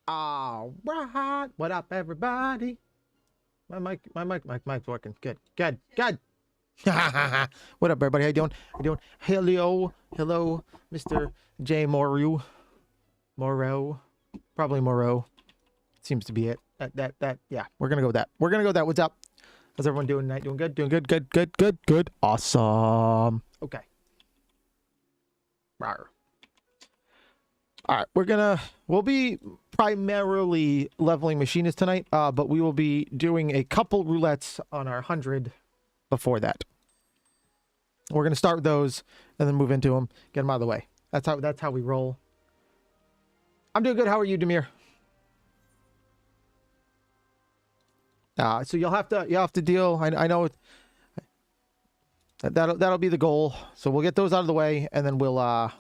All right. What up, everybody? Mic's working. Good. What up, everybody? How you doing? Hello, Mr. J. Morrow. Probably Moreau. Seems to be it. Yeah, we're gonna go with that. What's up? How's everyone doing tonight? Doing good? Good. Awesome. Okay. Rawr. All right, we'll be primarily leveling machinists tonight, but we will be doing a couple roulettes on our 100 before that. We're gonna start with those and then move into them, get them out of the way. That's how we roll. I'm doing good. How are you, Demir? So you'll have to deal. I know that'll be the goal. So we'll get those out of the way, and then we'll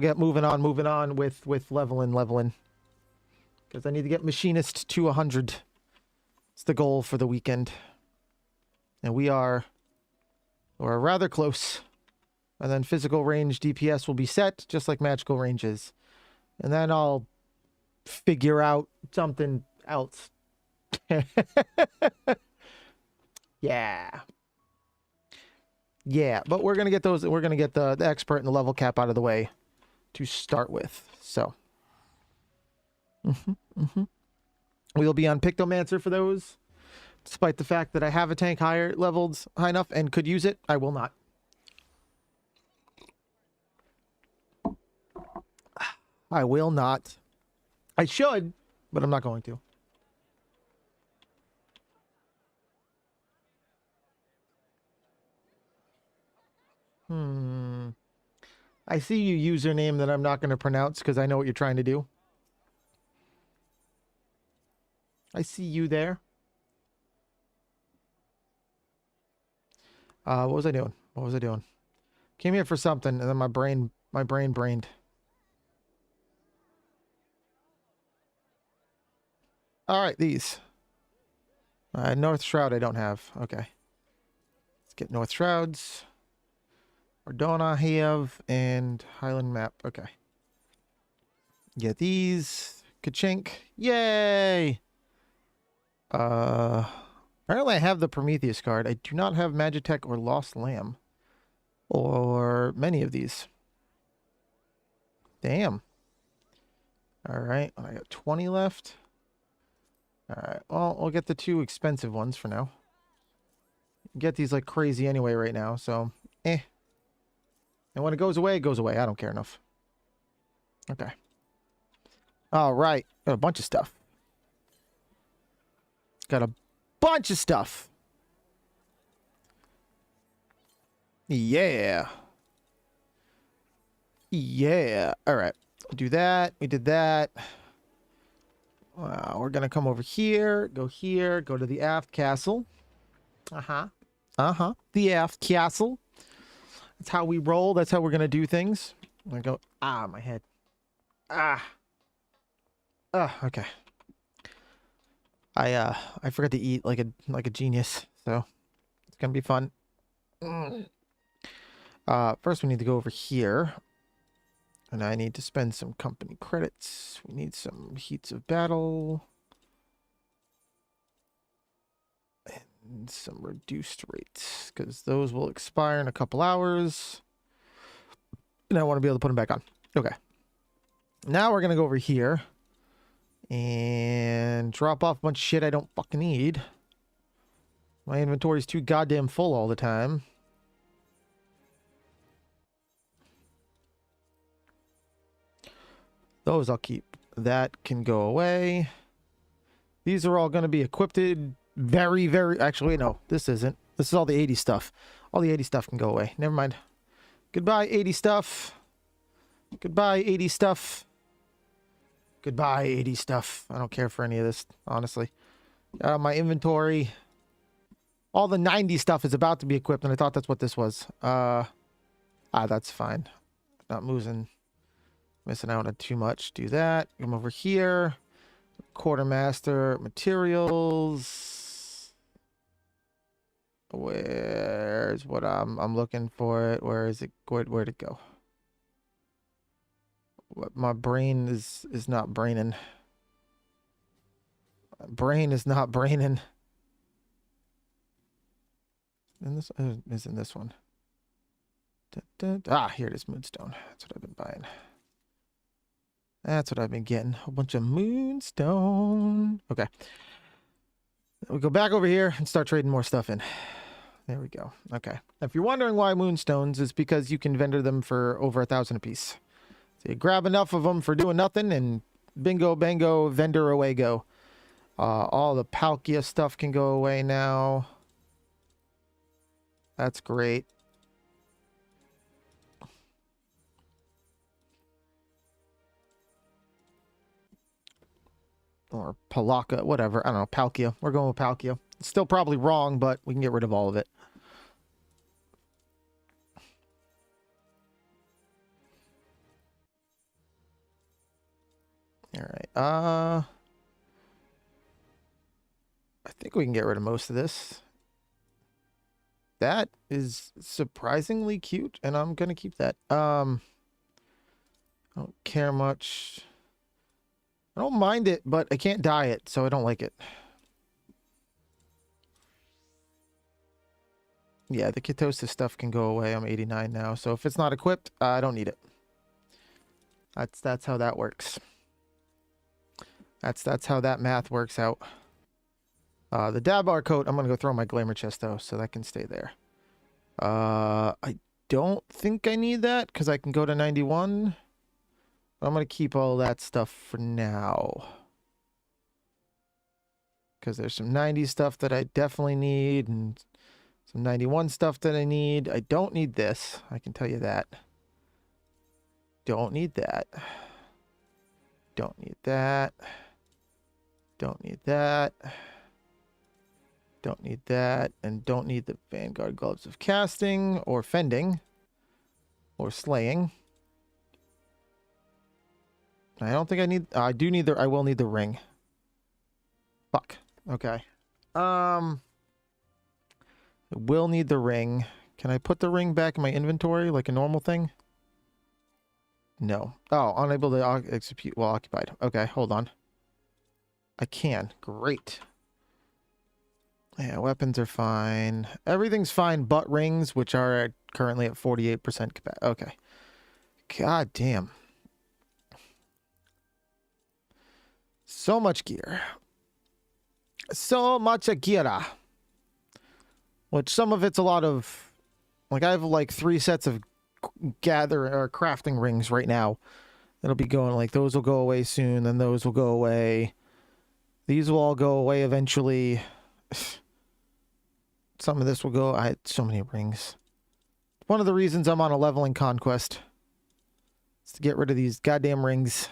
get moving on with leveling. Because I need to get machinist to 100. It's the goal for the weekend. And we're rather close. And then physical range DPS will be set, just like magical ranges. And then I'll figure out something else. Yeah, but we're gonna get the expert and the level cap out of the way to start with. So we'll be on Pictomancer for those, despite the fact that I have a tank high enough and could use it. I will not. I should, but I'm not going to. I see your username that I'm not going to pronounce because I know what you're trying to do. I see you there. What was I doing? Came here for something, and then my brain brained. All right, these. North Shroud I don't have. Okay. Let's get North Shrouds. Ordona have and Highland map. Okay. Get these. Ka-chink. Yay! Apparently I have the Prometheus card. I do not have Magitech or Lost Lamb. Or many of these. Damn. Alright, I got 20 left. Alright, well, I'll get the 2 expensive ones for now. Get these like crazy anyway right now, so And when it goes away, it goes away. I don't care enough. Okay. All right. Got a bunch of stuff. Yeah. All right. Do that. We did that. We're going to come over here. Go to the aft castle. The aft castle. That's how we roll. That's how we're going to do things. I go, my head. Okay. I forgot to eat like a genius, so it's going to be fun. First we need to go over here. And I need to spend some company credits. We need some heats of battle. And some reduced rates, because those will expire in a couple hours. And I want to be able to put them back on. Okay. Now we're going to go over here. And drop off a bunch of shit I don't fucking need. My inventory is too goddamn full all the time. Those I'll keep. That can go away. These are all going to be equipped very... Actually, no, this isn't. This is all the 80 stuff. All the 80 stuff can go away. Never mind. Goodbye, 80 stuff. Goodbye, 80 stuff. Goodbye, 80 stuff. I don't care for any of this, honestly. My inventory. All the 90 stuff is about to be equipped, and I thought that's what this was. That's fine. Not missing out on too much. Do that. Come over here. Quartermaster materials. Where's what I'm looking for it? Where is it? Where'd it go? What my brain is not braining. Brain is not braining. And this is in this one. Ah, here it is, Moonstone. That's what I've been buying. That's what I've been getting. A bunch of Moonstone. Okay. We go back over here and start trading more stuff in. There we go. Okay. If you're wondering why Moonstones, it's because you can vendor them for over 1,000 apiece. So you grab enough of them for doing nothing, and bingo, bango, vendor away go. All the Palkia stuff can go away now. That's great. Or Palaka, whatever. I don't know. Palkia. We're going with Palkia. It's still probably wrong, but we can get rid of all of it. All right. I think we can get rid of most of this. That is surprisingly cute, and I'm gonna keep that. I don't care much. I don't mind it, but I can't dye it, so I don't like it. Yeah, the Ketosis stuff can go away. I'm 89 now, so if it's not equipped, I don't need it. That's how that works. That's how that math works out. The Dabar coat, I'm gonna go throw in my glamour chest though, so that can stay there. I don't think I need that because I can go to 91. I'm gonna keep all that stuff for now. Because there's some 90 stuff that I definitely need and some 91 stuff that I need. I don't need this. I can tell you that. Don't need that. Don't need that. Don't need that. Don't need that. And don't need the Vanguard Gloves of Casting or Fending or Slaying. I don't think I need... I do need the... I will need the ring. Fuck. Okay. I will need the ring. Can I put the ring back in my inventory like a normal thing? No. Oh, unable to execute while occupied. Okay, hold on. I can. Great. Yeah, weapons are fine. Everything's fine but rings, which are currently at 48% capacity. Okay. God damn. So much gear. So much gear. Which some of it's a lot of... Like, I have like 3 sets of crafting rings right now. It'll be going like, those will go away soon, then those will go away. These will all go away eventually. Some of this will go... I had so many rings. One of the reasons I'm on a leveling conquest is to get rid of these goddamn rings.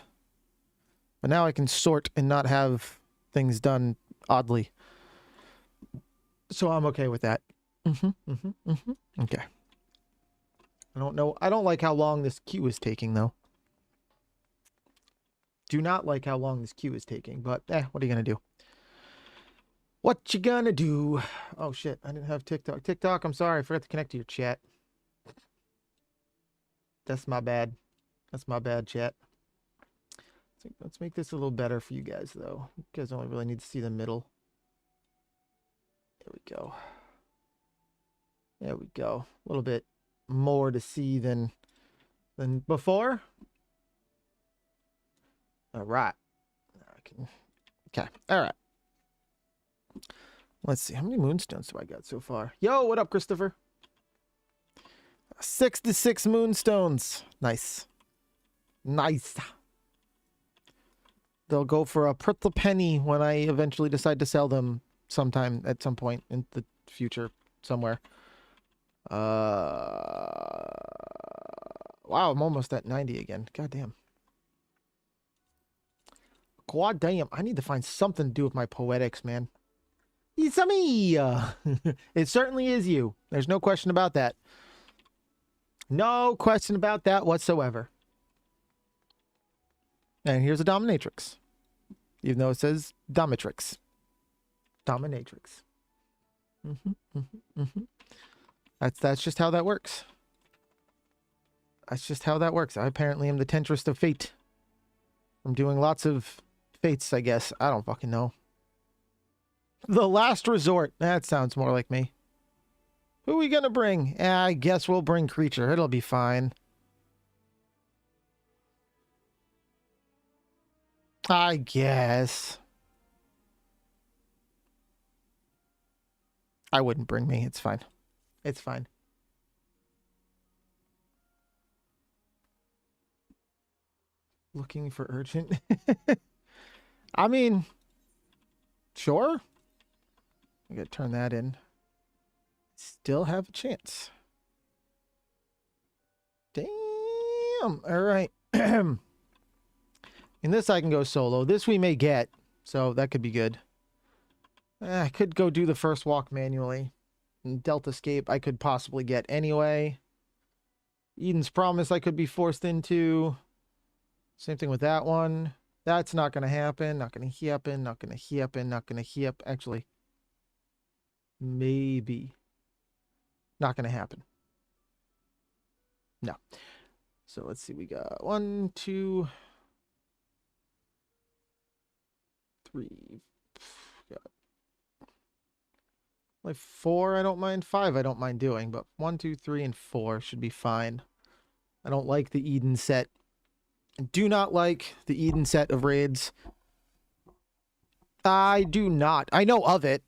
But now I can sort and not have things done oddly. So I'm okay with that. Okay. I don't know. I don't like how long this queue is taking, though. Do not like how long this queue is taking, but what are you going to do? What you gonna do? Oh, shit. I didn't have TikTok. TikTok, I'm sorry. I forgot to connect to your chat. That's my bad. That's my bad, chat. Let's make this a little better for you guys, though. You guys only really need to see the middle. There we go. There we go. A little bit more to see than before. All right. Okay. All right. Let's see. How many moonstones do I got so far? Yo, what up, Christopher? 66 moonstones. Nice. Nice. They'll go for a pretty penny when I eventually decide to sell them sometime at some point in the future somewhere. Wow, I'm almost at 90 again. God damn. God damn. I need to find something to do with my poetics, man. It's me. It certainly is you. There's no question about that. No question about that whatsoever. And here's a dominatrix. Even though it says dominatrix. Dominatrix. That's just how that works. That's just how that works. I apparently am the tentrist of fate. I'm doing lots of fates, I guess. I don't fucking know. The last resort. That sounds more like me. Who are we gonna bring? I guess we'll bring Creteture. It'll be fine. I guess. I wouldn't bring me. It's fine. It's fine. Looking for urgent. I mean, sure. I gotta turn that in. Still have a chance. Damn. All right. In this, I can go solo. This we may get, so that could be good. I could go do the first walk manually. And Delta Escape I could possibly get anyway. Eden's Promise I could be forced into. Same thing with that one. That's not going to happen. Not going to happen. Not going to happen. Not going to happen. Actually, maybe. Not going to happen. No. So let's see. We got 1, 2, 3. Got like 4. I don't mind. 5. I don't mind doing, but 1, 2, 3, and 4 should be fine. I don't like the Eden set. Do not like the Eden set of raids. I do not. I know of it.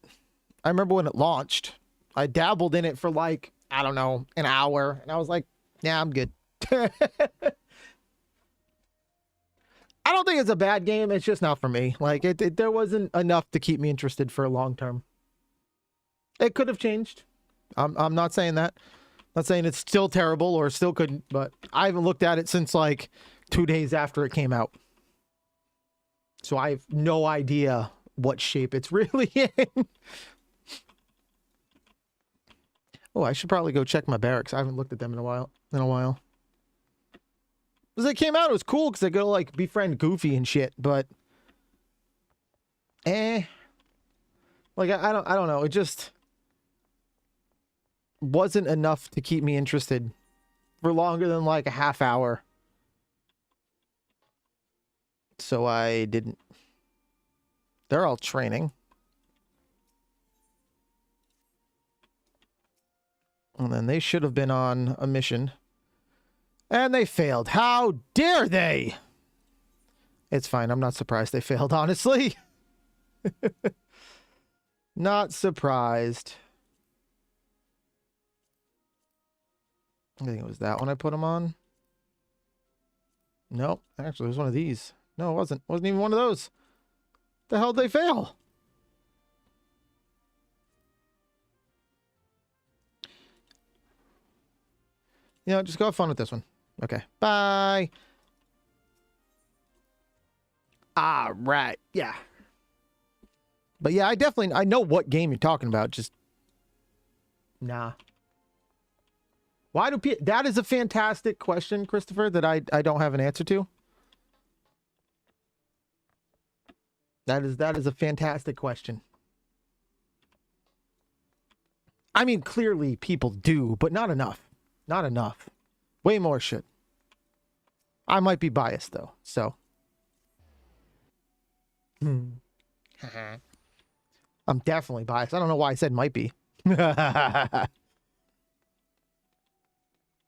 I remember when it launched. I dabbled in it for like, I don't know, an hour. And I was like, yeah, I'm good. I don't think it's a bad game. It's just not for me. Like, there wasn't enough to keep me interested for a long term. It could have changed. I'm not saying that. Not saying it's still terrible or still couldn't, but I haven't looked at it since like 2 days after it came out. So I have no idea what shape it's really in. Oh, I should probably go check my barracks. I haven't looked at them in a while. As it came out, it was cool because I go like befriend Goofy and shit, but like I don't know. It just wasn't enough to keep me interested for longer than like a half hour. So I didn't. They're all training. And then they should have been on a mission. And they failed. How dare they? It's fine. I'm not surprised they failed, honestly. Not surprised. I think it was that one I put them on. Nope. Actually, it was one of these. No, it wasn't. It wasn't even one of those. The hell did they fail? You know, just go have fun with this one. Okay. Bye. All right. Yeah. But yeah, I know what game you're talking about. Just nah. Why do people... That is a fantastic question, Christopher, that I don't have an answer to. That is a fantastic question. I mean, clearly people do, but not enough. Not enough. Way more should. I might be biased, though, so. I'm definitely biased. I don't know why I said might be.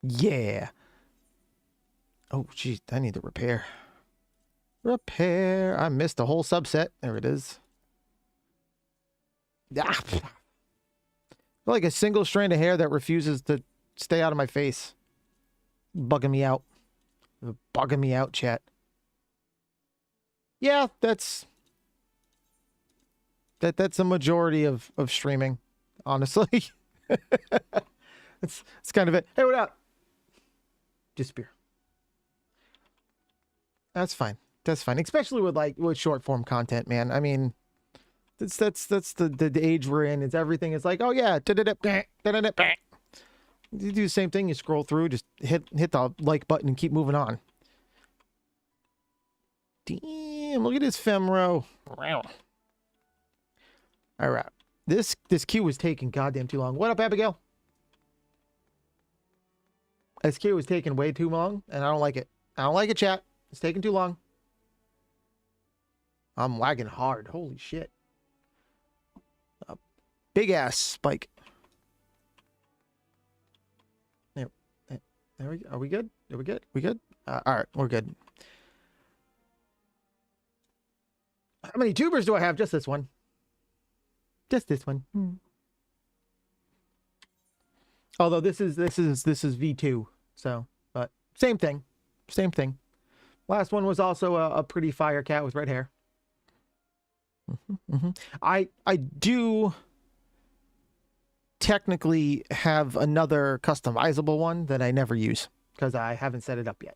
Yeah. Oh, geez, I need to repair. Repair. I missed a whole subset. There it is. Ah, like a single strand of hair that refuses to stay out of my face. Bugging me out. Bugging me out, chat. Yeah, that's a majority of streaming, honestly. It's kind of it. Hey, what up? Disappear. That's fine. That's fine. Especially with short form content, man. I mean, that's the age we're in. It's everything. It's like, oh yeah, you do the same thing. You scroll through, just hit the like button and keep moving on. Damn, look at this femro. All right, this queue was taking goddamn too long. What up, Abigail? This queue was taking way too long, and I don't like it. I don't like it, chat. It's taking too long. I'm lagging hard. Holy shit. Big ass spike. There, there we go. Are we good? Are we good? We good? All right, we're good. How many tubers do I have? Just this one. Just this one. Although this is V2, so but same thing. Same thing. Last one was also a pretty fire cat with red hair. I do technically have another customizable one that I never use because I haven't set it up yet.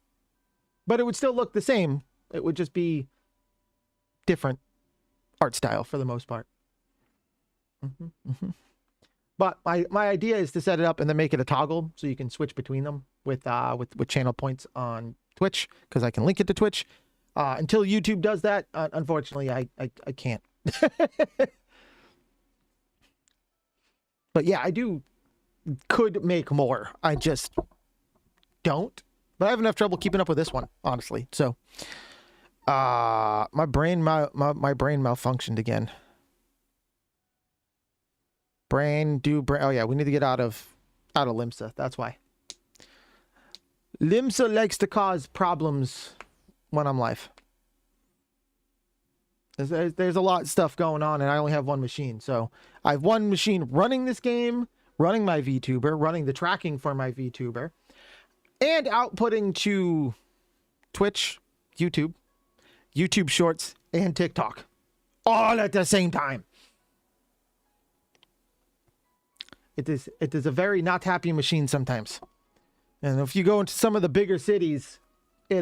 But it would still look the same. It would just be different art style for the most part. But my idea is to set it up and then make it a toggle so you can switch between them with channel points on Twitch, because I can link it to Twitch. Until YouTube does that, unfortunately, I can't. But yeah, could make more. I just don't. But I have enough trouble keeping up with this one, honestly. So, my brain malfunctioned again. Oh yeah, we need to get out of Limsa. That's why. Limsa likes to cause problems when I'm live. There's a lot of stuff going on, and I only have one machine. So I have one machine running this game, running my VTuber, running the tracking for my VTuber, and outputting to Twitch, YouTube Shorts, and TikTok, all at the same time. It is a very not happy machine sometimes. And if you go into some of the bigger cities, it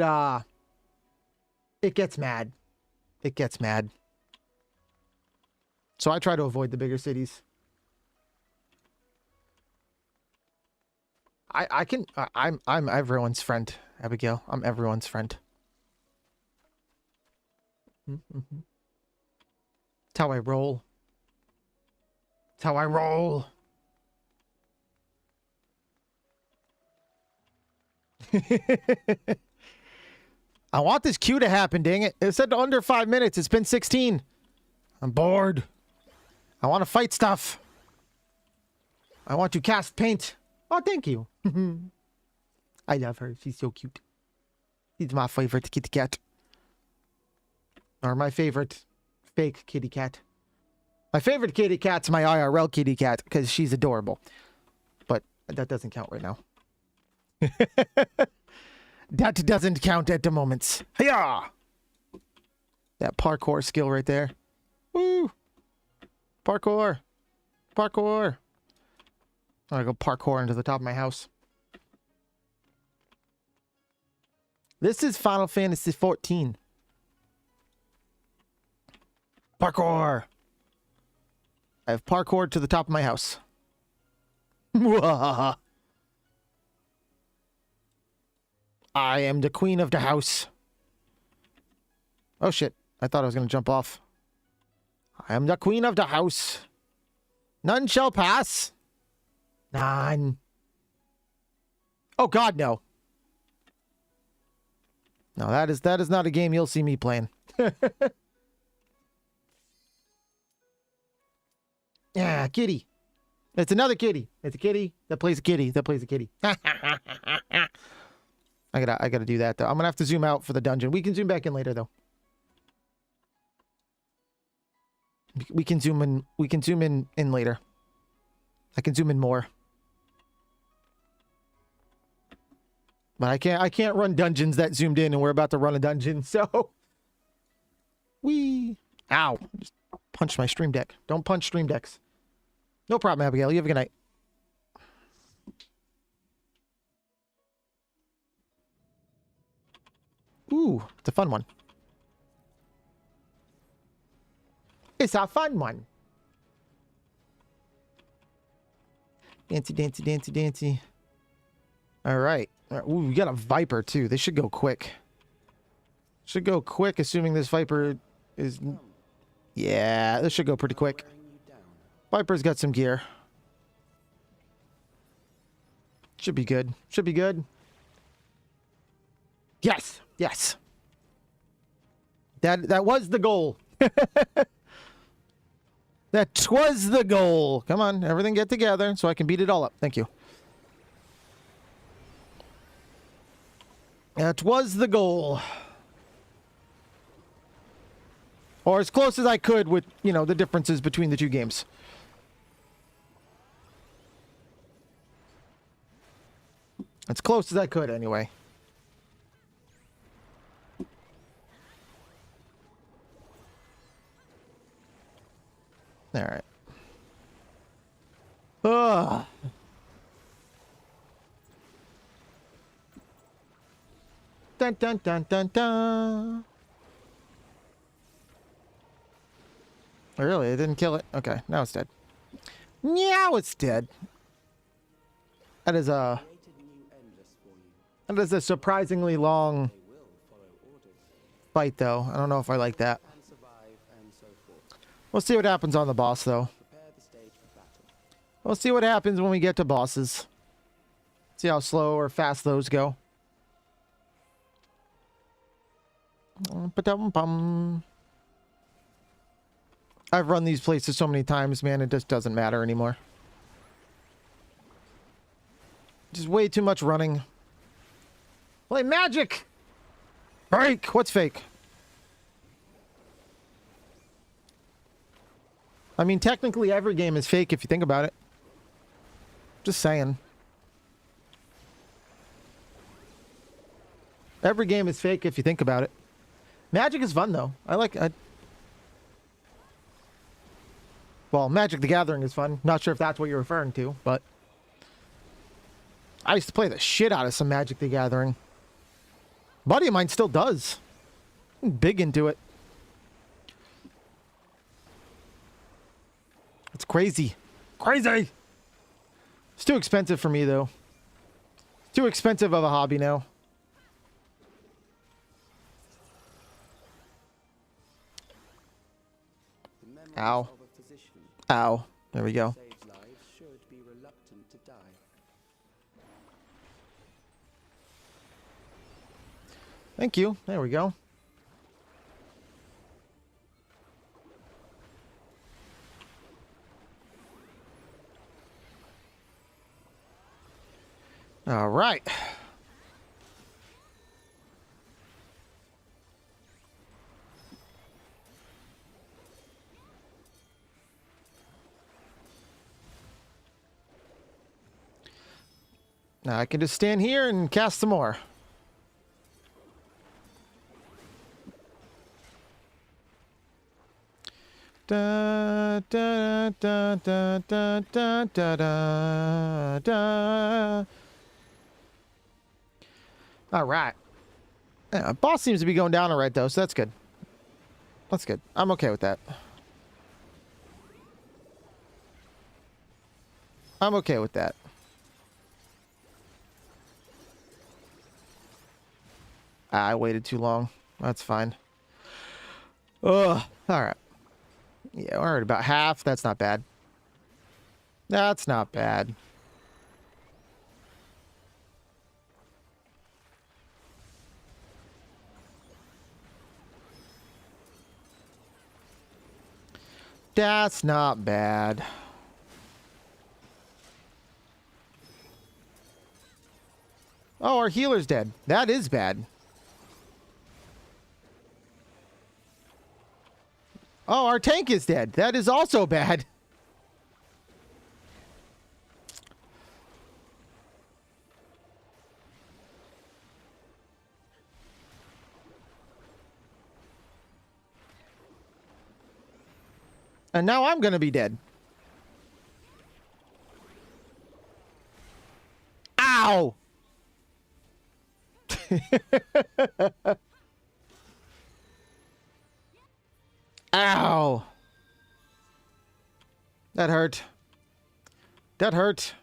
gets mad. It gets mad. So I try to avoid the bigger cities. I'm everyone's friend, Abigail. I'm everyone's friend. That's how I roll. That's how I roll. I want this queue to happen, dang it. It said under 5 minutes. It's been 16. I'm bored. I want to fight stuff. I want to cast paint. Oh, thank you. I love her. She's so cute. She's my favorite kitty cat. Or my favorite fake kitty cat. My favorite kitty cat's my IRL kitty cat because she's adorable. But that doesn't count right now. That doesn't count at the moment. Hiya! That parkour skill right there. Woo! Parkour. Parkour. I'm gonna go parkour into the top of my house. This is Final Fantasy XIV. Parkour. I have parkoured to the top of my house. I am the queen of the house. Oh shit. I thought I was going to jump off. I am the queen of the house. None shall pass. None. Oh god, no. No, that is not a game you'll see me playing. Yeah, kitty. It's another kitty. It's a kitty that plays a kitty that plays a kitty. I gotta do that though. I'm gonna have to zoom out for the dungeon. We can zoom back in later though. We can zoom in. We can zoom in later. I can zoom in more. But I can't run dungeons that zoomed in, and we're about to run a dungeon. So, ow! Just punch my stream deck. Don't punch stream decks. No problem, Abigail. You have a good night. Ooh, it's a fun one. It's a fun one. Dancy, dancy, dancy, dancy. All right. Ooh, we got a Viper, too. They should go quick. Should go quick, assuming this Viper is... Yeah, this should go pretty quick. Viper's got some gear. Should be good. Should be good. Yes! Yes! That was the goal. That was the goal. Come on, everything get together so I can beat it all up. Thank you. That was the goal. Or as close as I could with, you know, the differences between the two games. As close as I could, anyway. All right. Ugh. Dun dun dun dun dun. Oh, really? It didn't kill it? Okay, now it's dead. Now it's dead. That is a surprisingly long fight, though. I don't know if I like that. We'll see what happens on the boss, though. We'll see what happens when we get to bosses. See how slow or fast those go. I've run these places so many times, man, it just doesn't matter anymore. Just way too much running. Play magic! Break! What's fake? I mean, technically every game is fake if you think about it. Just saying. Every game is fake if you think about it. Magic is fun, though. Well, Magic the Gathering is fun. Not sure if that's what you're referring to, but... I used to play the shit out of some Magic the Gathering. A buddy of mine still does. I'm big into it. It's crazy. Crazy! It's too expensive for me, though. It's too expensive of a hobby now. Ow. Ow. There we go. Thank you. There we go. All right. Now I can just stand here and cast some more. Da, da, da, da, da, da, da, da, da. All right. Yeah, boss seems to be going down all right, though, so that's good. That's good. I'm okay with that. I'm okay with that. I waited too long. That's fine. Ugh. All right. Yeah, we're at about half. That's not bad. That's not bad. That's not bad. Oh, our healer's dead. That is bad. Oh, our tank is dead. That is also bad. And now I'm gonna be dead. Ow! Ow! That hurt. That hurt.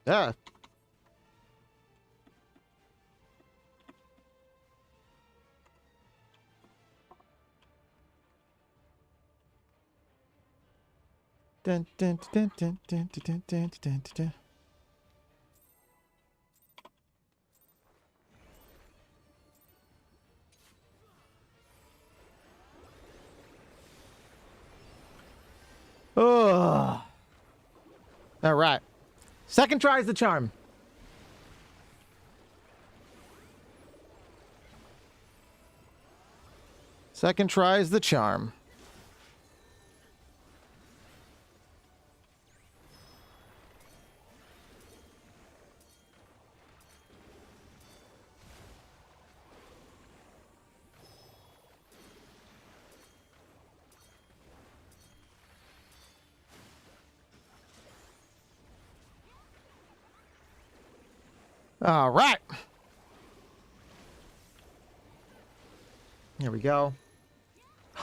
Yeah. Dun, dun, dun, dun, dun, dun, dun, dun, dun. Oh. All right. Second try is the charm. Second try is the charm. All right. Here we go.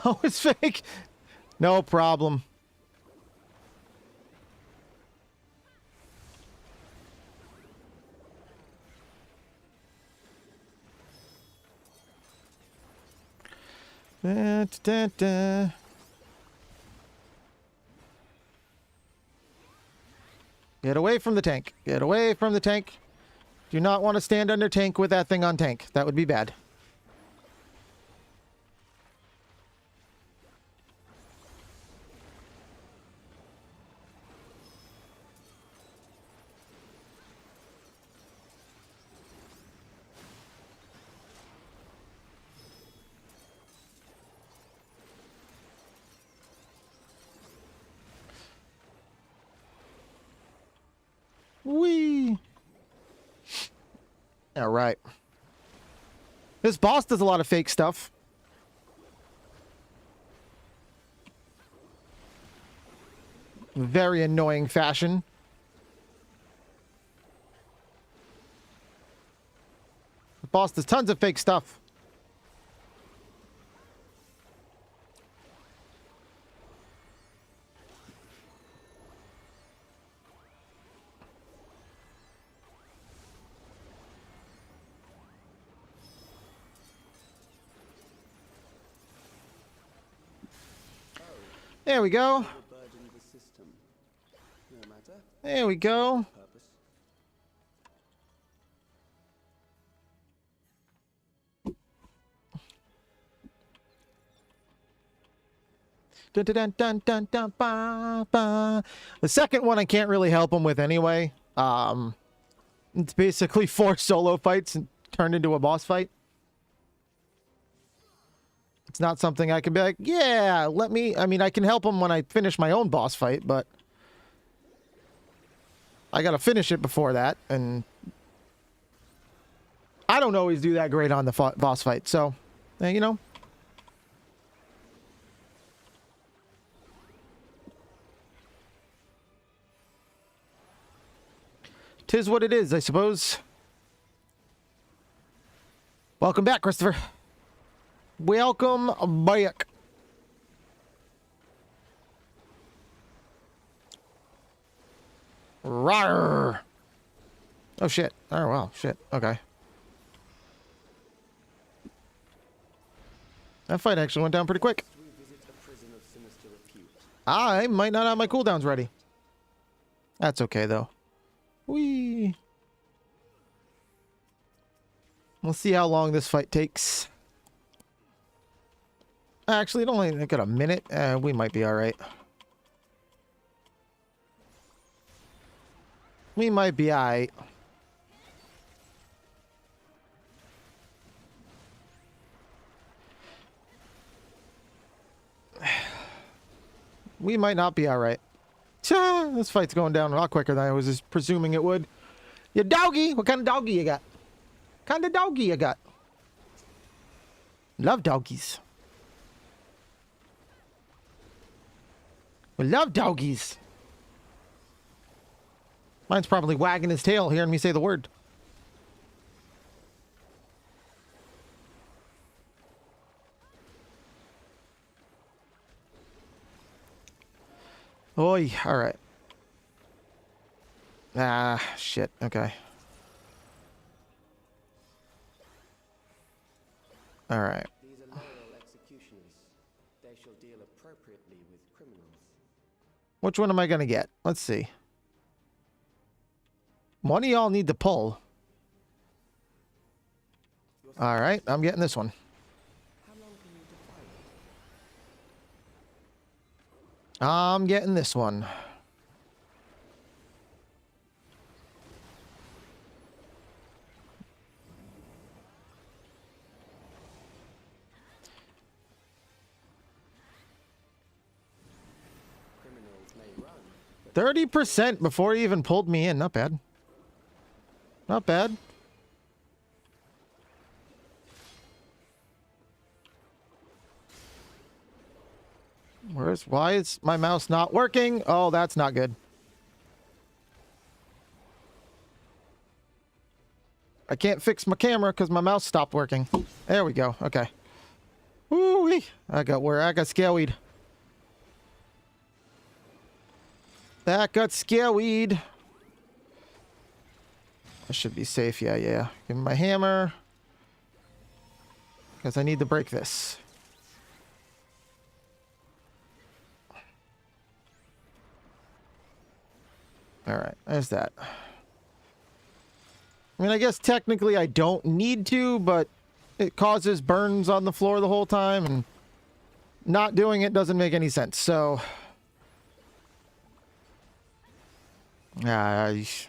Oh, it's fake. No problem. Da, da, da. Get away from the tank. Get away from the tank. Do not want to stand under tank with that thing on tank. That would be bad. Whee! All right. This boss does a lot of fake stuff. Very annoying fashion. The boss does tons of fake stuff. There we go. There we go. Dun, dun, dun, dun, dun, dun, ba, ba. The second one I can't really help him with anyway. It's basically 4 solo fights and turned into a boss fight. It's not something I can be like, yeah, let me... I mean, I can help him when I finish my own boss fight, but... I gotta finish it before that, and... I don't always do that great on the boss fight, so... you know... Tis what it is, I suppose. Welcome back, Christopher. Welcome back. Rawr. Oh, shit. Oh, wow. Shit. Okay. That fight actually went down pretty quick. I might not have my cooldowns ready. That's okay, though. Whee! We'll see how long this fight takes. Actually, it only got a minute. We might be alright. We might be alright. We might not be alright. This fight's going down a lot quicker than I was just presuming it would. You doggy! What kind of doggy you got? What kind of doggy you got? Love doggies. We love doggies. Mine's probably wagging his tail hearing me say the word. Oi, alright. Ah, shit. Okay. All right. These are loyal executioners. They shall deal appropriately with criminals. Which one am I gonna get? Let's see. One of y'all need to pull. All right, I'm getting this one. How long can you defy it? I'm getting this one. Criminals may run, but 30% before he even pulled me in. Not bad. Not bad. Why is my mouse not working? Oh, that's not good. I can't fix my camera because my mouse stopped working. There we go. Okay. Woo-wee. I got scareweed. That got scareweed. I should be safe. Yeah. Give me my hammer. Because I need to break this. Alright, there's that. I mean, I guess technically I don't need to, but it causes burns on the floor the whole time, and not doing it doesn't make any sense, so... Alright.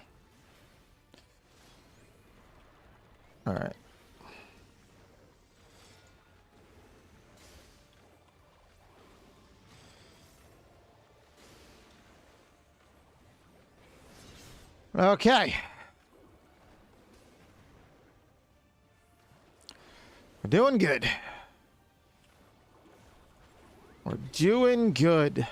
Okay. We're doing good. We're doing good.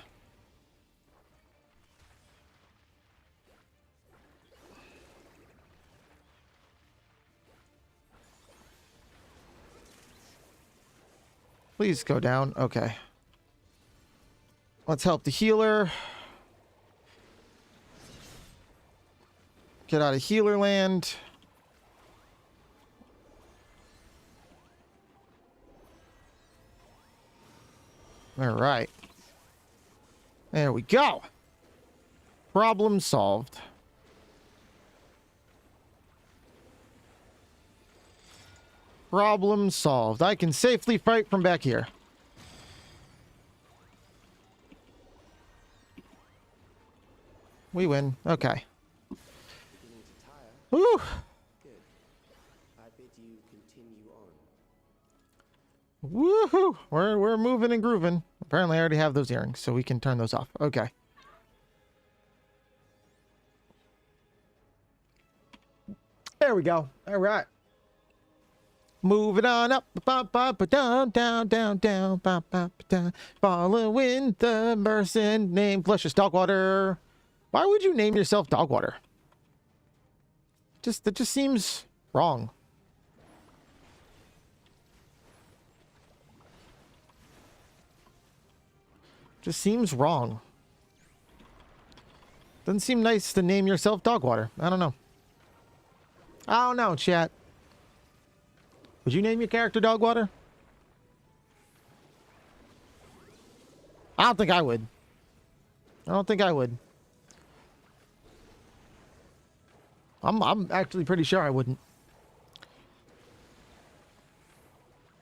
Please go down. Okay. Let's help the healer. Get out of healer land. All right. There we go. Problem solved. Problem solved. I can safely fight from back here. We win. Okay. beginning to tire. Woo! Good. I bid you continue on. Woohoo! We're moving and grooving. Apparently I already have those earrings, so we can turn those off. Okay. There we go. All right. Moving on up, down, following the person named Luscious Dogwater. Why would you name yourself Dogwater? That just seems wrong. Just seems wrong. Doesn't seem nice to name yourself Dogwater. I don't know. I don't know, chat. Would you name your character Dogwater? I don't think I would. I don't think I would. I'm actually pretty sure I wouldn't.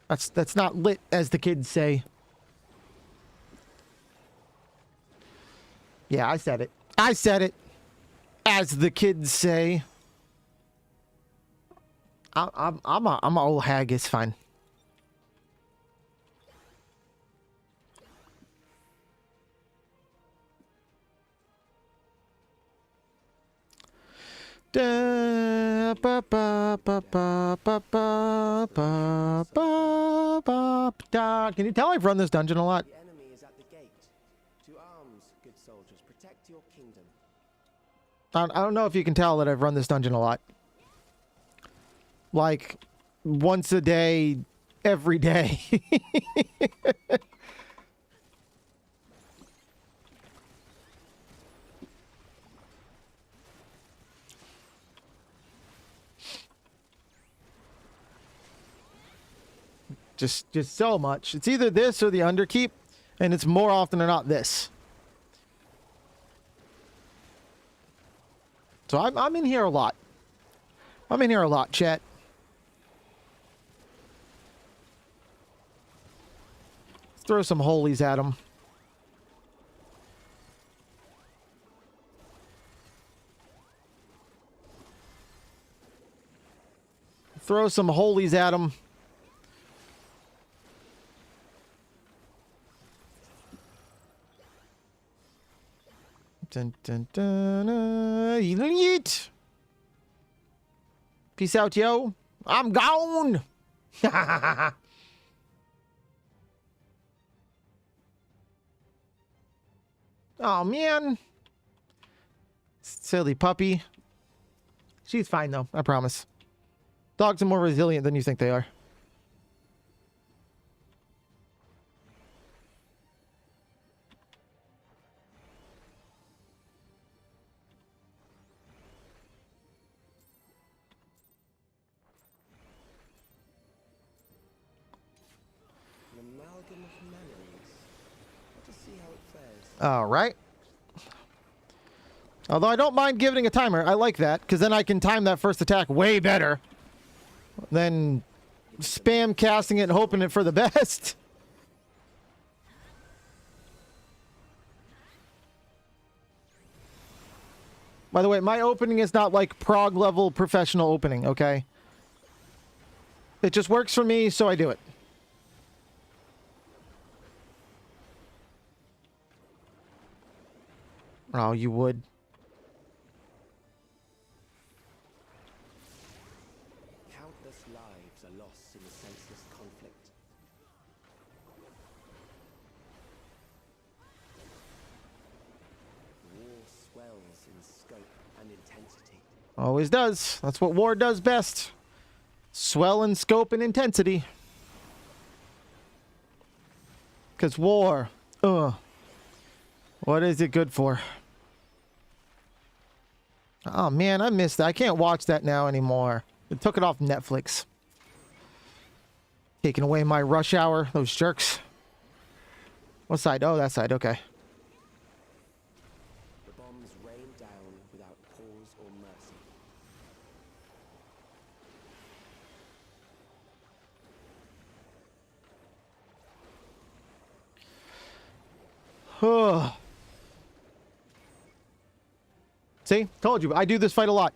That's not lit, as the kids say. Yeah, I said it. I said it. As the kids say. I'm a old hag. It's fine. Da, ba, ba, ba, ba, ba, ba, ba, ba, da. Can you tell I've run this dungeon a lot? The enemy is at the gate. To arms, good soldiers. Protect your kingdom. I don't know if you can tell that I've run this dungeon a lot. Like, once a day, every day. Just so much. It's either this or the underkeep, and it's more often than not this. So I'm in here a lot. I'm in here a lot, chat. Let's throw some holies at him. Throw some holies at him. Dun, dun, dun, yeet. Peace out, yo. I'm gone. Oh, man. Silly puppy. She's fine, though. I promise. Dogs are more resilient than you think they are. An amalgam of memories. Let us see how it fares. All right. Although I don't mind giving a timer. I like that, because then I can time that first attack way better than spam casting it and hoping it for the best. By the way, my opening is not like prog level professional opening, okay? It just works for me, so I do it. Oh, you would. Countless lives are lost in the senseless conflict. War swells in scope and intensity. Always does. That's what war does best. Swell in scope and intensity. Because war, what is it good for? Oh man, I missed that. I can't watch that now anymore. It took it off Netflix. Taking away my rush hour. Those jerks. What side? Oh, that side. Okay. The bombs rain down without pause or mercy. See? Told you. I do this fight a lot.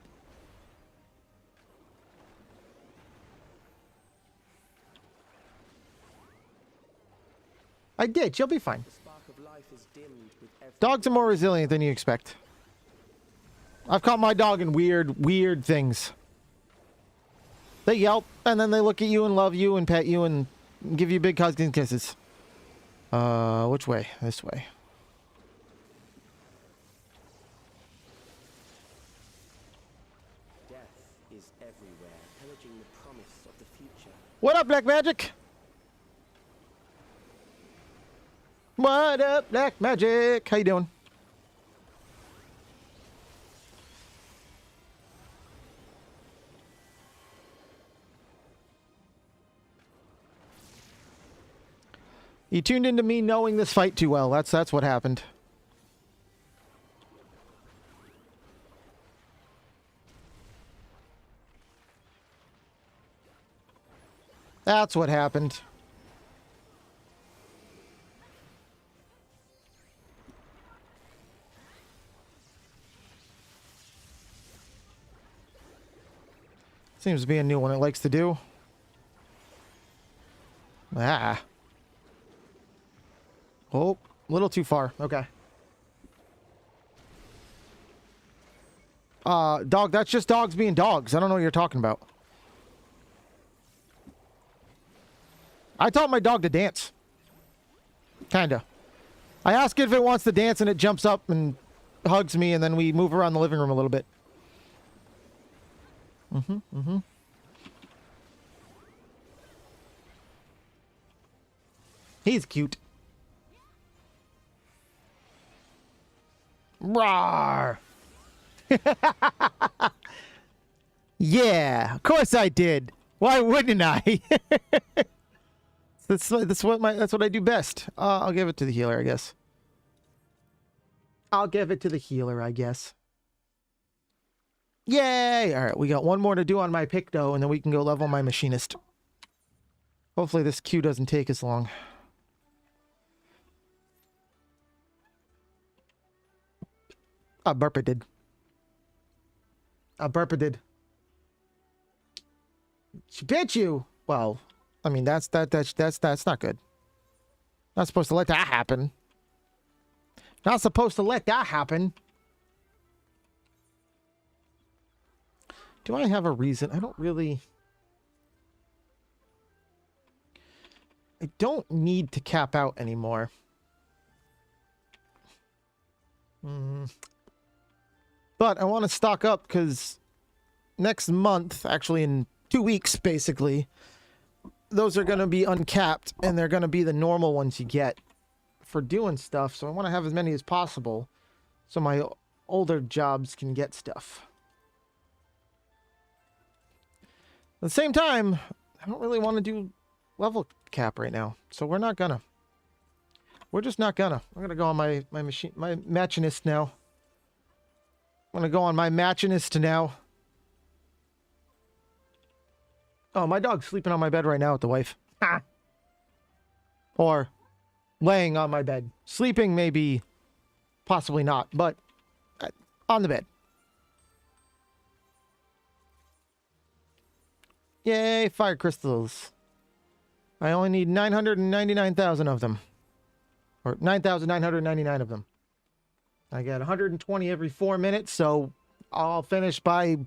I did. You'll be fine. The spark of life is dimmed with every Dogs are more resilient than you expect. I've caught my dog in weird things. They yelp, and then they look at you and love you and pet you and give you big hugs and kisses. Which way? This way. death is everywhere, pillaging the promise of the future. What up, Black Magic? What up, Black Magic? How you doing? You tuned into me knowing this fight too well. That's what happened. That's what happened. Seems to be a new one it likes to do. Ah. Oh, a little too far. Okay. Dog, that's just dogs being dogs. I don't know what you're talking about. I taught my dog to dance. Kinda. I ask it if it wants to dance and it jumps up and hugs me and then we move around the living room a little bit. He's cute. Rawr. Yeah, of course I did. Why wouldn't I? That's what I do best. I'll give it to the healer, I guess. I'll give it to the healer, I guess. Yay! All right, we got one more to do on my Picto, and then we can go level my machinist. Hopefully this queue doesn't take as long. A burpa did. A burpa did. She bit you. Well, I mean that's not good. Not supposed to let that happen. Not supposed to let that happen. Do I have a reason? I don't really. I don't need to cap out anymore. But I want to stock up because next month, actually in 2 weeks, basically, those are going to be uncapped and they're going to be the normal ones you get for doing stuff. So I want to have as many as possible so my older jobs can get stuff. At the same time, I don't really want to do level cap right now. So we're not gonna. We're just not gonna. I'm gonna go on my machinist now. I'm gonna go on my machinist now. Oh, my dog's sleeping on my bed right now with the wife. Ha! Or laying on my bed. Sleeping maybe, possibly not, but on the bed. Yay, fire crystals. I only need 999,000 of them. Or 9,999 of them. I get 120 every 4 minutes, so I'll finish by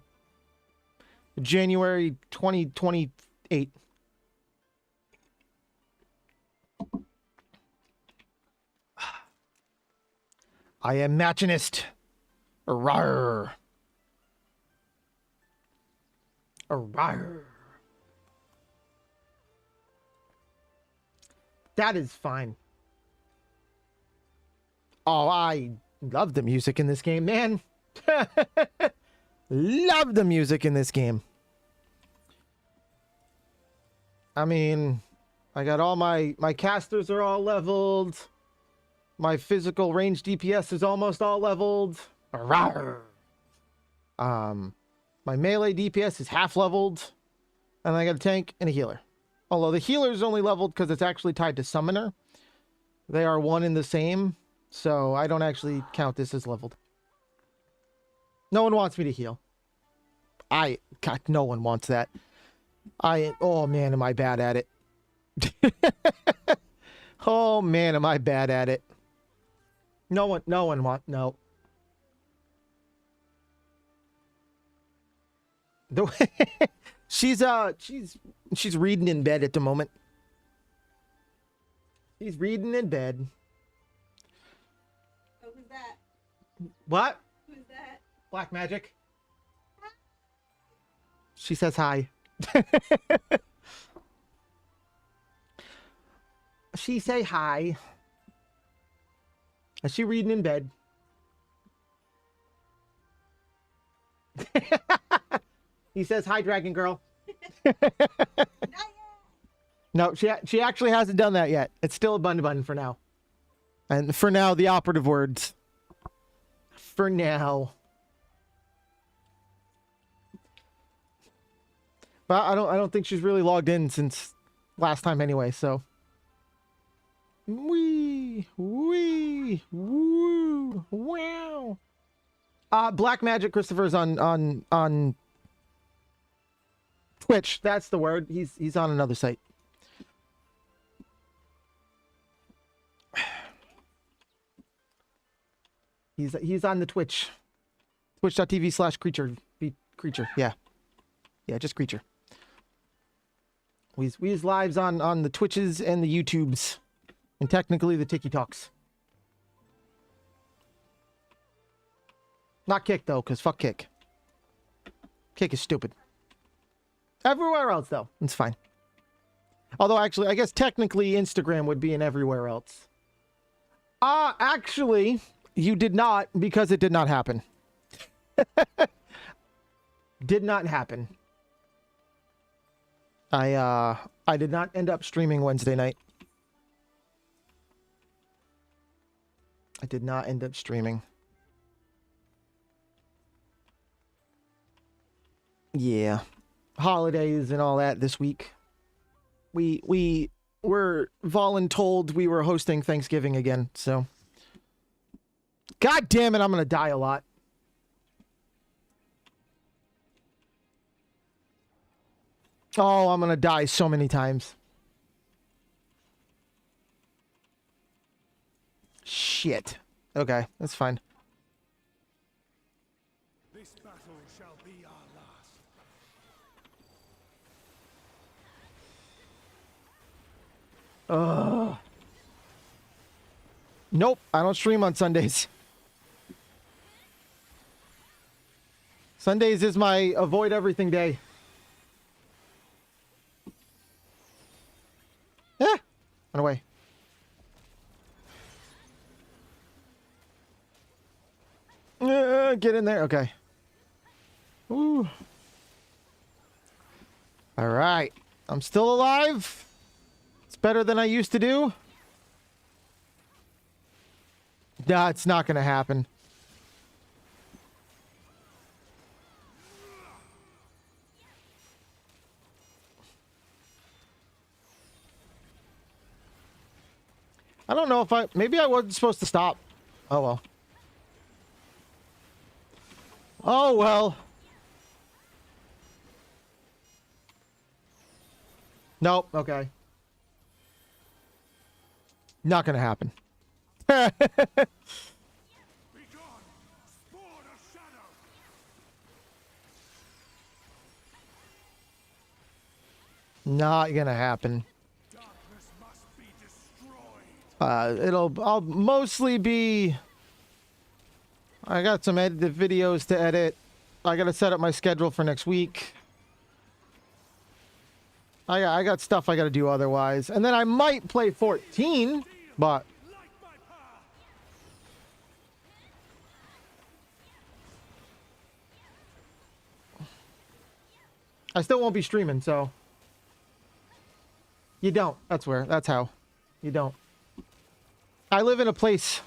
January 2028. I am machinist. Rawr. Rawr. That is fine. Oh, I love the music in this game, man. Love the music in this game. I mean, I got all my casters are all leveled. My physical range DPS is almost all leveled. Rawr. My melee DPS is half leveled. And I got a tank and a healer. Although the healer is only leveled because it's actually tied to summoner. They are one and the same. So I don't actually count this as leveled. No one wants me to heal. God, no one wants that. Oh man, am I bad at it. Oh man, am I bad at it. No one no. She's reading in bed at the moment. She's reading in bed. Oh, who's that? What? Who's that? Black magic. She says hi. She say hi. Is she reading in bed? He says hi, dragon girl. No, she actually hasn't done that yet. It's still a bun for now. And for now, the operative words. For now. But I don't think she's really logged in since last time anyway, so. Wee, woo, wow. Black Magic Christopher's on Twitch. That's the word. He's on another site. He's on the Twitch. Twitch.tv/creature. Creature. Yeah. Yeah, just creature. We use lives on the Twitches and the YouTubes. And technically the TikToks. Not Kick though, because fuck Kick. Kick is stupid. Everywhere else though, it's fine. Although actually, I guess technically Instagram would be in everywhere else. Actually, you did not, because it did not happen. Did not happen. I did not end up streaming Wednesday night. I did not end up streaming. Yeah. Holidays and all that this week. We were voluntold we were hosting Thanksgiving again, so. God damn it, I'm gonna die a lot. Oh, I'm gonna die so many times. Shit. Okay, that's fine. This battle shall be our last. Ugh. Nope, I don't stream on Sundays. Sundays is my avoid everything day. Yeah, run away. Get in there. Okay. Ooh. All right. I'm still alive. It's better than I used to do. Nah, it's not going to happen. I don't know if maybe I wasn't supposed to stop. Oh, well. Oh, well. Nope. Okay. Not gonna happen. Be gone, spawn of shadow. Not gonna happen. Darkness must be destroyed. I'll mostly be. I got some edited videos to edit. I gotta set up my schedule for next week. I got stuff I gotta do otherwise. And then I might play 14, but Light my path. I still won't be streaming, so. You don't. That's how. You don't. I live in a place.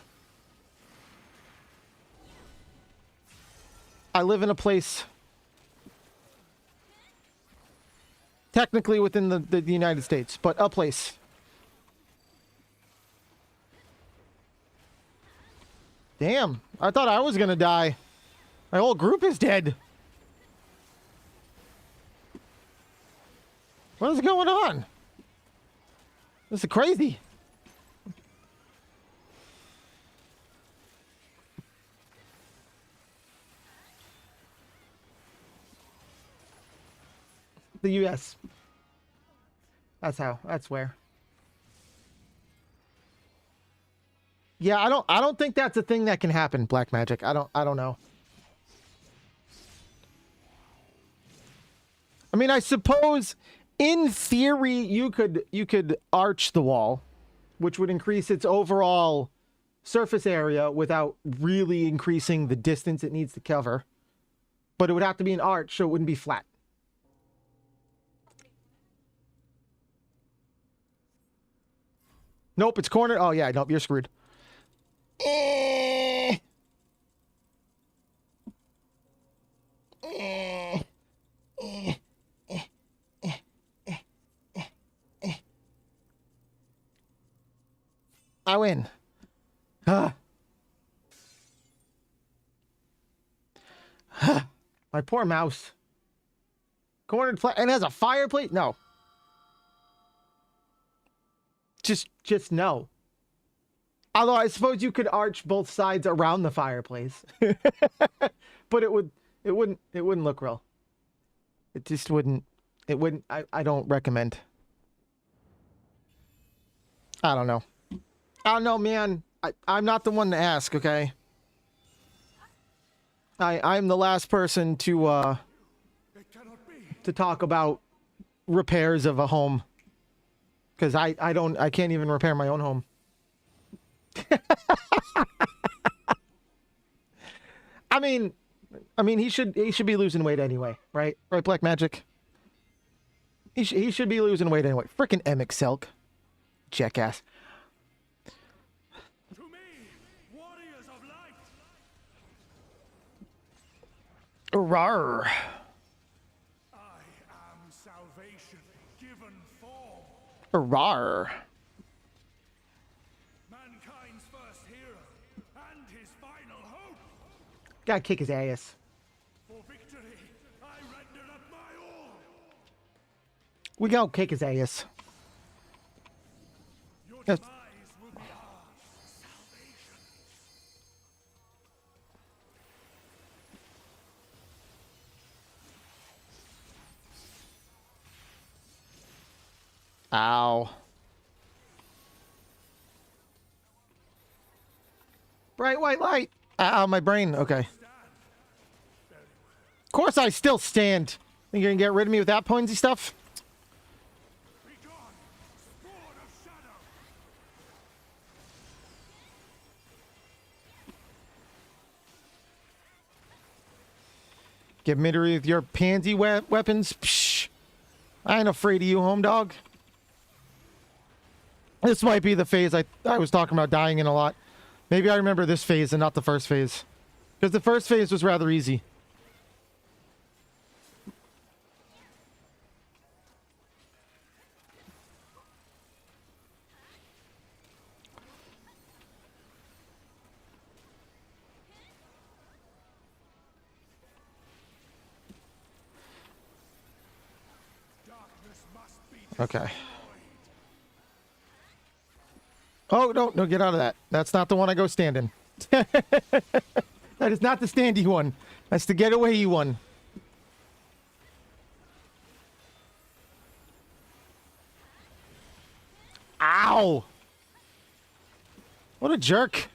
Technically within the United States, but a place. Damn, I thought I was gonna die. My whole group is dead. What is going on? This is crazy. The US. That's how. That's where. Yeah, I don't think that's a thing that can happen, Black Magic. I don't know. I mean, I suppose in theory you could arch the wall, which would increase its overall surface area without really increasing the distance it needs to cover. But it would have to be an arch, so it wouldn't be flat. Nope, it's cornered. Oh, yeah, nope, you're screwed. I win. My poor mouse. Cornered and has a fireplace? No. Just no. Although I suppose you could arch both sides around the fireplace. But it wouldn't look real. It just wouldn't. I don't recommend. I don't know. I don't know, man. I'm not the one to ask, okay? I'm the last person to talk about repairs of a home. Because I can't even repair my own home. I mean he should be losing weight anyway, right? Right, Black Magic? He should be losing weight anyway. Frickin' Emic Selk. Jackass. To me, warriors of light. Rawr. I am salvation given form. Rawr. Mankind's first hero and his final hope. Gotta kick his ass. For victory, I render up my all. We gotta kick his ass. Your Yes. demise will be our salvation. Ow. Bright white light. Ow, my brain. Okay. Of course I still stand. Think you're gonna get rid of me with that pointy stuff? Be gone, sword of shadow. Get me with your pansy weapons? Psh. I ain't afraid of you, home dog. This might be the phase I was talking about dying in a lot. Maybe I remember this phase and not the first phase. Because the first phase was rather easy. Darkness must be Okay. Oh, no, get out of that. That's not the one I go stand in. That is not the standy one. That's the getaway one. Ow! What a jerk.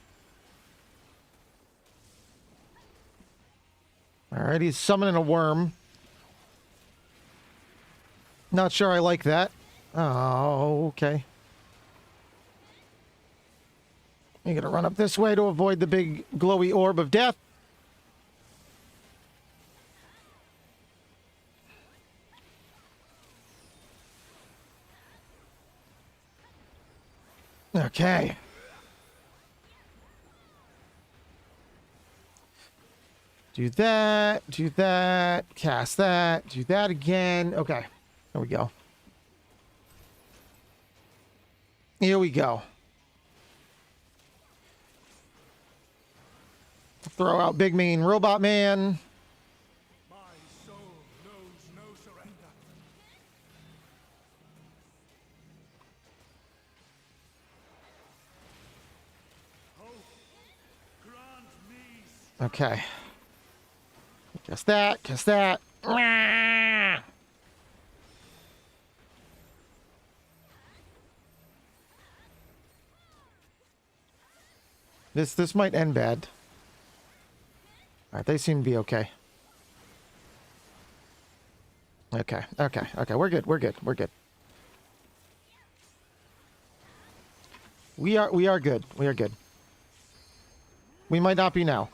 Alright, he's summoning a worm. Not sure I like that. Oh, okay. You're gonna run up this way to avoid the big glowy orb of death. Okay. Do that, cast that, do that again. Okay, there we go. Here we go. Throw out big mean robot man. My soul knows no surrender. Hope, grant me Okay. Cast that, cast that. This might end bad. Alright, they seem to be okay. Okay, we're good. We are good. We might not be now.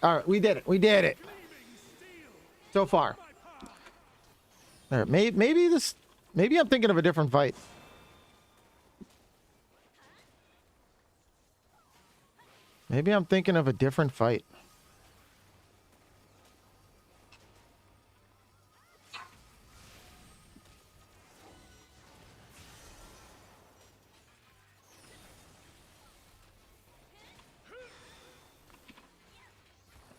Alright, we did it. So far. Alright, maybe I'm thinking of a different fight. Maybe I'm thinking of a different fight.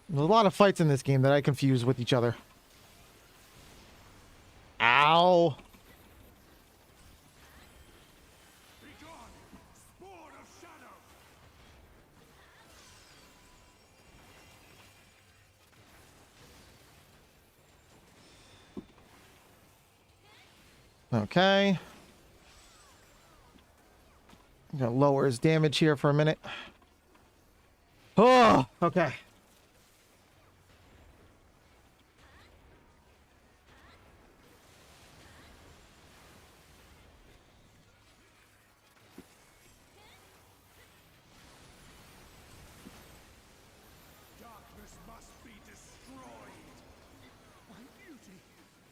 There's a lot of fights in this game that I confuse with each other. Ow! be gone, sword of shadow. Okay. I'm gonna lower his damage here for a minute. Oh, okay.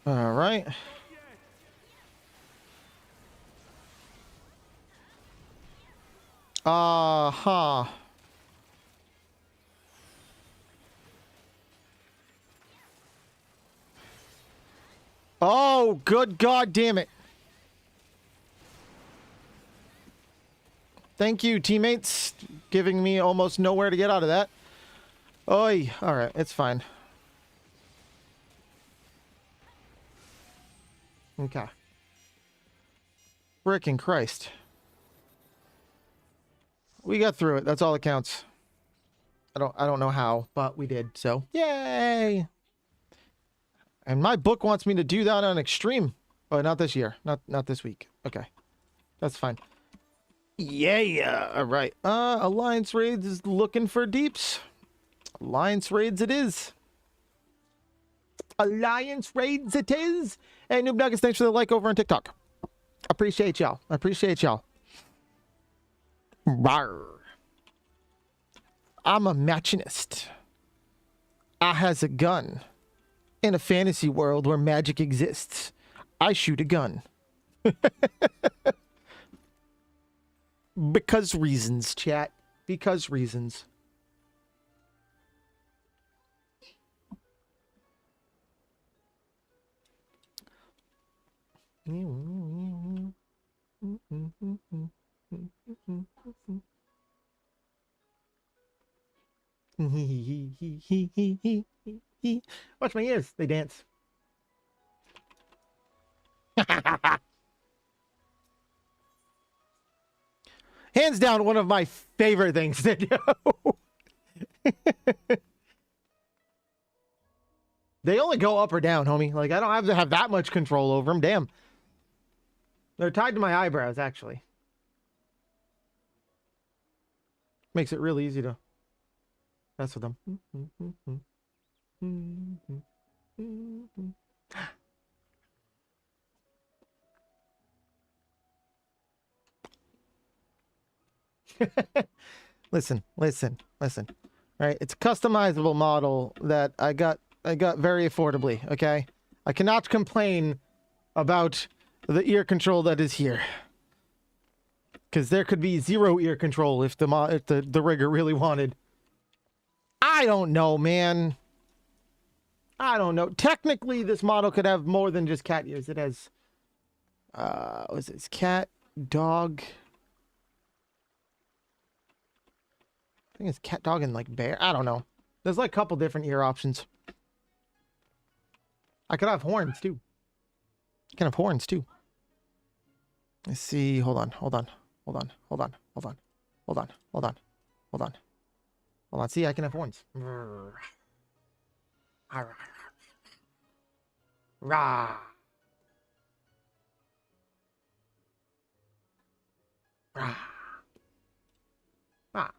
All right. Uh-huh. Oh, good God damn it. Thank you, teammates, giving me almost nowhere to get out of that. Oi. All right, it's fine. Okay. Frickin' Christ. We got through it. That's all that counts. I don't know how, but we did. So, yay! And my book wants me to do that on extreme. Oh, not this year. Not this week. Okay. That's fine. Yeah. All right. Alliance Raids is looking for deeps. Alliance Raids it is. Alliance Raids it is. Hey, Noob Nuggets, thanks for the like over on TikTok. Appreciate y'all. Appreciate y'all. Rawr. I'm a machinist. I has a gun. In a fantasy world where magic exists, I shoot a gun. Because reasons, chat. Because reasons. Watch my ears. They dance. Hands down, one of my favorite things to do. They only go up or down, homie. Like, I don't have to have that much control over them. Damn. They're tied to my eyebrows, actually. Makes it really easy to mess with them. Listen. All right, it's a customizable model that I got very affordably, okay? I cannot complain about the ear control that is here. Cuz there could be zero ear control if the rigger really wanted. I don't know, man. I don't know. Technically this model could have more than just cat ears. It has was it cat, dog, I think it's cat, dog, and like bear. I don't know. There's like a couple different ear options. I could have horns too. I can have horns too. Let's see. Hold on. See, I can have horns. Rah. Rah. Ah.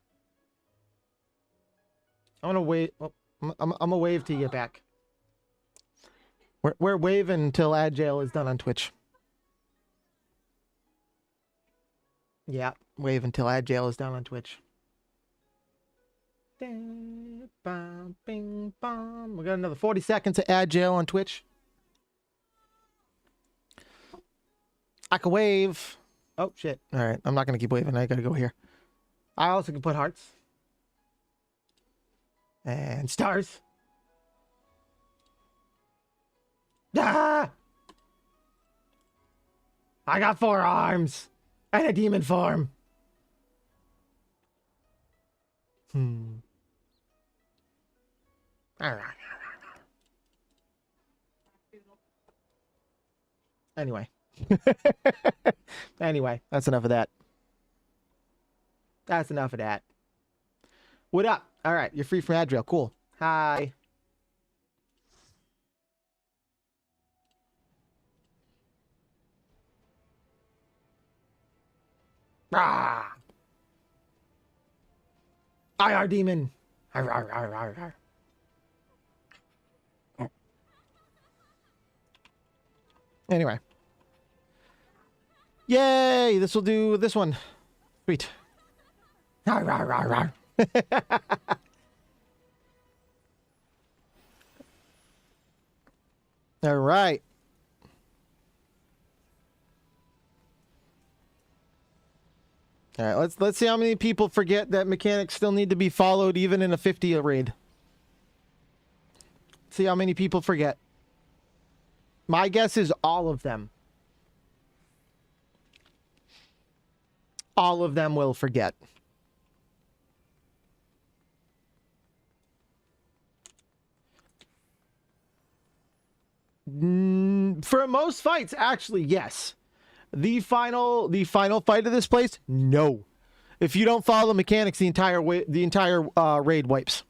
I'm gonna wait. Oh, I'm gonna wave till you get back. We're waving until Agile is done on Twitch. Yeah, wave until Agile is done on Twitch. We got another 40 seconds of Agile on Twitch. I can wave. Oh, shit. All right, I'm not going to keep waving. I got to go here. I also can put hearts. And stars. Ah! I got 4 arms. And a demon form. Anyway. Anyway, that's enough of that. That's enough of that. What up? All right, you're free from Adriel. Cool. Hi. Ah! IR demon. Arr, arr, arr, arr, arr. Anyway. Yay! This will do this one. Sweet. Arr, arr, arr, arr. All right. All right, let's see how many people forget that mechanics still need to be followed even in a 50 raid. See how many people forget. My guess is all of them. All of them will forget. For most fights, actually, yes. The final fight of this place, no. If you don't follow the mechanics, the entire raid wipes.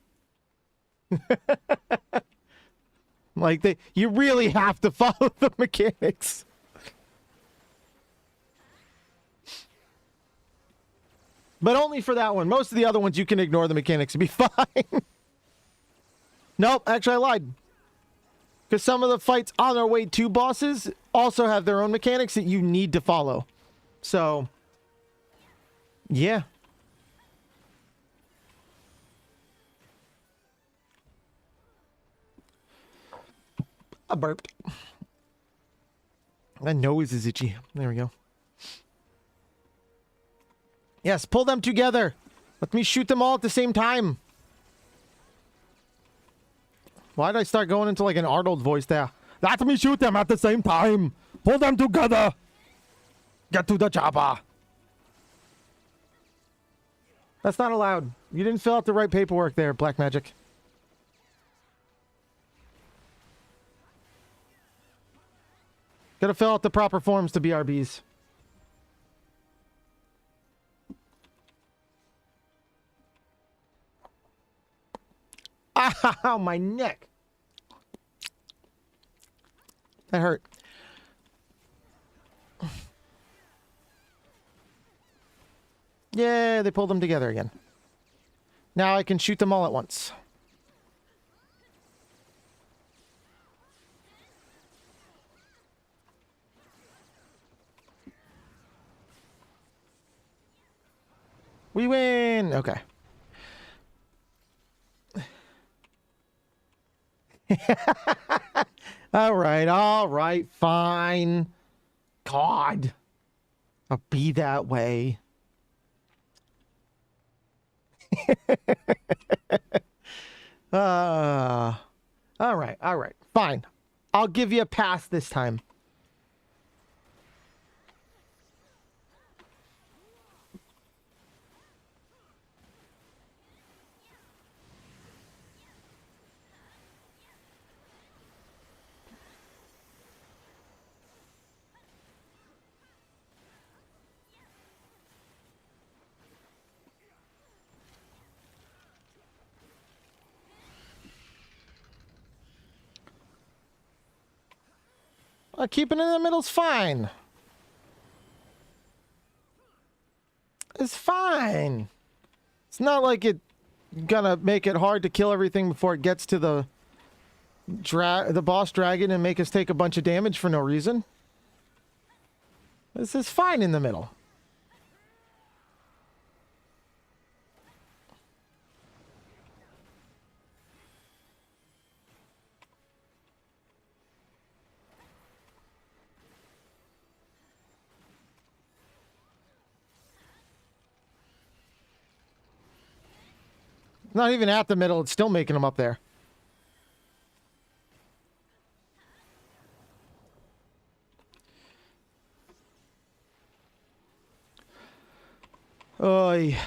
Like you really have to follow the mechanics. But only for that one. Most of the other ones you can ignore the mechanics and be fine. Nope, actually I lied. Because some of the fights on our way to bosses also have their own mechanics that you need to follow. So, yeah. I burped. My nose is itchy. There we go. Yes, pull them together. Let me shoot them all at the same time. Why did I start going into like an Arnold voice there? Let me shoot them at the same time. Pull them together. Get to the chopper. That's not allowed. You didn't fill out the right paperwork there, Black Magic. Gotta fill out the proper forms to BRBs. Ow, my neck. That hurt. Yeah, they pulled them together again. Now I can shoot them all at once. We win! Okay. all right, fine. God. I'll be that way. All right, fine. I'll give you a pass this time. Keeping it in the middle's fine. It's fine. It's not like it gonna make it hard to kill everything before it gets to the boss dragon and make us take a bunch of damage for no reason. This is fine in the middle. Not even at the middle, it's still making them up there. Oy.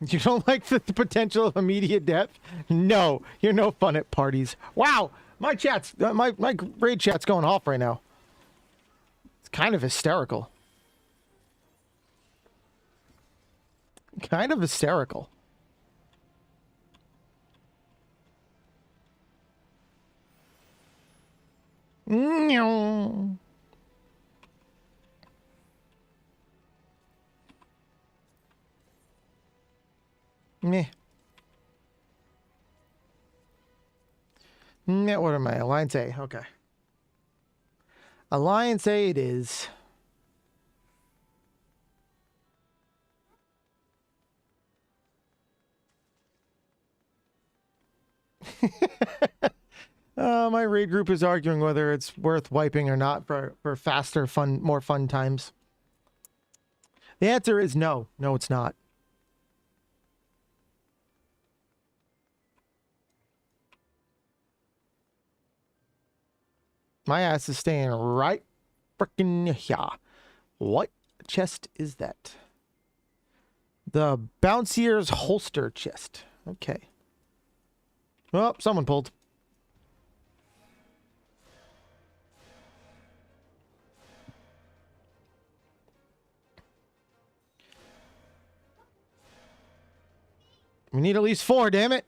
You don't like the potential of immediate death? No, you're no fun at parties. Wow, my chat's my raid chat's going off right now. It's kind of hysterical. Kind of hysterical. Meh. What am I? Alliance A. Okay. Alliance A it is. My raid group is arguing whether it's worth wiping or not for faster, more fun times. The answer is no. No, it's not. My ass is staying right frickin' here. What chest is that? The Bouncier's holster chest. Okay. Oh, someone pulled. We need at least 4, damn it.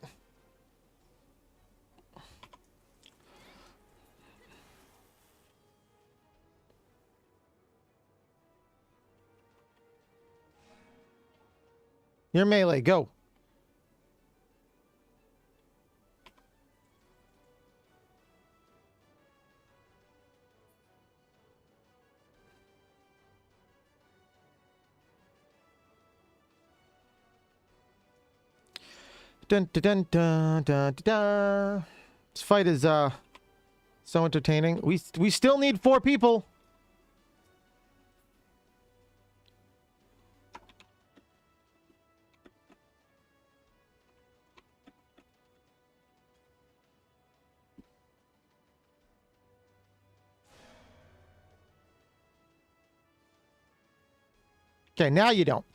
You're melee, go. Dun, dun, dun, dun, dun, dun, dun. This fight is so entertaining. We still need 4 people. Okay, now you don't.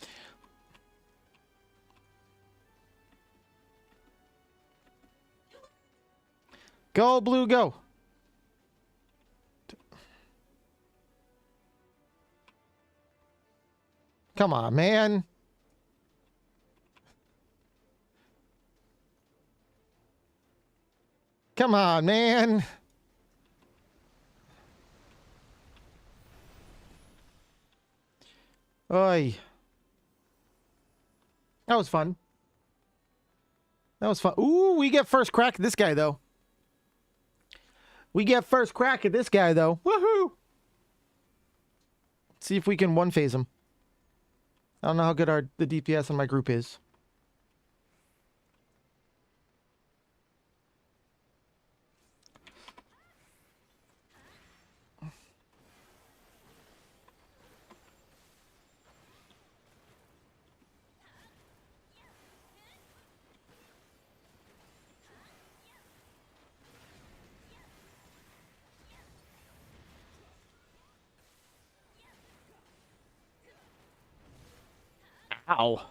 Go, blue, go. Come on, man. Come on, man. Oi. That was fun. That was fun. Ooh, we get first crack at this guy, though. We get first crack at this guy, though. Woohoo! See if we can one-phase him. I don't know how good the DPS in my group is. Ow.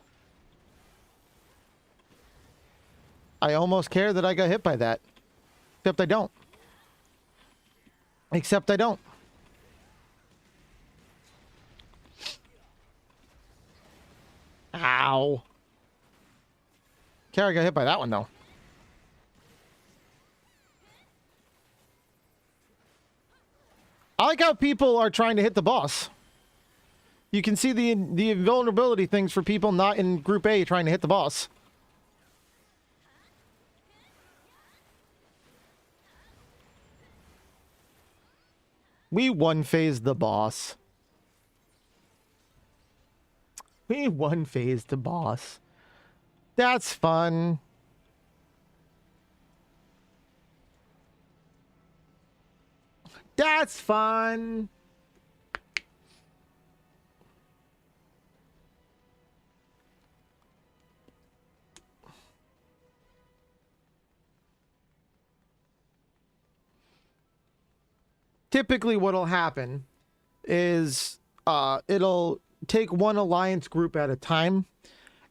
I almost care that I got hit by that. Except I don't. Except I don't. Ow. Kara got hit by that one, though. I like how people are trying to hit the boss. You can see the invulnerability things for people not in Group A trying to hit the boss. We one-phased the boss. We one-phased the boss. That's fun. That's fun. Typically what'll happen is it'll take one alliance group at a time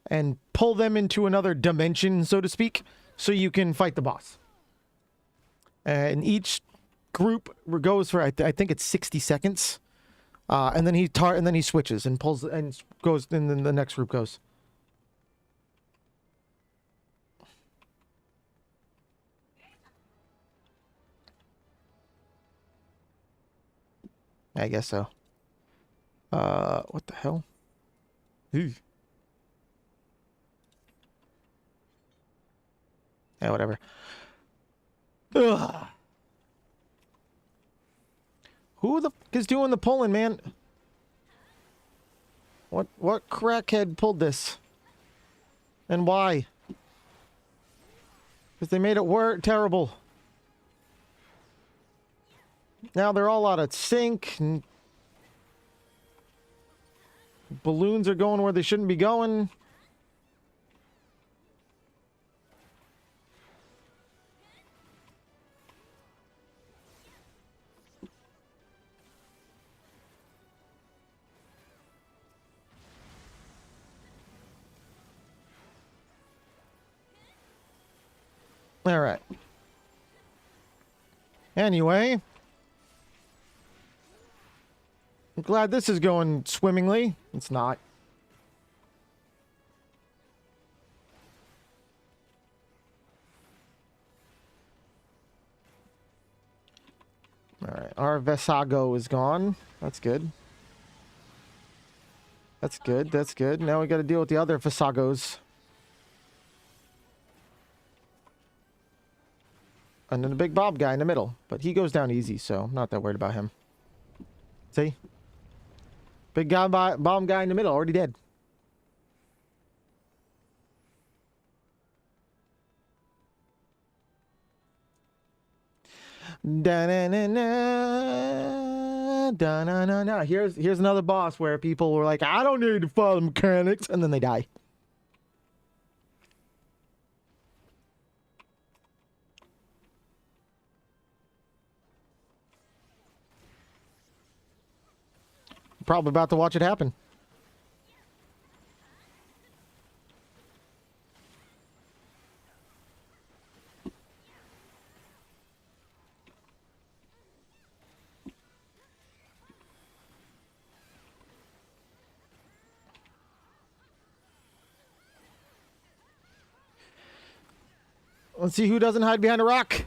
and pull them into another dimension, so to speak, so you can fight the boss. And each group goes for I think it's 60 seconds. And then he switches and pulls and goes, and then the next group goes. I guess so. What the hell? Ooh. Yeah, whatever. Ugh. Who the f is doing the pulling, man? What crackhead pulled this? And why? Because they made it terrible. Now they're all out of sync. And balloons are going where they shouldn't be going. All right. Anyway, I'm glad this is going swimmingly. It's not. All right, our Vesago is gone. That's good. That's good. That's good. Now we got to deal with the other Vesagos. And then the big Bob guy in the middle. But he goes down easy, so I'm not that worried about him. See? Big guy, bomb guy in the middle, already dead. Da-na-na-na, da-na-na-na. Here's another boss where people were like, I don't need to follow mechanics, and then they die. Probably about to watch it happen. Let's see who doesn't hide behind a rock.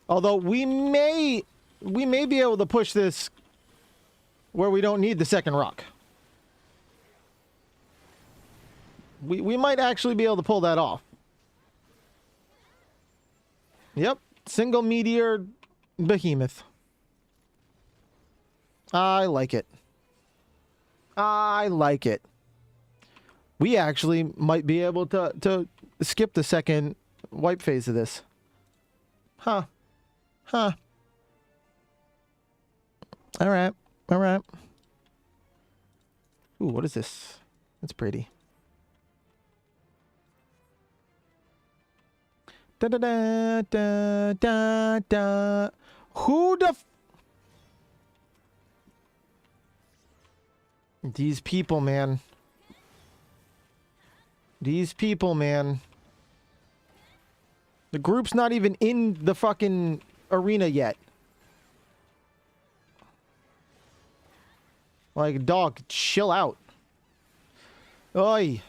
Although we may be able to push this where we don't need the second rock. We might actually be able to pull that off. Yep, single meteor behemoth. I like it. I like it. We actually might be able to skip the second wipe phase of this. Huh. Huh. All right. All right. Ooh, what is this? That's pretty. Da da da da da da. Who the? These people, man. These people, man. The group's not even in the fucking arena yet. Like, dog, chill out. Oi.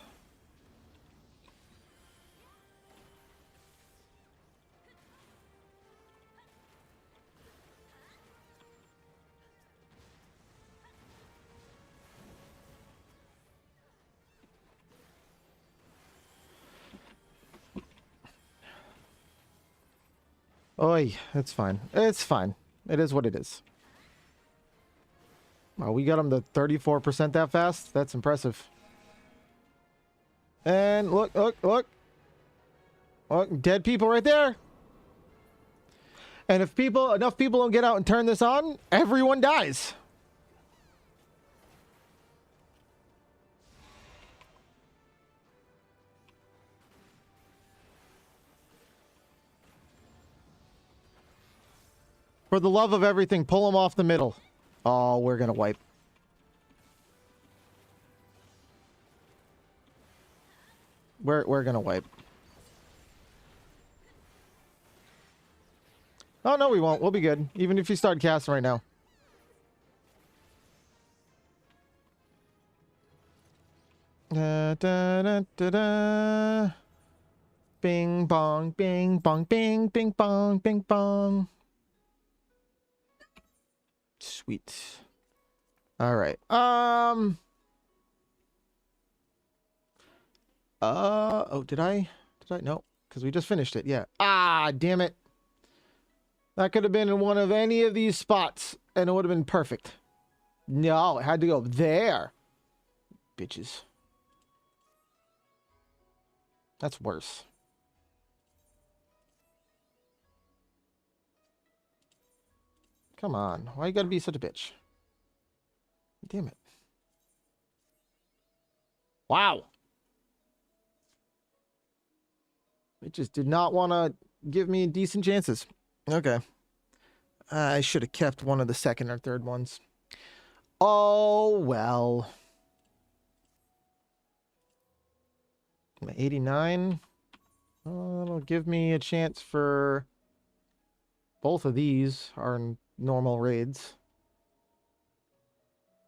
Oi, it's fine. It's fine. It is what it is. Wow, we got him to 34% that fast? That's impressive. And look, look, look. Look, dead people right there. And if enough people don't get out and turn this on, everyone dies. For the love of everything, pull them off the middle. Oh, we're gonna wipe. We're gonna wipe. Oh, no, we won't. We'll be good. Even if you start casting right now. Da, da, da, da, da. Bing, bong, bing, bong, bing, bing, bong, bing, bong. Sweet. All right. Oh, did I? No, because we just finished it. Yeah. Ah, damn it. That could have been in one of any of these spots, and it would have been perfect. No, it had to go there. Bitches. That's worse. Come on. Why you gotta be such a bitch? Damn it. Wow. It just did not want to give me decent chances. Okay. I should have kept one of the second or third ones. Oh, well. 89. It'll give me a chance for both of these are normal raids.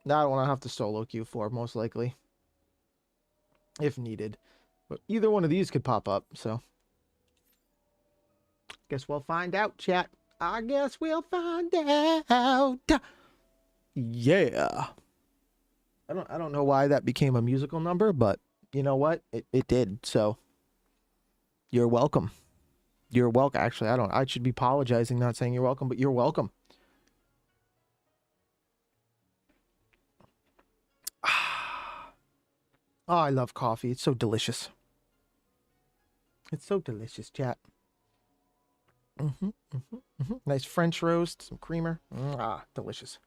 That one I'll have to solo queue for, most likely. If needed. But either one of these could pop up, so. Guess we'll find out, chat. I guess we'll find out. Yeah. I don't know why that became a musical number, but you know what? It did, so. You're welcome. You're welcome. Actually, I should be apologizing, not saying you're welcome, but you're welcome. Oh, I love coffee. It's so delicious. It's so delicious, chat. Nice French roast, some creamer. Delicious.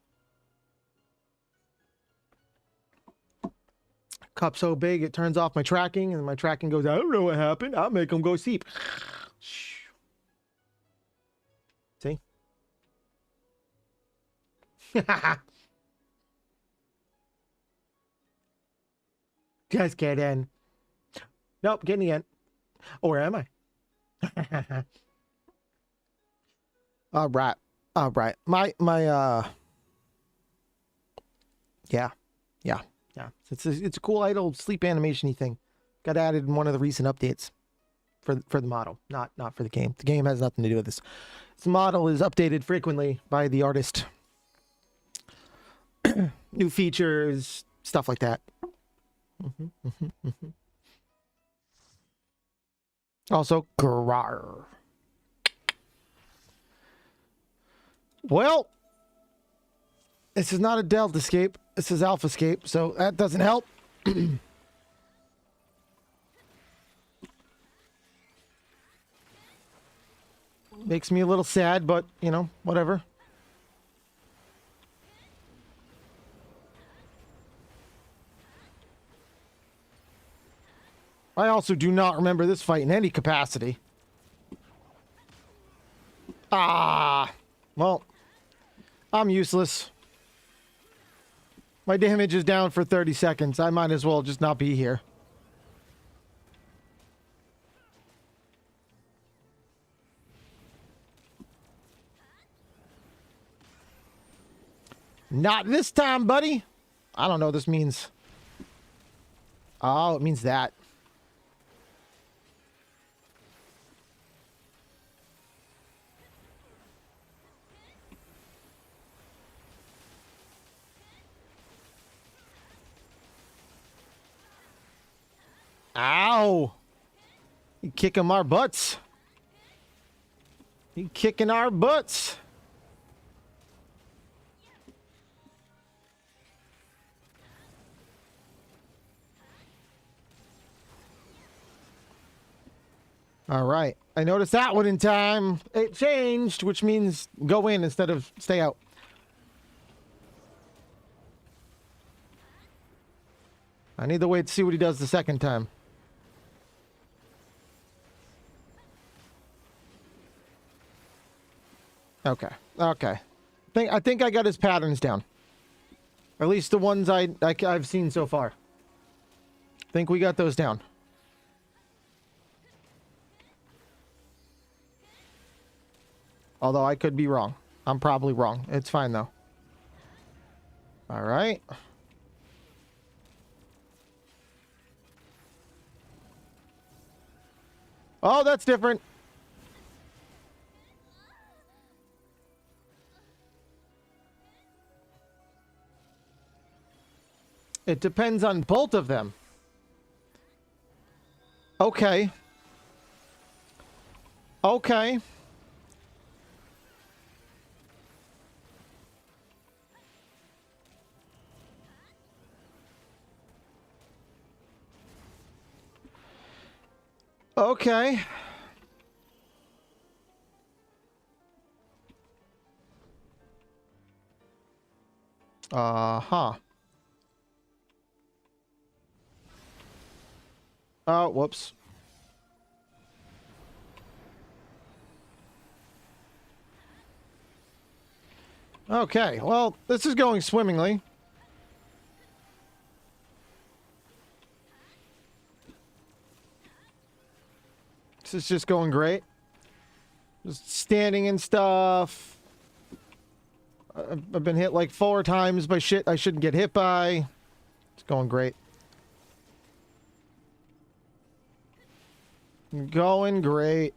Cup so big it turns off my tracking, and my tracking goes, I don't know what happened. I'll make them go sleep. See? Just kidding. Nope, getting in. Or am I? All right. All right. Yeah. It's a cool idle sleep animation-y thing. Got added in one of the recent updates for the model, not for the game. The game has nothing to do with this. This model is updated frequently by the artist. New features, stuff like that. Also, Grar. Well, this is not a Delta Escape. This is Alpha Escape, so that doesn't help. Makes me a little sad, but, you know, whatever. I also do not remember this fight in any capacity. Well, I'm useless. My damage is down for 30 seconds. I might as well just not be here. Not this time, buddy. I don't know what this means. Oh, it means that. Ow! You kicking our butts. You kicking our butts. All right. I noticed that one in time. It changed, which means go in instead of stay out. I need to wait to see what he does the second time. Okay. Okay. I think I got his patterns down. At least the ones I've seen so far. Think we got those down. Although I could be wrong. I'm probably wrong. It's fine though. All right. Oh, that's different. It depends on both of them. Okay. Okay. Okay. Uh-huh. Oh, whoops. Okay, well, this is going swimmingly. This is just going great. Just standing and stuff. I've been hit like 4 times by shit I shouldn't get hit by. It's going great. Going great.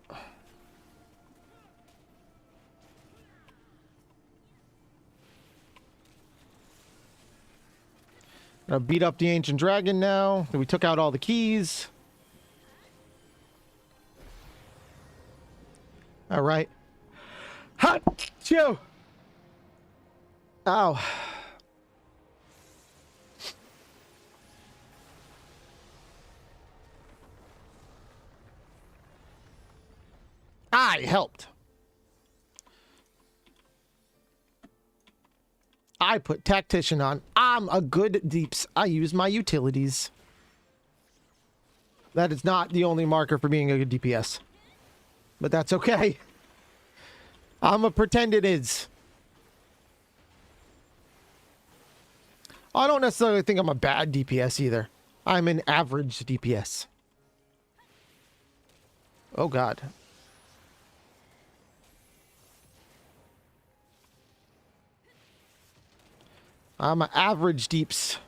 Gonna beat up the ancient dragon now. We took out all the keys. All right. Hot chew. Ow. I helped. I put tactician on. I'm a good deeps. I use my utilities. That is not the only marker for being a good DPS. But that's okay. I'm a pretend it is. I don't necessarily think I'm a bad DPS either. I'm an average DPS. Oh God. I'm an average deeps.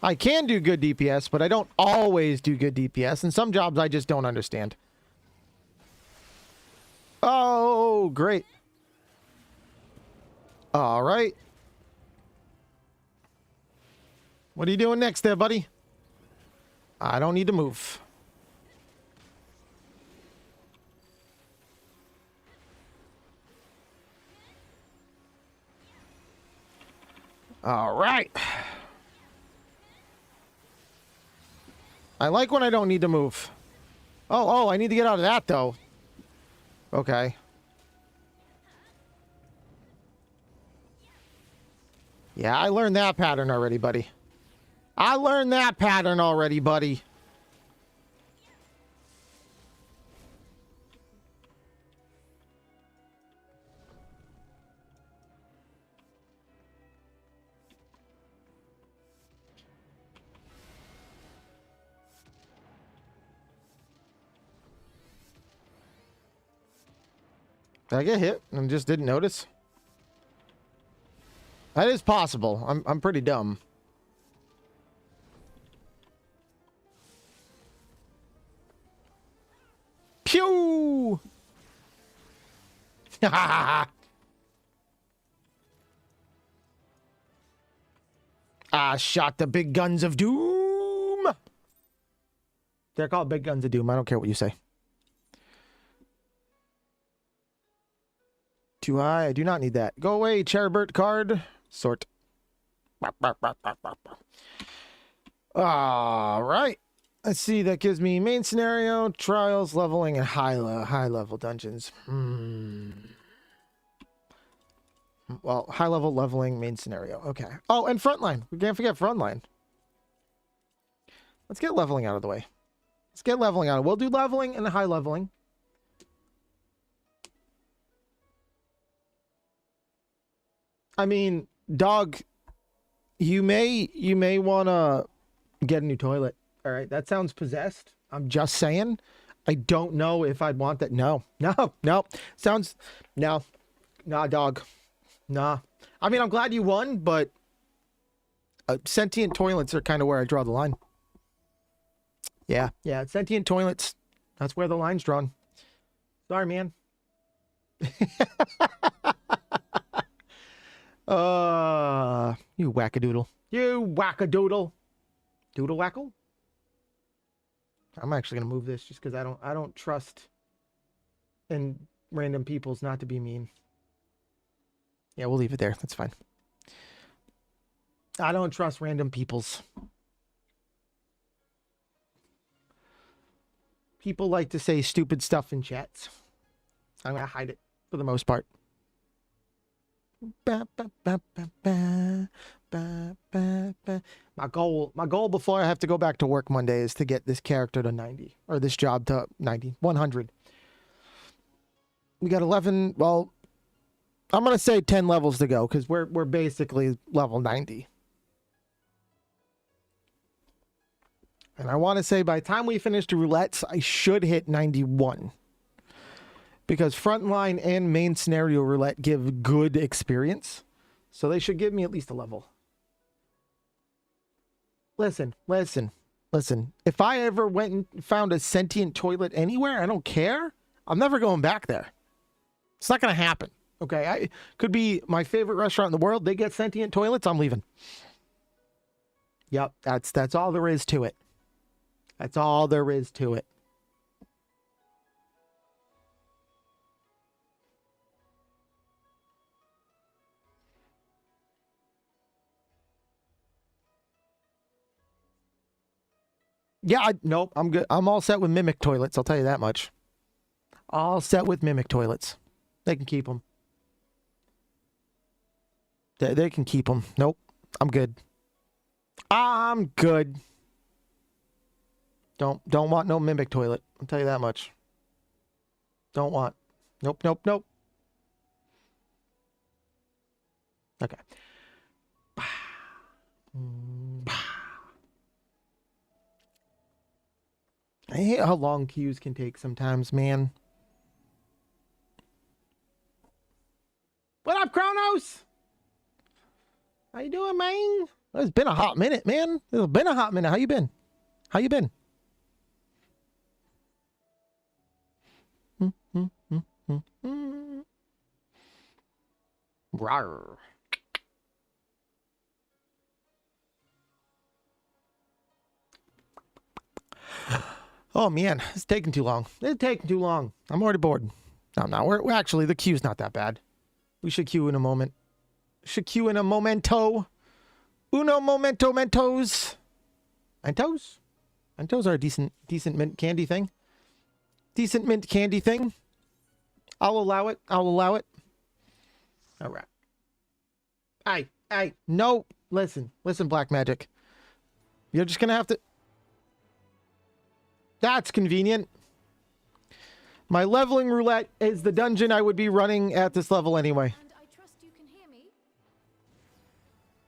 I can do good DPS, but I don't always do good DPS, and some jobs I just don't understand. Oh, great. All right. What are you doing next there, buddy? I don't need to move. All right. I like when I don't need to move. Oh, I need to get out of that, though. Okay. Yeah, I learned that pattern already, buddy. I learned that pattern already, buddy. Did I get hit and just didn't notice? That is possible. I'm pretty dumb. Pew! I shot the big guns of doom. They're called big guns of doom. I don't care what you say. Too high. I do not need that. Go away, Cherbert card. Sort. All right. Let's see. That gives me main scenario, trials, leveling, and high level dungeons. Well, high level leveling, main scenario. Okay. Oh, and frontline. We can't forget frontline. Let's get leveling out of the way. Let's get leveling out. We'll do leveling and high leveling. I mean, dog, you may want to get a new toilet. All right, that sounds possessed. I'm just saying. I don't know if I'd want that. No. Sounds, no. Nah, dog. Nah. I mean, I'm glad you won, but sentient toilets are kind of where I draw the line. Yeah, sentient toilets. That's where the line's drawn. Sorry, man. You wackadoodle. You wackadoodle. Doodle wackle? I'm actually gonna move this just because I don't trust in random peoples, not to be mean. Yeah, we'll leave it there. That's fine. I don't trust random peoples. People like to say stupid stuff in chats. I'm going to hide it for the most part. Ba, ba, ba, ba, ba, ba, ba, ba. My goal before I have to go back to work Monday is to get this character to 90, or this job to 90, 100. We got 11, well, I'm going to say 10 levels to go because we're basically level 90. And I want to say by the time we finish the roulettes, I should hit 91. Because frontline and main scenario roulette give good experience. So they should give me at least a level. Listen. If I ever went and found a sentient toilet anywhere, I don't care. I'm never going back there. It's not going to happen. Okay, could be my favorite restaurant in the world. They get sentient toilets, I'm leaving. Yep, that's all there is to it. That's all there is to it. Yeah, nope, I'm good. I'm all set with mimic toilets, I'll tell you that much. All set with mimic toilets. They can keep them. They can keep them. Nope, I'm good. I'm good. Don't want no mimic toilet. I'll tell you that much. Don't want. Nope. Okay. I hate how long queues can take sometimes, man. What up, Kronos? How you doing, man? It's been a hot minute, man. It's been a hot minute. How you been? How you been? Rawr. Oh man, it's taking too long. It's taking too long. I'm already bored. No, we're actually, the queue's not that bad. We should queue in a moment. Should queue in a momento. Uno momento mentos. Mentos? Mentos are a decent mint candy thing. Decent mint candy thing. I'll allow it. All right. Hey, no. Listen, Black Magic. You're just gonna have to... That's convenient. My leveling roulette is the dungeon I would be running at this level anyway. And I trust you can hear me.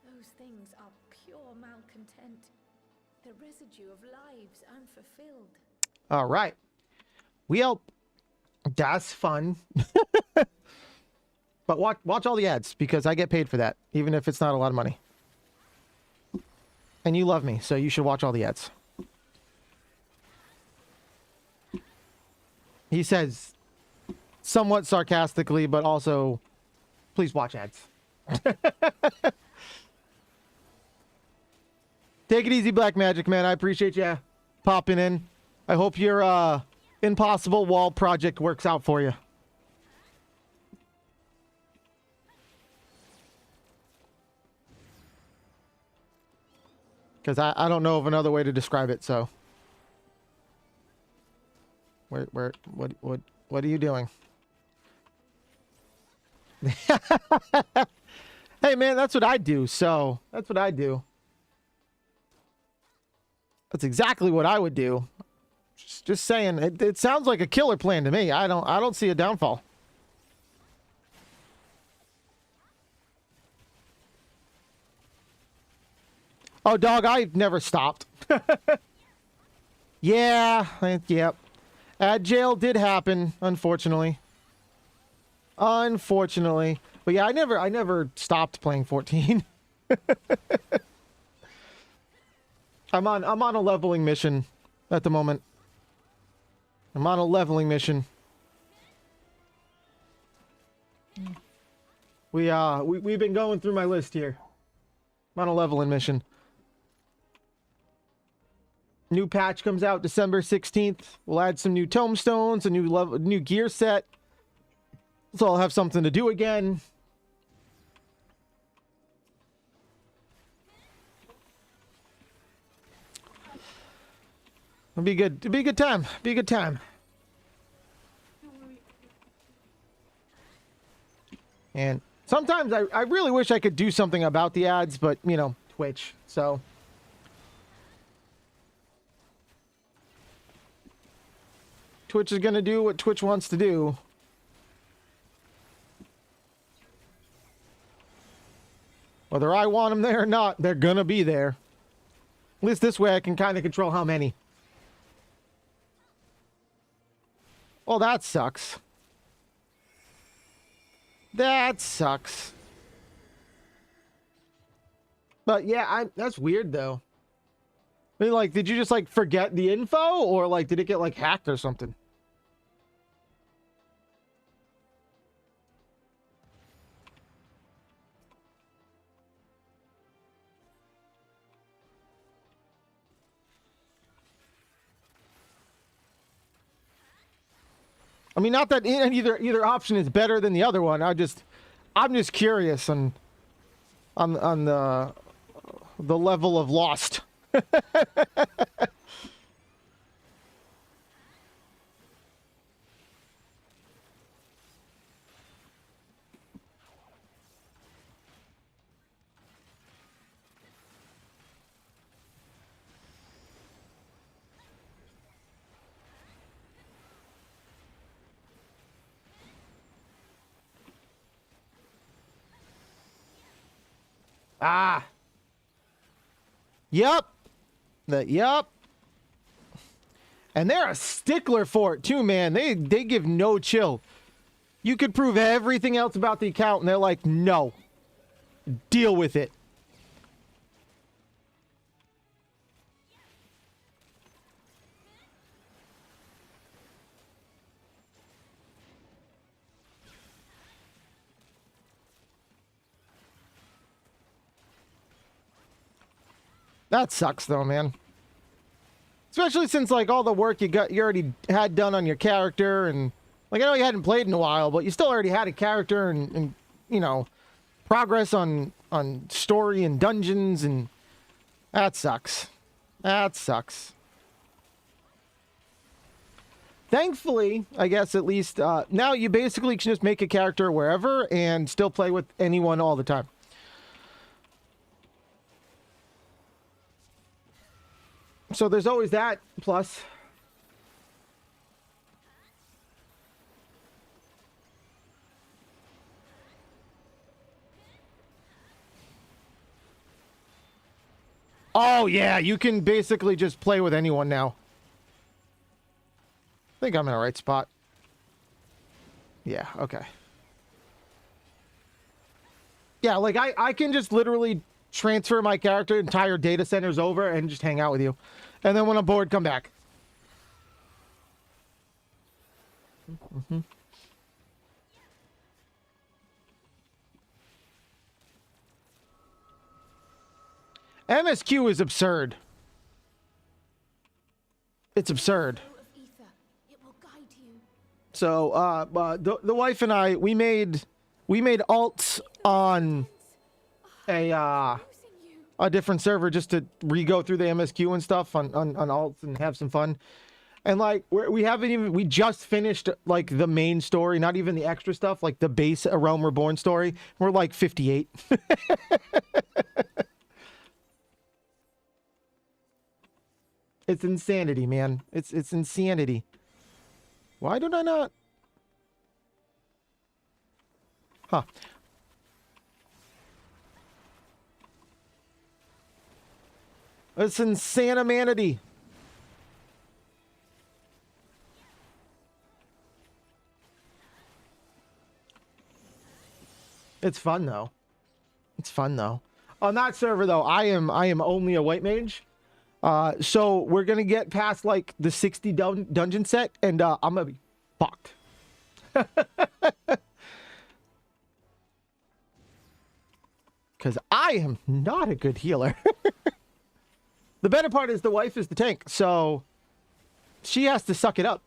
Those things are pure malcontent. The residue of lives unfulfilled. All right. Well, that's fun. But watch all the ads because I get paid for that, even if it's not a lot of money. And you love me, so you should watch all the ads. He says, somewhat sarcastically, but also, please watch ads. Take it easy, Black Magic, man. I appreciate you popping in. I hope your impossible wall project works out for you. Because I don't know of another way to describe it, so... What are you doing? Hey man, that's what I do, so that's what I do. That's exactly what I would do. Just saying, it sounds like a killer plan to me. I don't see a downfall. Oh dog, I've never stopped. Yeah, yep. Jail did happen, unfortunately. Unfortunately. But yeah, I never stopped playing 14. I'm on a leveling mission at the moment. I'm on a leveling mission. We've been going through my list here. I'm on a leveling mission. New patch comes out December 16th. We'll add some new tomestones, a new gear set. So I'll have something to do again. It'll be good. It'll be a good time. Be a good time. And sometimes I really wish I could do something about the ads, but, you know, Twitch. So. Twitch is going to do what Twitch wants to do. Whether I want them there or not, they're going to be there. At least this way I can kind of control how many. Well, that sucks. That sucks. But yeah, that's weird though. I mean, like, did you just like forget the info, or like did it get like hacked or something? I mean, not that either option is better than the other one. I'm just curious on the level of lost. Ah. Yup. Yup. And they're a stickler for it too, man. They give no chill. You could prove everything else about the account and they're like, no. Deal with it. That sucks though, man. Especially since like all the work you already had done on your character, and like I know you hadn't played in a while, but you still already had a character and you know, progress on story and dungeons, and that sucks. That sucks. Thankfully, I guess at least now you basically can just make a character wherever and still play with anyone all the time. So there's always that plus. Oh yeah, you can basically just play with anyone now. I think I'm in the right spot. Yeah, okay. Yeah, like I can just literally transfer my character, entire data centers over, and just hang out with you. And then when I'm bored, come back. Mm-hmm. MSQ is absurd. It's absurd. So, the wife and I, we made alts on a different server just to re-go through the MSQ and stuff on alts and have some fun. And like we just finished like the main story, not even the extra stuff, like the base A Realm Reborn story. We're like 58. It's insanity, man. It's insanity. Why did I not? Huh. It's insanity. It's fun though. It's fun though. On that server though, I am only a white mage. So we're gonna get past like the 60 dungeon set, and I'm gonna be fucked. Because I am not a good healer. The better part is the wife is the tank, so she has to suck it up.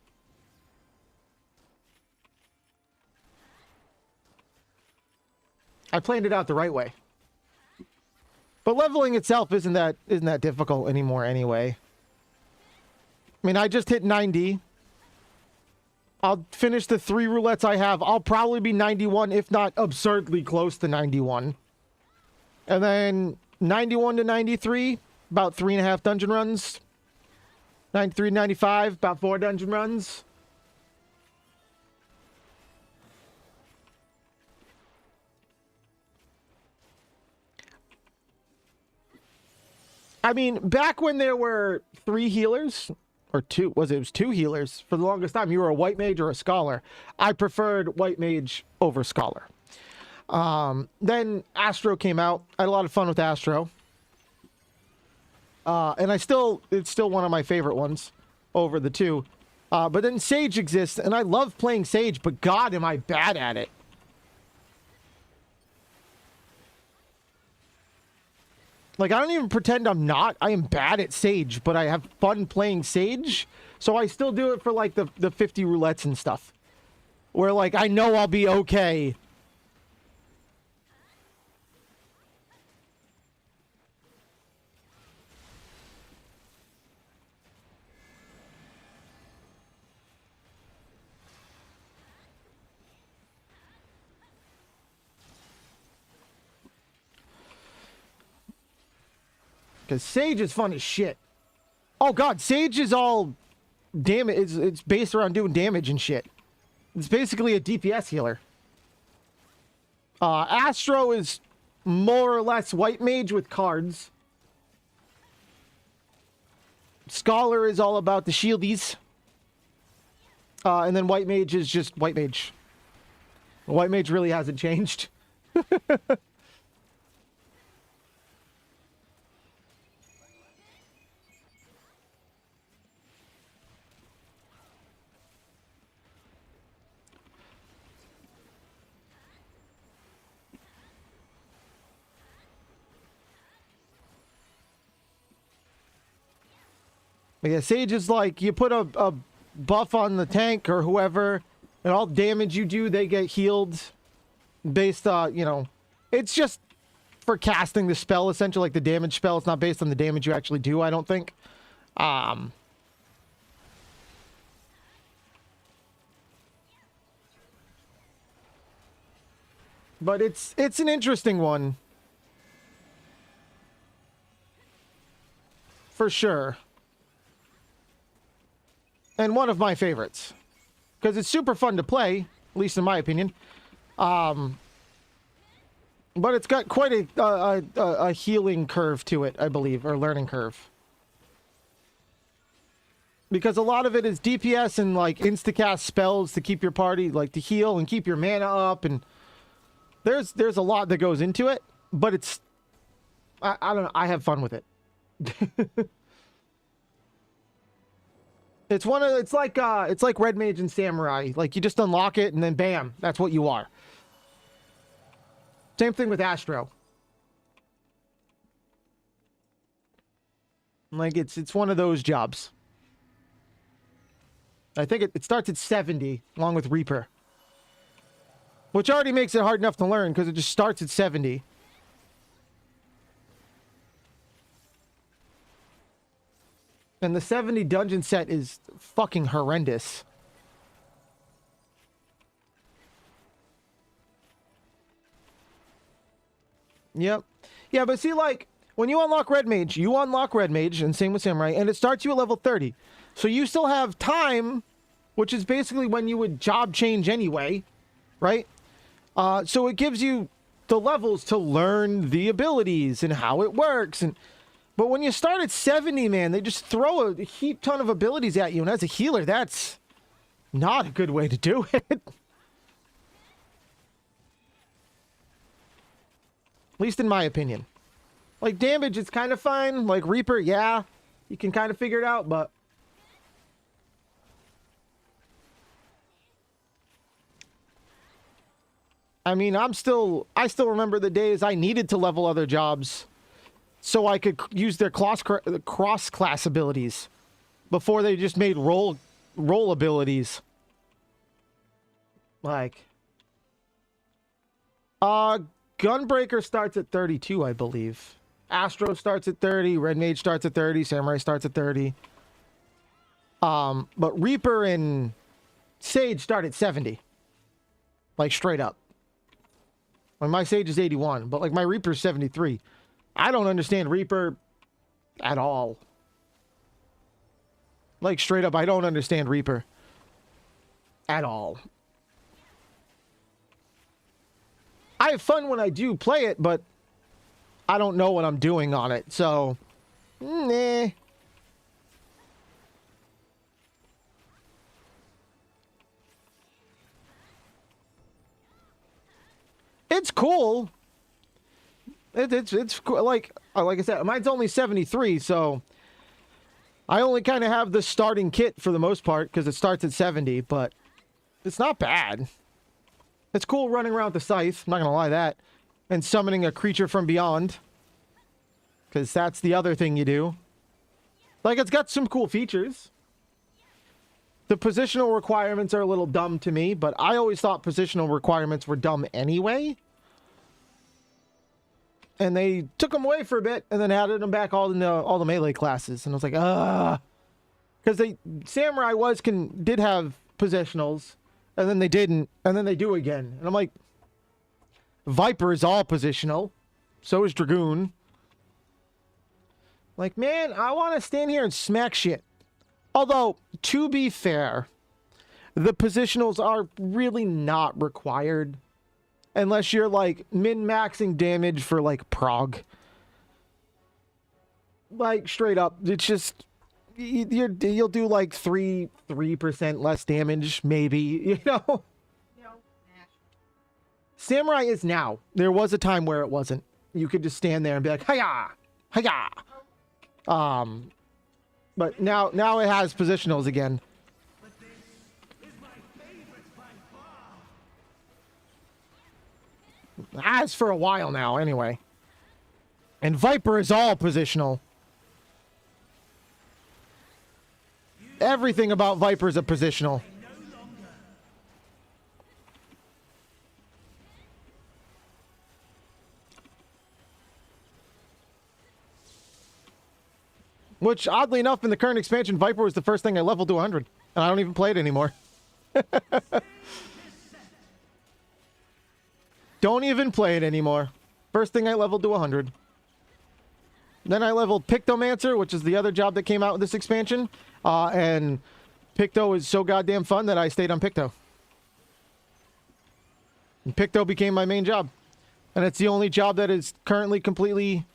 I planned it out the right way. But leveling itself isn't that difficult anymore anyway. I mean, I just hit 90. I'll finish the 3 roulettes I have. I'll probably be 91, if not absurdly close to 91. And then 91 to 93, about 3.5 dungeon runs. 93 to 95, about 4 dungeon runs. I mean, back when there were 3 healers, or 2, it was 2 healers, for the longest time, you were a white mage or a scholar. I preferred white mage over scholar. Then Astro came out. I had a lot of fun with Astro. And it's still one of my favorite ones over the 2. But then Sage exists, and I love playing Sage, but God, am I bad at it. Like, I don't even pretend I'm not. I am bad at Sage, but I have fun playing Sage. So I still do it for, like, the 50 roulettes and stuff. Where, like, I know I'll be okay. Because Sage is fun as shit. Oh god, Sage is all damage. It's based around doing damage and shit. It's basically a DPS healer. Astro is more or less white mage with cards. Scholar is all about the shieldies. And then white mage is just white mage. White mage really hasn't changed. Yeah, Sage is like, you put a buff on the tank or whoever, and all damage you do, they get healed based on, you know, it's just for casting the spell, essentially, like the damage spell. It's not based on the damage you actually do, I don't think. But it's an interesting one. For sure. And one of my favorites. Because it's super fun to play, at least in my opinion. But it's got quite a healing curve to it, I believe, or learning curve. Because a lot of it is DPS and like instacast spells to keep your party, like to heal and keep your mana up, and there's a lot that goes into it, but it's I don't know, I have fun with it. It's like Red Mage and Samurai. Like, you just unlock it and then bam, that's what you are. Same thing with Astro. Like, it's one of those jobs. I think it starts at 70 along with Reaper. Which already makes it hard enough to learn because it just starts at 70. And the 70 dungeon set is fucking horrendous. Yep. Yeah, but see, like, when you unlock Red Mage, and same with Samurai, and it starts you at level 30. So you still have time, which is basically when you would job change anyway, right? So it gives you the levels to learn the abilities and how it works, but when you start at 70, man, they just throw a heap ton of abilities at you. And as a healer, that's not a good way to do it. At least in my opinion. Like, damage is kind of fine. Like, Reaper, yeah, you can kind of figure it out, but... I mean, I still remember the days I needed to level other jobs so I could use their cross-class abilities before they just made roll abilities. Like, Gunbreaker starts at 32, I believe. Astro starts at 30. Red Mage starts at 30. Samurai starts at 30. But Reaper and Sage start at 70. Like, straight up. Like, my Sage is 81, but, like, my Reaper's 73. I don't understand Reaper at all. Like, straight up, I don't understand Reaper. At all. I have fun when I do play it, but I don't know what I'm doing on it, so... Nah. It's cool. It's cool. Like I said, mine's only 73, so I only kind of have the starting kit for the most part because it starts at 70, but it's not bad. It's cool running around with the scythe, I'm not gonna lie that, and summoning a creature from beyond, because that's the other thing you do. Like, it's got some cool features. The positional requirements are a little dumb to me, but I always thought positional requirements were dumb anyway. And they took them away for a bit, and then added them back all in the melee classes. And I was like, because Samurai did have positionals, and then they didn't, and then they do again. And I'm like, Viper is all positional, so is Dragoon. Like, man, I want to stand here and smack shit. Although, to be fair, the positionals are really not required. Unless you're, like, min-maxing damage for, like, prog. Like, straight up, it's just... You'll do, like, 3% less damage, maybe, you know? No. Samurai is now. There was a time where it wasn't. You could just stand there and be like, hiya! Hiya! But now it has positionals again. Has for a while now, anyway. And Viper is all positional. Everything about Viper is a positional. Which, oddly enough, in the current expansion, Viper was the first thing I leveled to 100. And I don't even play it anymore. Don't even play it anymore. First thing I leveled to 100. Then I leveled Pictomancer, which is the other job that came out with this expansion. And Picto is so goddamn fun that I stayed on Picto. And Picto became my main job. And it's the only job that is currently completely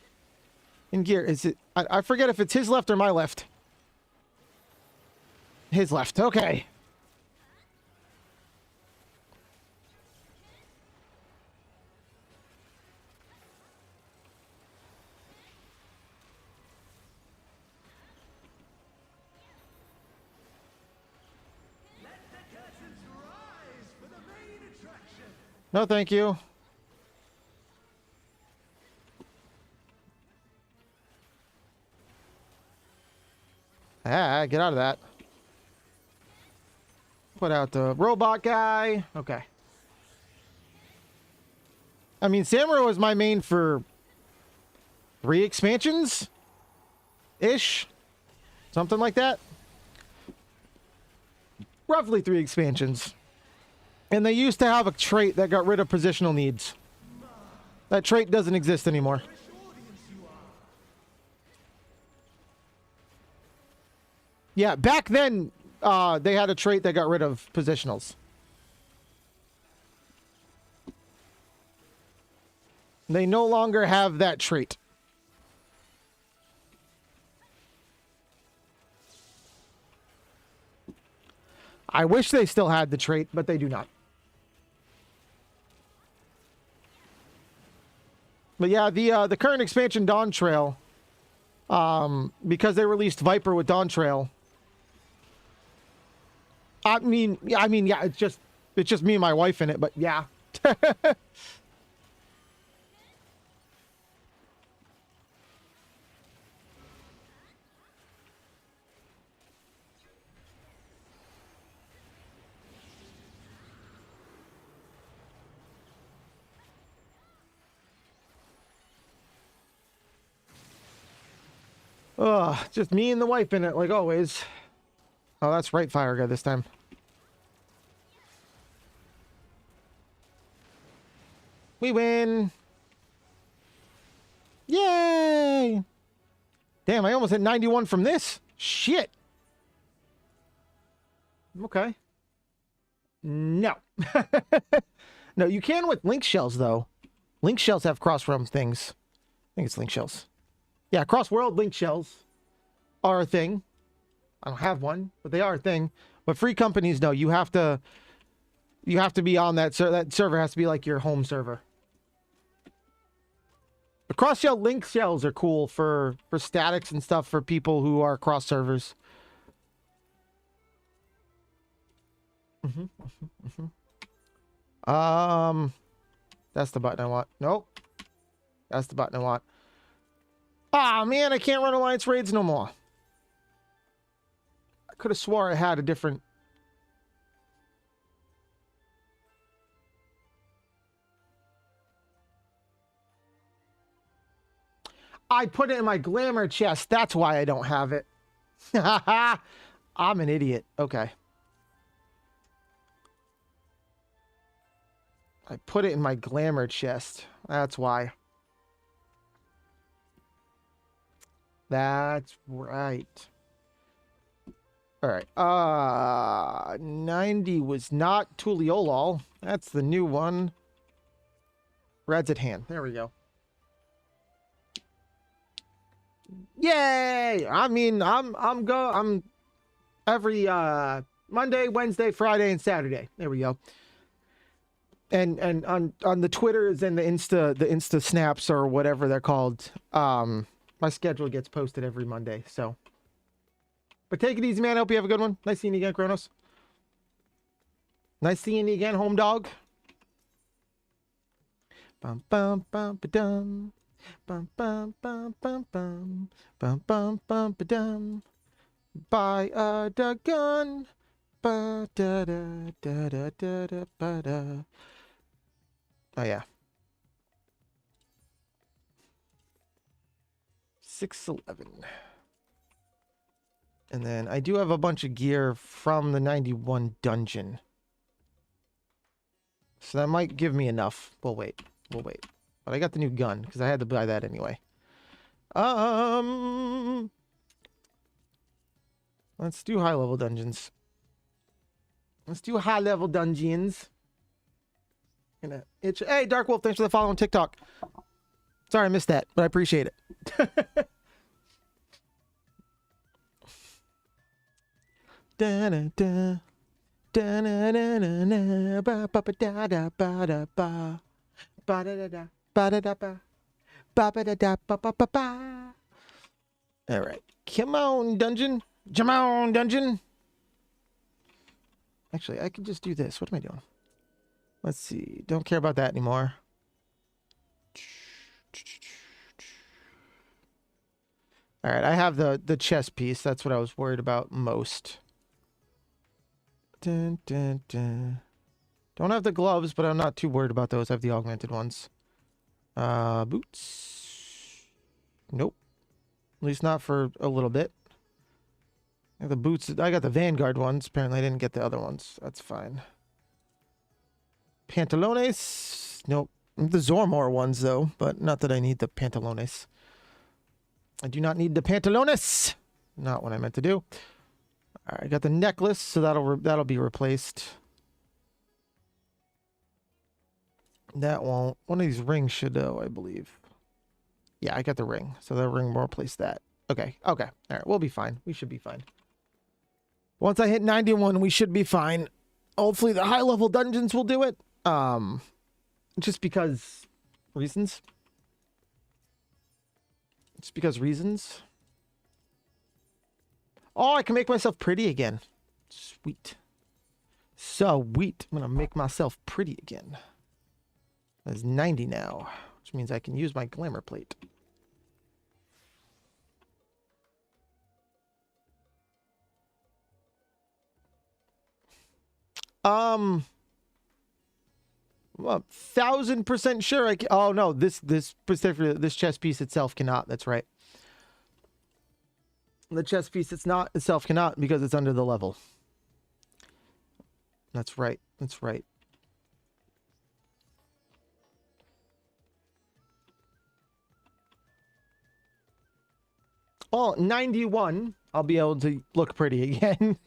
in gear. Is it? I forget if it's his left or my left. His left. Okay. No, thank you. Ah, get out of that. Put out the robot guy. Okay. I mean, Samurai was my main for 3 expansions? Ish? Something like that? Roughly 3 expansions. And they used to have a trait that got rid of positional needs. That trait doesn't exist anymore. Yeah, back then, they had a trait that got rid of positionals. They no longer have that trait. I wish they still had the trait, but they do not. But yeah, the current expansion Dawn Trail, because they released Viper with Dawn Trail. I mean, yeah, it's just me and my wife in it, but yeah. Ugh, just me and the wife in it, like always. Oh, that's right, fire guy this time. We win! Yay! Damn, I almost hit 91 from this. Shit. Okay. No. No, you can with link shells, though. Link shells have cross-realm things. I think it's link shells. Yeah, cross-world link shells are a thing. I don't have one, but they are a thing. But free companies, no, you have to be on that that server has to be like your home server. The cross-shell link shells are cool for statics and stuff for people who are cross servers. That's the button I want. Nope. That's the button I want. Ah, man, I can't run Alliance raids no more. I could have swore I had a different... I put it in my glamour chest. That's why I don't have it. I'm an idiot. Okay. I put it in my glamour chest. That's why. That's right. All right. 90 was not Tuliolol. That's the new one. Red's at hand. There we go. Yay! I mean, I'm every Monday, Wednesday, Friday, and Saturday. There we go. And on the Twitters and the Insta snaps or whatever they're called, my schedule gets posted every Monday. So, but take it easy, man. I hope you have a good one. Nice seeing you again, Kronos. Nice seeing you again, home dog. Bum bum bum ba-dum. Bum bum bum bum bum bum bum bum ba-dum. Buy a gun. Ba da da da da da da ba da. Oh yeah. 611. And then I do have a bunch of gear from the 91 dungeon. So that might give me enough. We'll wait. We'll wait. But I got the new gun because I had to buy that anyway. Let's do high level dungeons. Let's do high level dungeons. Hey, Dark Wolf, thanks for the follow on TikTok. Sorry I missed that, but I appreciate it. Da da da da da da da ba ba ba da da ba da ba ba da da da ba da da ba ba ba da da ba ba ba ba. All right, come on, dungeon. Come on, dungeon. Actually, I can just do this. What am I doing? Let's see. Don't care about that anymore. All right, I have the chest piece. That's what I was worried about most. Dun, dun, dun. Don't have the gloves, but I'm not too worried about those. I have the augmented ones. Boots. Nope. At least not for a little bit. I got the boots. I got the Vanguard ones. Apparently, I didn't get the other ones. That's fine. Pantalones. Nope. The Zormor ones, though. But not that I need the pantalones. I do not need the pantalones. Not what I meant to do. All right, I got the necklace, so that'll be replaced. That won't. One of these rings should, though, I believe. Yeah, I got the ring, so the ring will replace that. Okay, okay. All right, we'll be fine. We should be fine. Once I hit 91, we should be fine. Hopefully, the high-level dungeons will do it. Just because reasons. Just because reasons. Oh, I can make myself pretty again. Sweet. Sweet. I'm going to make myself pretty again. That's 90 now, which means I can use my glamour plate. I'm 1000% sure I can. Oh no, this chest piece itself cannot. That's right. The chest piece itself cannot because it's under the level. That's right. That's right. Oh, 91. I'll be able to look pretty again.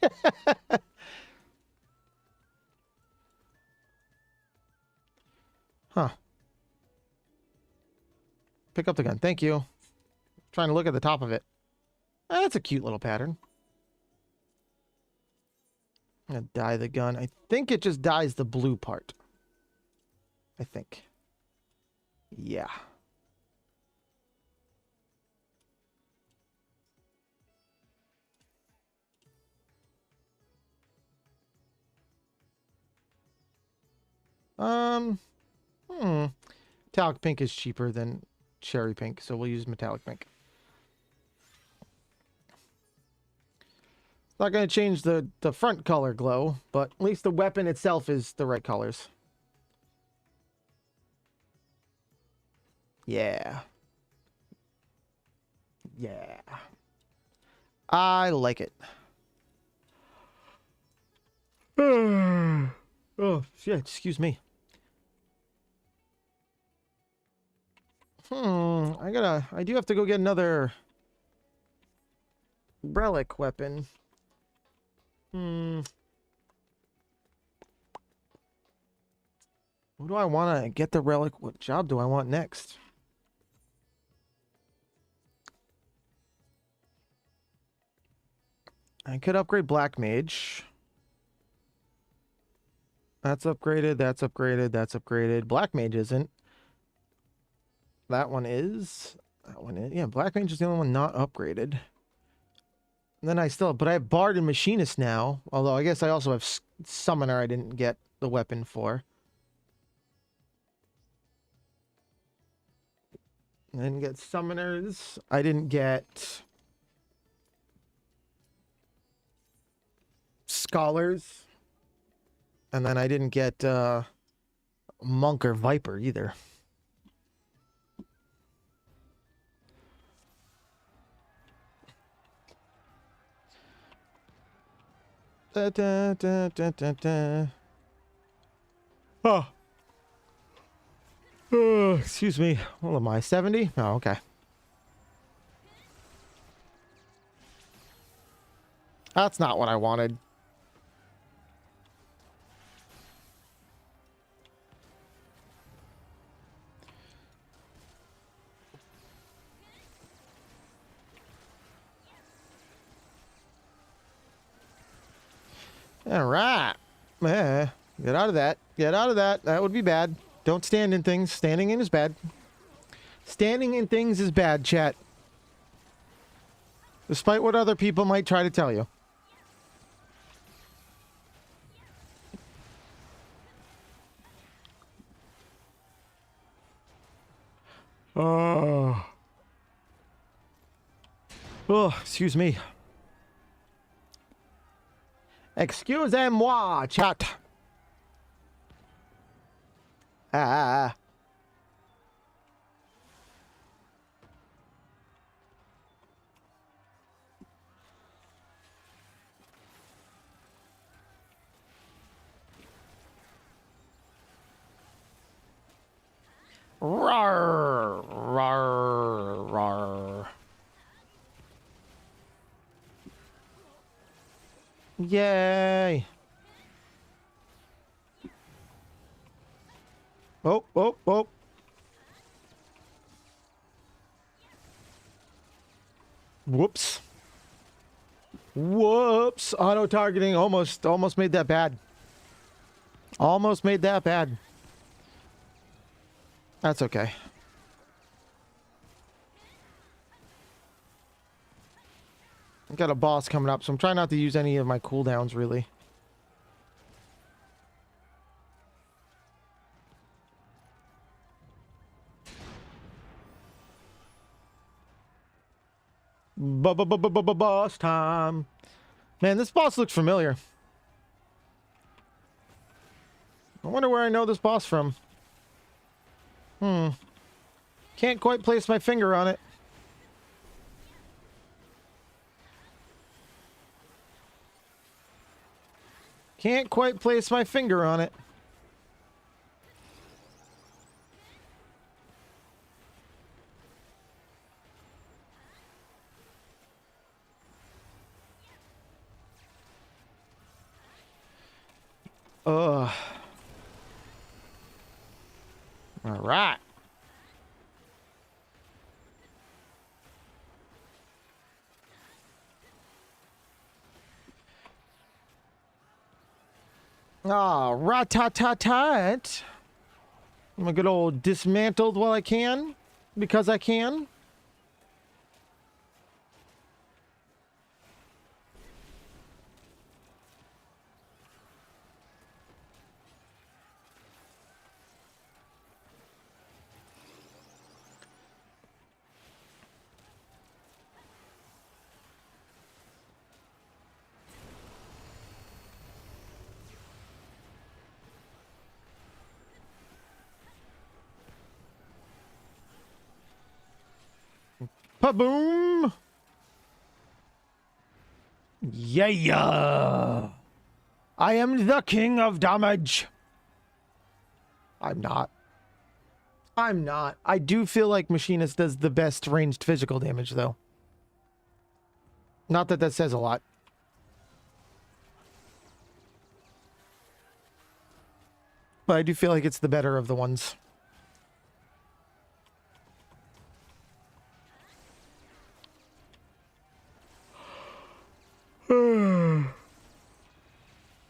Huh. Pick up the gun. Thank you. Trying to look at the top of it. That's a cute little pattern. I'm gonna dye the gun. I think it just dyes the blue part. I think. Yeah. Metallic pink is cheaper than cherry pink, so we'll use metallic pink. It's not going to change the front color glow, but at least the weapon itself is the right colors. Yeah. Yeah. I like it. Oh, shit, excuse me. I do have to go get another relic weapon. What do I want to get the relic? What job do I want next? I could upgrade Black Mage. That's upgraded, that's upgraded, that's upgraded. Black Mage isn't. That one is. That one is. Yeah, Black Mage is the only one not upgraded. And then I have Bard and Machinist now. Although I guess I also have Summoner I didn't get the weapon for. I didn't get Summoners. I didn't get Scholars. And then I didn't get Monk or Viper either. Da, da, da, da, da, da. Oh. Excuse me. What am I, 70? Oh, okay. That's not what I wanted. All right. Get out of that. Get out of that. That would be bad. Don't stand in things. Standing in is bad. Standing in things is bad, chat. Despite what other people might try to tell you. Oh. Oh, excuse me. Excusez-moi, chat. Ah. Rawr, rawr, rawr. Yay. Oh, oh, oh. Whoops. Whoops. Auto targeting almost made that bad. Almost made that bad. That's okay. I've got a boss coming up, so I'm trying not to use any of my cooldowns, really. Boss time. Man, this boss looks familiar. I wonder where I know this boss from. Can't quite place my finger on it. Can't quite place my finger on it. Ugh. All right. Ah, rat-tat-tat-tat. I'm a good old dismantled while I can, because I can. Pa-boom! Yeah! I am the king of damage. I'm not. I'm not. I do feel like Machinist does the best ranged physical damage, though. Not that that says a lot. But I do feel like it's the better of the ones.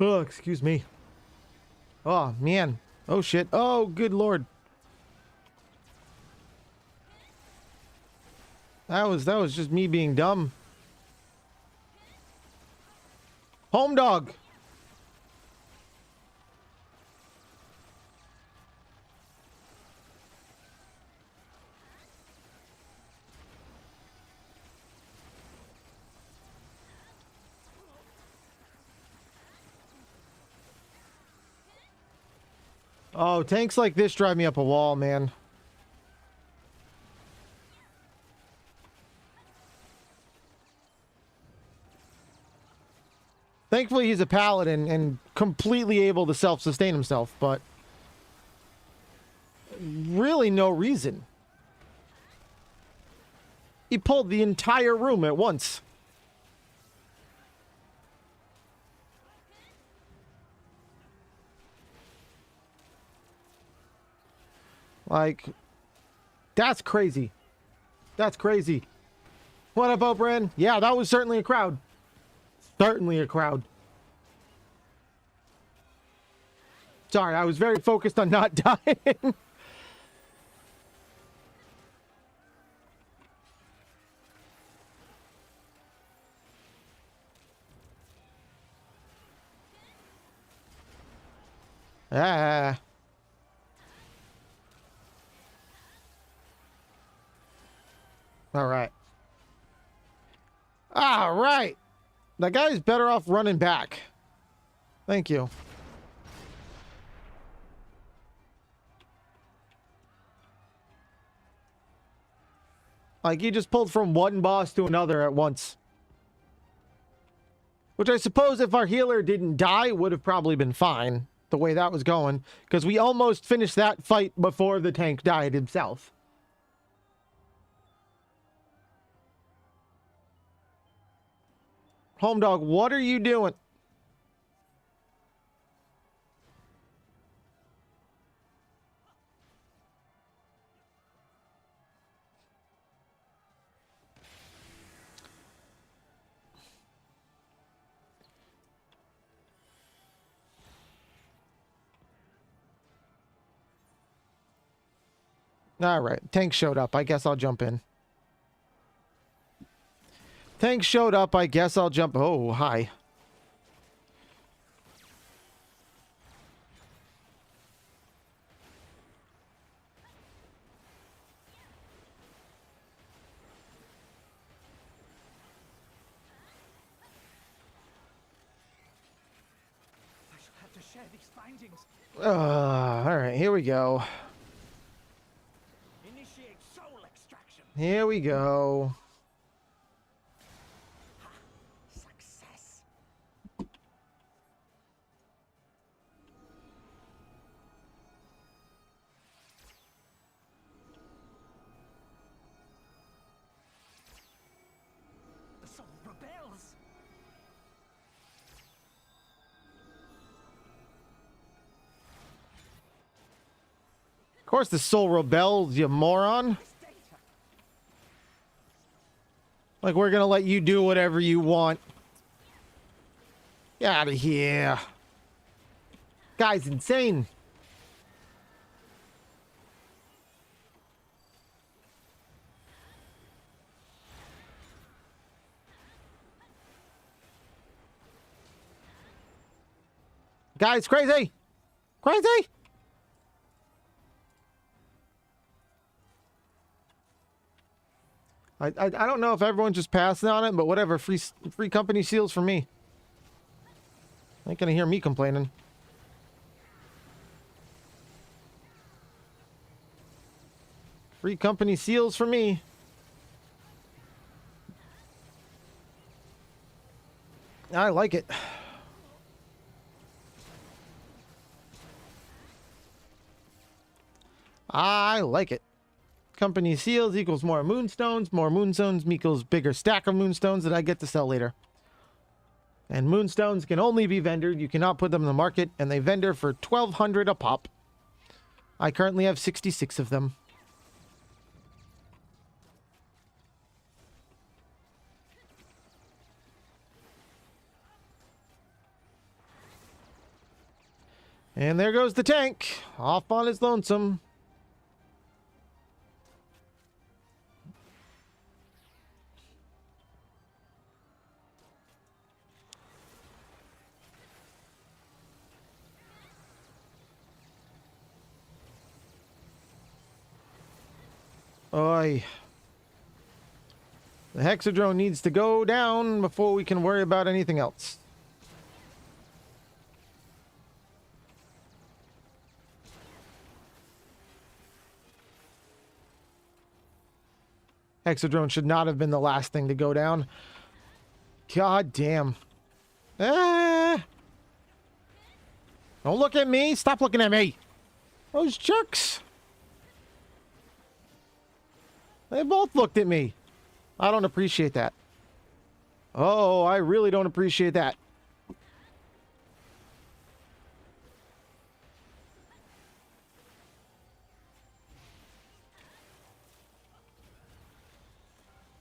Oh, excuse me. Oh, man. Oh, shit. Oh, good lord. That was just me being dumb. Home dog. Oh, tanks like this drive me up a wall, man. Thankfully, he's a paladin and completely able to self-sustain himself, but really no reason. He pulled the entire room at once. Like, that's crazy. That's crazy. What up, Opran? Yeah, that was certainly a crowd. Certainly a crowd. Sorry, I was very focused on not dying. Ah. All right. All right. That guy's better off running back. Thank you. Like, he just pulled from one boss to another at once. Which I suppose if our healer didn't die would have probably been fine. The way that was going. Because we almost finished that fight before the tank died himself. Home dog, what are you doing? All right, tank showed up. I guess I'll jump in. Tank showed up. I guess I'll jump. Oh, hi. I shall have to share these findings. All right, here we go. Initiate soul extraction. Here we go. Success. course the soul rebels, you moron. Like, we're gonna let you do whatever you want. Get out of here. Guy's insane. Guy's crazy. Crazy. I don't know if everyone's just passing on it, but whatever. Free company seals for me. Ain't gonna hear me complaining. Free company seals for me. I like it. I like it. Company seals equals more moonstones. More moonstones equals bigger stack of moonstones that I get to sell later. And moonstones can only be vendored. You cannot put them in the market, and they vendor for 1,200 a pop. I currently have 66 of them. And there goes the tank, off on his lonesome. Oi. The Hexadrone needs to go down before we can worry about anything else. Hexadrone should not have been the last thing to go down. God damn. Ah! Don't look at me. Stop looking at me. Those jerks. They both looked at me. I don't appreciate that. Oh, I really don't appreciate that.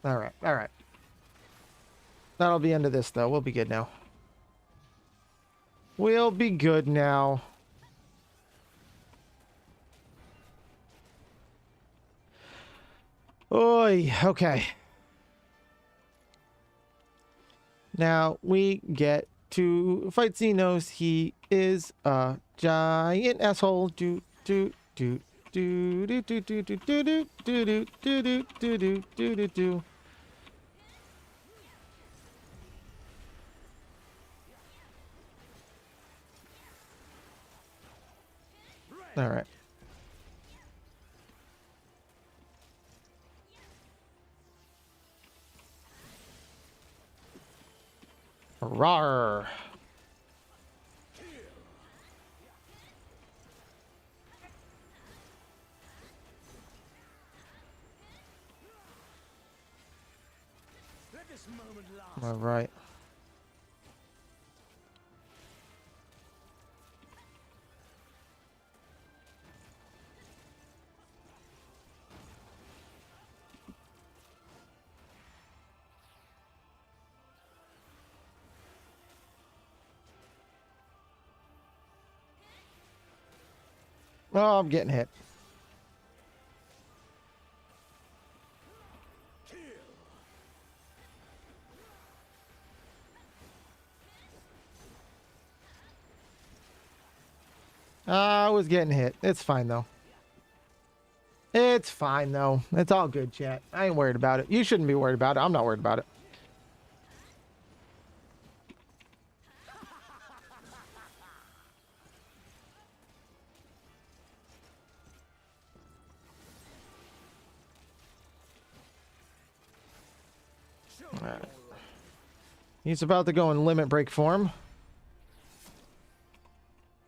All right, all right. That'll be the end of this, though. We'll be good now. We'll be good now. Oi, okay. Now we get to fight Xenos. He is a giant asshole. Do do do do do do do do do do do do do do do do do. All right. Rawr. Let this moment last. All right. Oh, I'm getting hit. I was getting hit. It's fine, though. It's fine, though. It's all good, chat. I ain't worried about it. You shouldn't be worried about it. I'm not worried about it. All right. He's about to go in limit break form.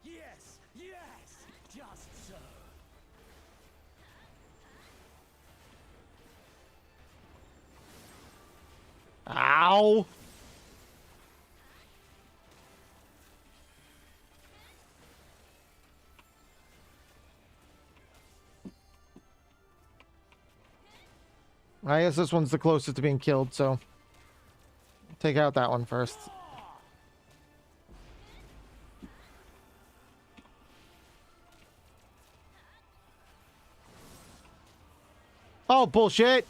Yes, yes, just so. Ow! I guess this one's the closest to being killed, so take out that one first. Oh, bullshit!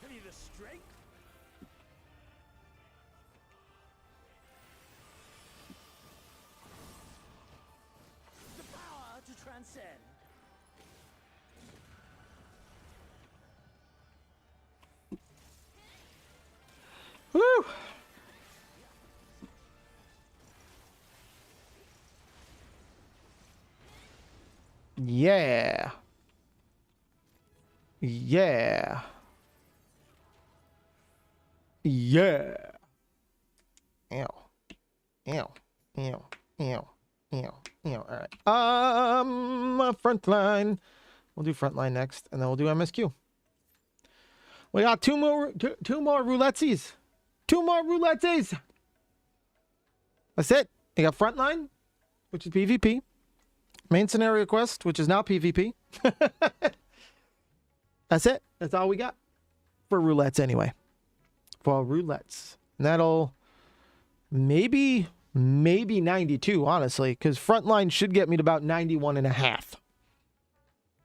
Have you the strength? The power to transcend. Woo! Yeah. Yeah. Yeah. Ew. Ew. Ew. Ew. Ew. Ew. All right. Frontline. We'll do frontline next, and then we'll do MSQ. We got two more roulette's. Two more roulette's. That's it. You got frontline, which is PvP. Main scenario quest, which is now PvP. That's it. That's all we got for roulettes anyway. For roulettes. And that'll maybe 92, honestly, because frontline should get me to about 91 and a half.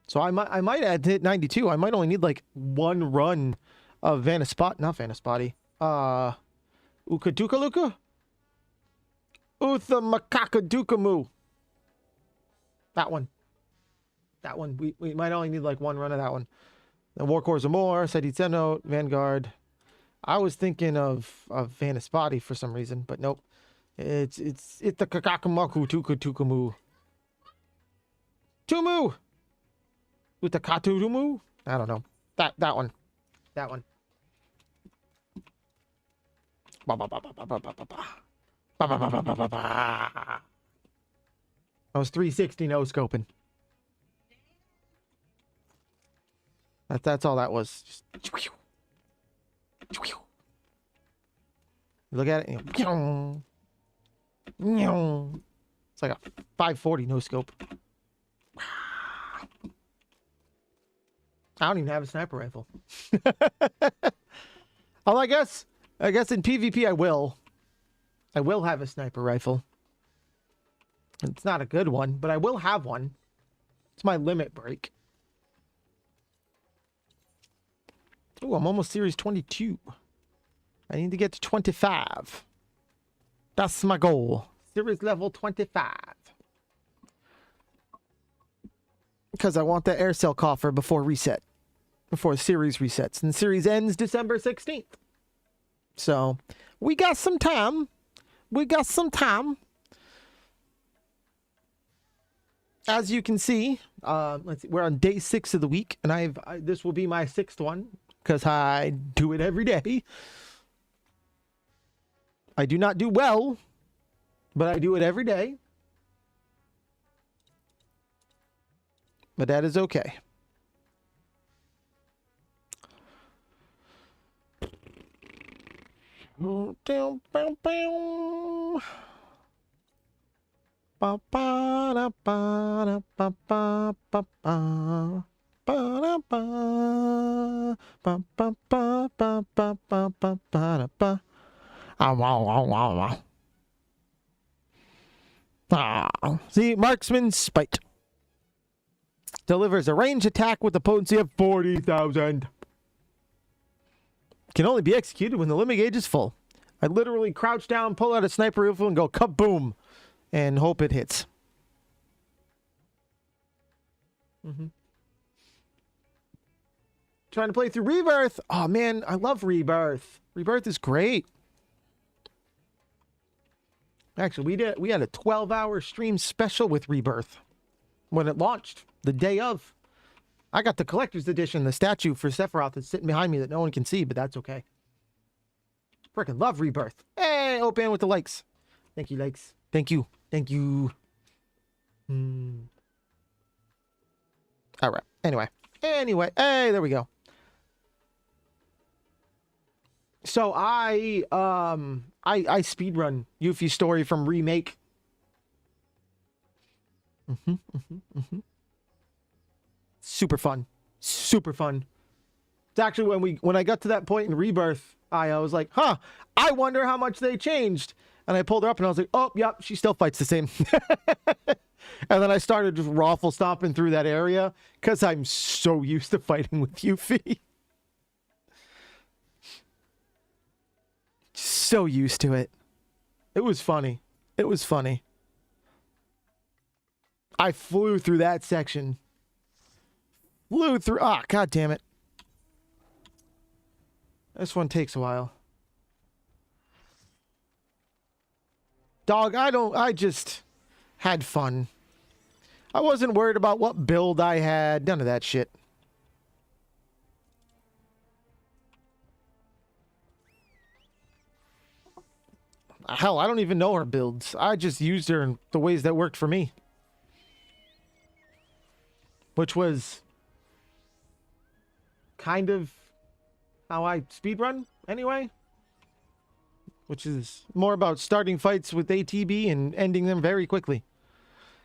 So I might add hit 92. I might only need like one run of Vanaspati. Ukadukaluka? Uthamakadukamu. That one. That one. We might only need like one run of that one. The War Cores of More, Sedizeno, Vanguard. I was thinking of Vanaspati for some reason, but nope. It's the Kakakamaku Tukamu. Tumu! With the Katurumu? I don't know. That one. That one. I was 360 no scoping. That's all that was. Just look at it. It's like a 540 no scope. I don't even have a sniper rifle. Oh, I guess in PvP I will have a sniper rifle. It's not a good one, but I will have one. It's my limit break. Oh, I'm almost series 22. I need to get to 25. That's my goal. Series level 25. Because I want that air cell coffer before reset. Before the series resets. And the series ends December 16th. So, we got some time. We got some time. As you can see, let's see, we're on day 6 of the week. And this will be my 6th one. Because I do it every day. I do not do well, but I do it every day. But that is okay. See, Marksman Spite delivers a ranged attack with a potency of 40,000. Can only be executed when the limit gauge is full. I literally crouch down, pull out a sniper rifle, and go kaboom, and hope it hits. Trying to play through Rebirth. Oh man, I love Rebirth. Rebirth is great. Actually, we had a 12-hour stream special with Rebirth when it launched, the day of. I got the collector's edition, the statue for Sephiroth that's sitting behind me that no one can see, but that's okay. Freaking love Rebirth. Hey, open with the likes. Thank you, likes. Thank you. Thank you. All right. Anyway, hey, there we go. So I speedrun Yuffie's story from Remake. Super fun. Super fun. It's actually when I got to that point in Rebirth, I was like, huh, I wonder how much they changed. And I pulled her up and I was like, oh, yep, she still fights the same. And then I started just raffle stomping through that area because I'm so used to fighting with Yuffie. So used to it. It was funny. It was funny. I flew through that section. Flew through. Ah, God damn it. This one takes a while. Dog, I just had fun. I wasn't worried about what build I had. None of that shit. Hell, I don't even know her builds. I just used her in the ways that worked for me. Which was kind of how I speedrun, anyway. Which is more about starting fights with ATB and ending them very quickly.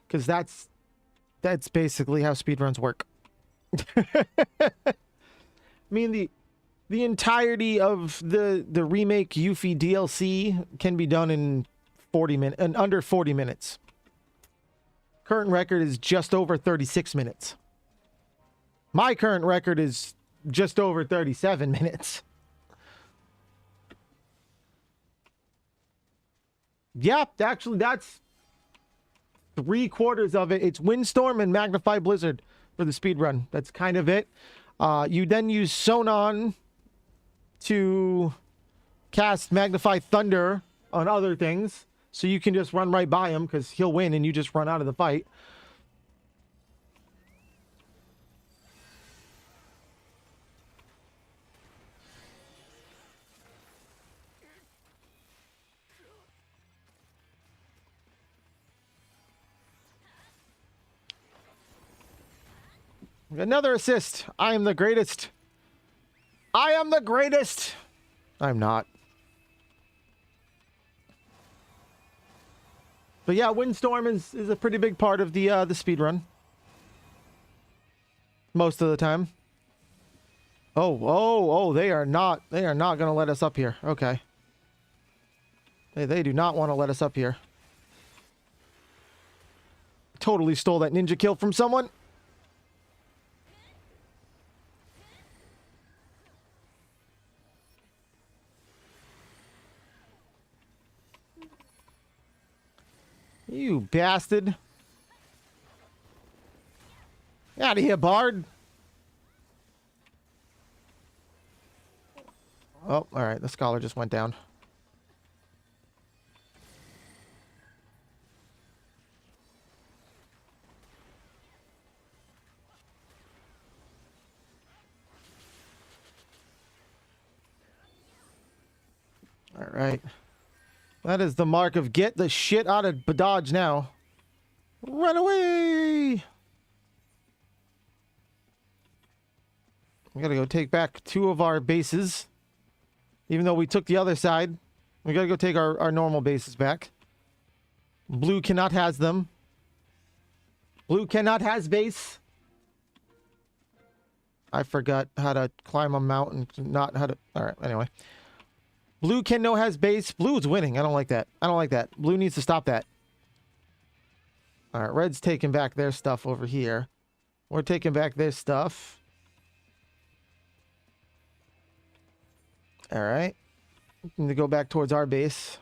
Because that's basically how speedruns work. I mean, the entirety of the remake Yuffie DLC can be done in under 40 minutes. Current record is just over 36 minutes. My current record is just over 37 minutes. Yeah, actually, that's 3/4 of it. It's Windstorm and Magnify Blizzard for the speedrun. That's kind of it. You then use Sonon to cast Magnify Thunder on other things. So you can just run right by him because he'll win and you just run out of the fight. Another assist. I am the greatest. I am the greatest. I'm not. But yeah, Windstorm is a pretty big part of the speed run. Most of the time. Oh, they are not gonna let us up here. Okay. They do not want to let us up here. Totally stole that ninja kill from someone. You bastard. Get out of here, Bard. Oh, alright. The scholar just went down. Alright. That is the mark of get the shit out of Dodge now. Run away! We gotta go take back 2 of our bases. Even though we took the other side. We gotta go take our normal bases back. Blue cannot has them. Blue cannot has base. I forgot how to climb a mountain. Not how to... Alright, anyway. Blue can no has base. Blue is winning. I don't like that. I don't like that. Blue needs to stop that. Alright, red's taking back their stuff over here. We're taking back their stuff. Alright. Need to go back towards our base.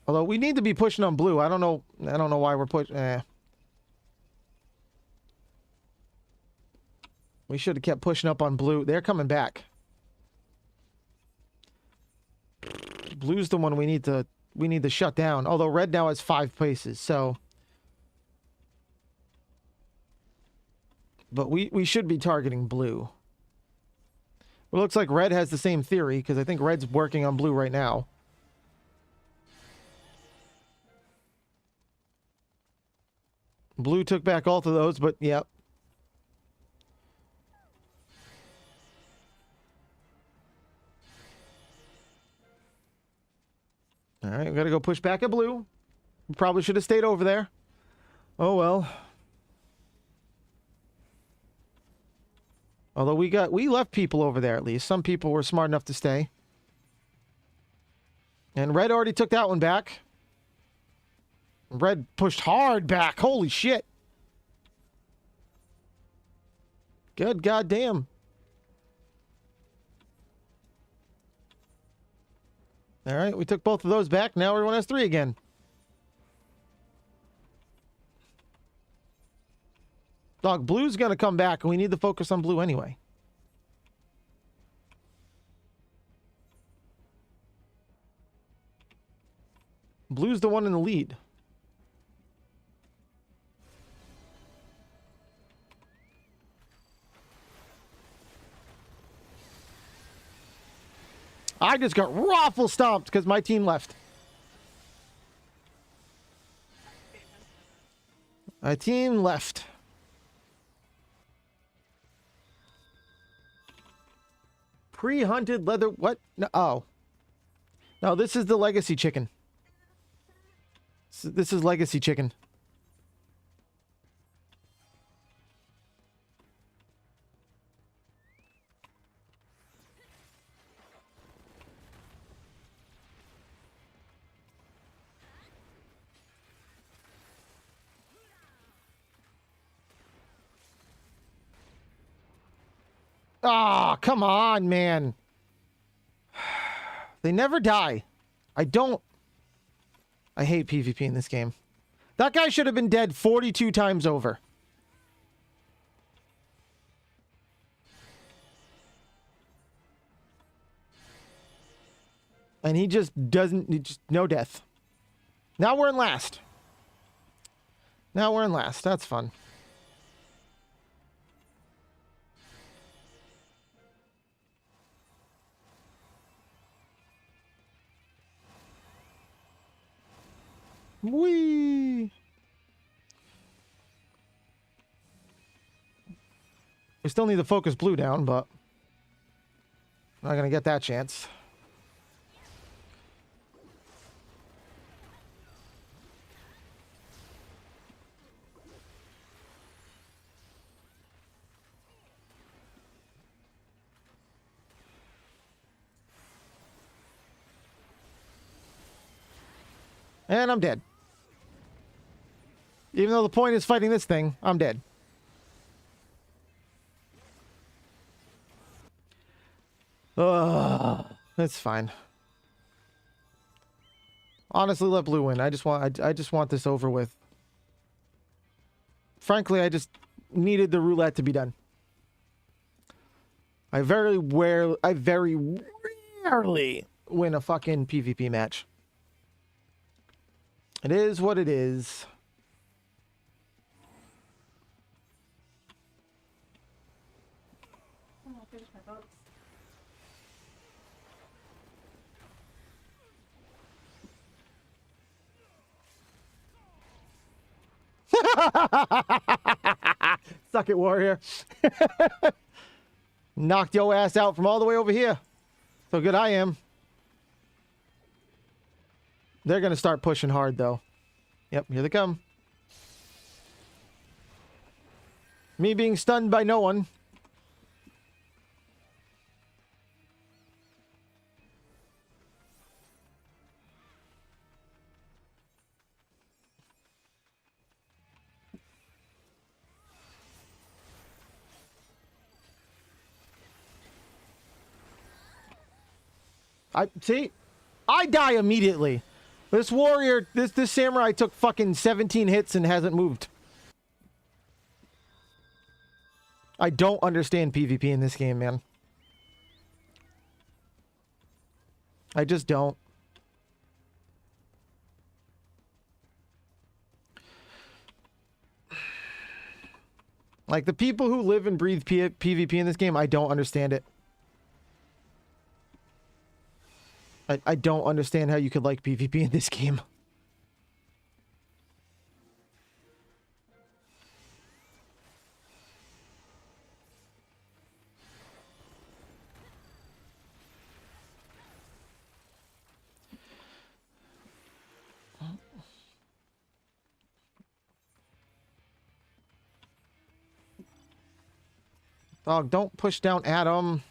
Although we need to be pushing on blue. I don't know why we're pushing. We should have kept pushing up on blue. They're coming back. Blue's the one we need to shut down. Although red now has 5 places, so. But we should be targeting blue. It looks like red has the same theory, because I think red's working on blue right now. Blue took back all of those, but yep. Alright, we gotta go push back at blue. We probably should have stayed over there. Oh well. Although we left people over there at least. Some people were smart enough to stay. And Red already took that one back. Red pushed hard back. Holy shit. Good goddamn. All right, we took both of those back. Now everyone has 3 again. Dog, blue's gonna come back, and we need to focus on blue anyway. Blue's the one in the lead. I just got raffle stomped because my team left. My team left. Pre-hunted leather. What? No, oh. No, this is the legacy chicken. This is legacy chicken. Ah, oh, come on, man. They never die. I hate PvP in this game. That guy should have been dead 42 times over. And he just doesn't, no death. Now we're in last. That's fun. Whee! We still need to focus blue down, but not gonna get that chance. And I'm dead. Even though the point is fighting this thing, I'm dead. That's fine. Honestly, let blue win. I just want this over with. Frankly, I just needed the roulette to be done. I very rarely win a fucking PvP match. It is what it is. Suck it, warrior. Knocked your ass out from all the way over here. So good I am. They're going to start pushing hard, though. Yep, here they come. Me being stunned by no one. I die immediately. This warrior, this samurai took fucking 17 hits and hasn't moved. I don't understand PvP in this game, man. I just don't. Like, the people who live and breathe PvP in this game, I don't understand it. I don't understand how you could like PvP in this game. Dog, don't push down Adam.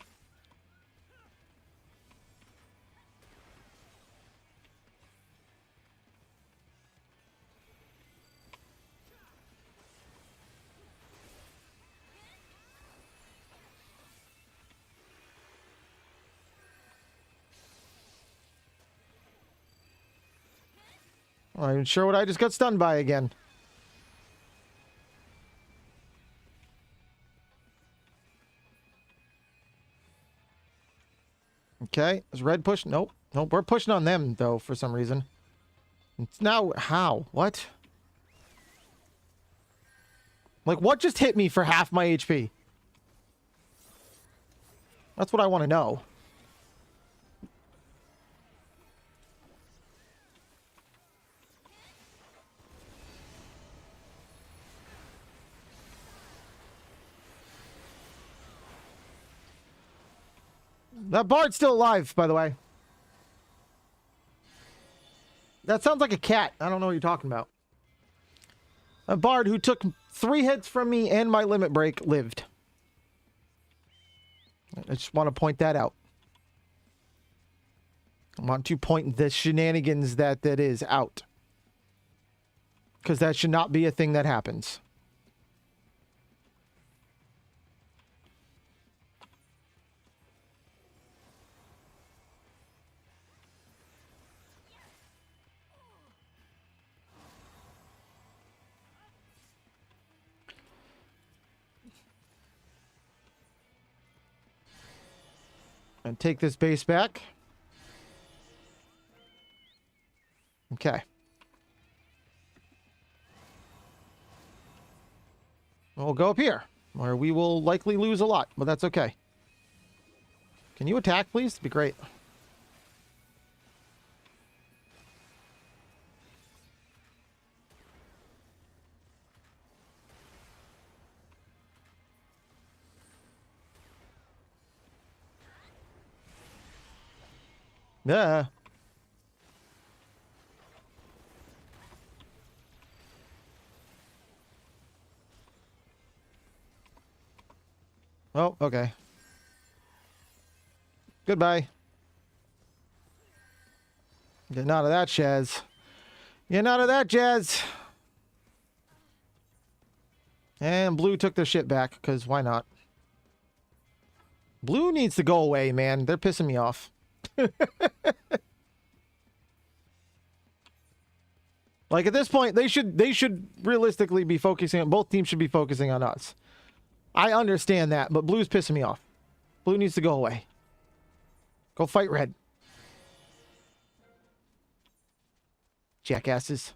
I'm not even sure what I just got stunned by again. Okay, is red push? Nope. Nope, we're pushing on them, though, for some reason. It's now, how? What? Like, what just hit me for half my HP? That's what I want to know. That bard's still alive, by the way. That sounds like a cat. I don't know what you're talking about. A bard who took 3 hits from me and my limit break lived. I just want to point that out. I want to point the shenanigans that is out. Because that should not be a thing that happens. And take this base back. Okay. We'll go up here, where we will likely lose a lot, but that's okay. Can you attack, please? That'd be great. Yeah. Oh, okay. Goodbye. Getting out of that, Shaz. Getting out of that, Jazz. And blue took their shit back, because why not? Blue needs to go away, man. They're pissing me off. Like, at this point, they should realistically be focusing on, both teams should be focusing on us. I understand that, but blue's pissing me off. Blue needs to go away. Go fight red. Jackasses.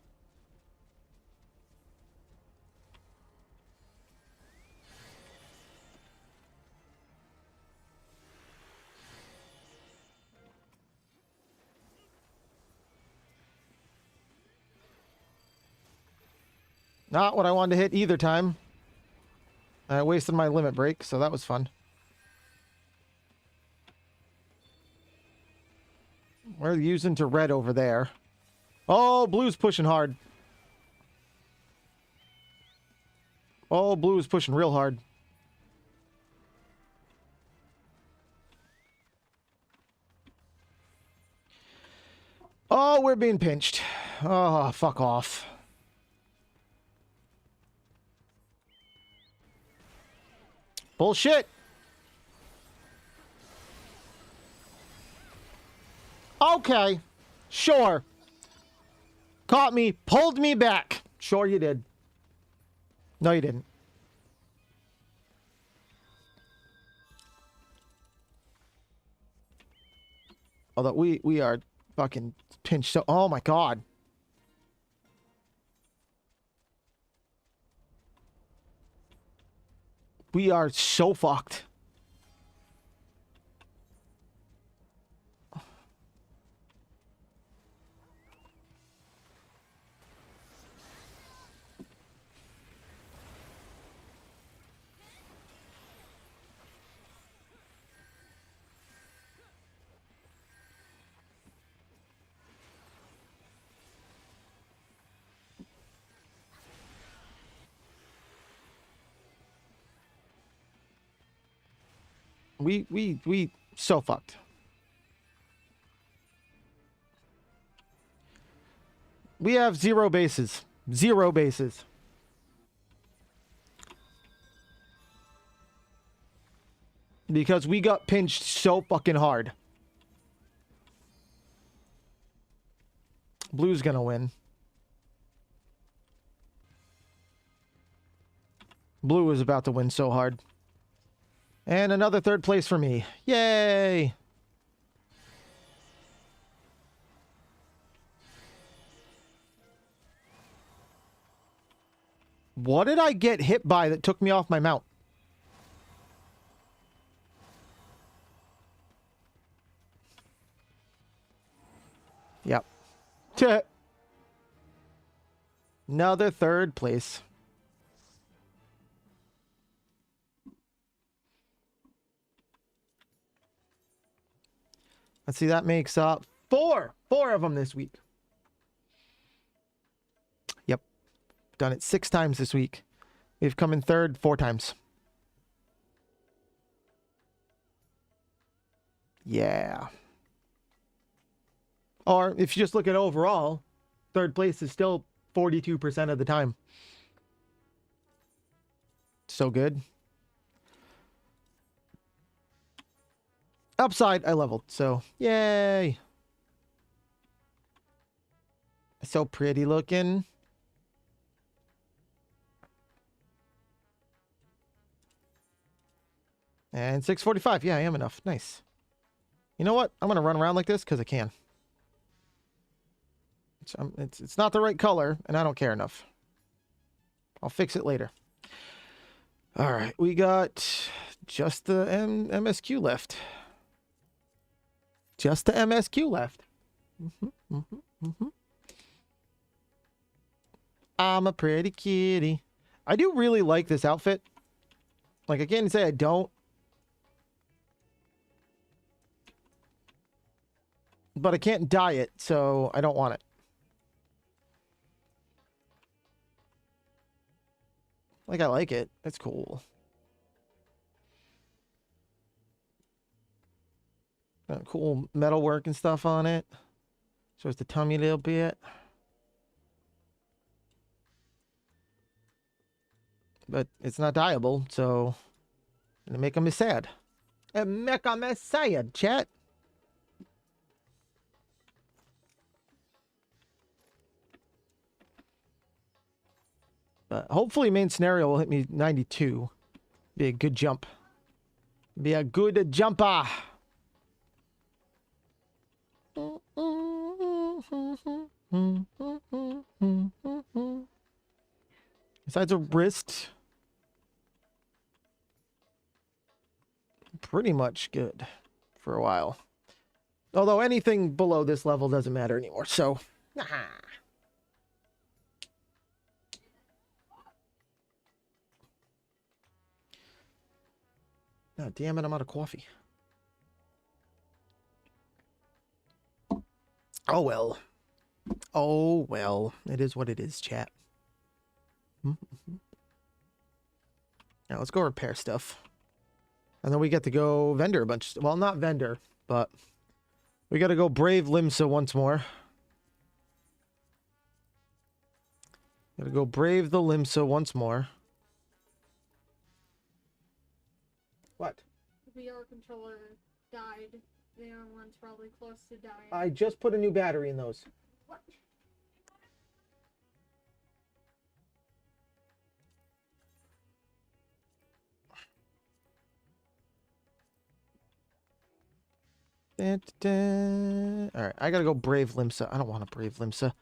Not what I wanted to hit either time. I wasted my limit break, so that was fun. We're using to red over there. Oh, blue's pushing hard. Oh, blue is pushing real hard. Oh, we're being pinched. Oh, fuck off. Bullshit. Okay. Sure. Caught me. Pulled me back. Sure you did. No, you didn't. Although we are fucking pinched so... Oh my god. We are so fucked. We so fucked. We have 0 bases. 0 bases. Because we got pinched so fucking hard. Blue's gonna win. Blue is about to win so hard. And another 3rd place for me. Yay! What did I get hit by that took me off my mount? Yep. Another 3rd place. Let's see, that makes up 4 of them this week. Yep. Done it 6 times this week. We've come in 3rd 4 times. Yeah. Or if you just look at overall, 3rd place is still 42% of the time. So good. Upside, I leveled, so yay. So pretty looking. And 645. Yeah, I am enough. Nice. You know what? I'm going to run around like this because I can. It's not the right color, and I don't care enough. I'll fix it later. All right. We got just the MSQ left. Just the MSQ left. I'm a pretty kitty. I do really like this outfit. Like, I can't say I don't. But I can't dye it, so I don't want it. Like, I like it. It's cool. Got cool metalwork and stuff on it. Shows the tummy a little bit. But it's not dyeable, so it'll make me sad. And make me sad, chat. But hopefully main scenario will hit me 92. Be a good jump. Be a good jumper. Besides a wrist, pretty much good for a while. Although anything below this level doesn't matter anymore, so... Oh, damn it, I'm out of coffee. Oh, well. Oh, well. It is what it is, chat. Now, let's go repair stuff. And then we get to go vendor a bunch. Well, not vendor, but we got to go brave Limsa once more. Got to go brave the Limsa once more. What? The VR controller died. The other one's probably close to dying. I just put a new battery in those. What? Alright, I gotta go brave Limsa. I don't want to brave Limsa.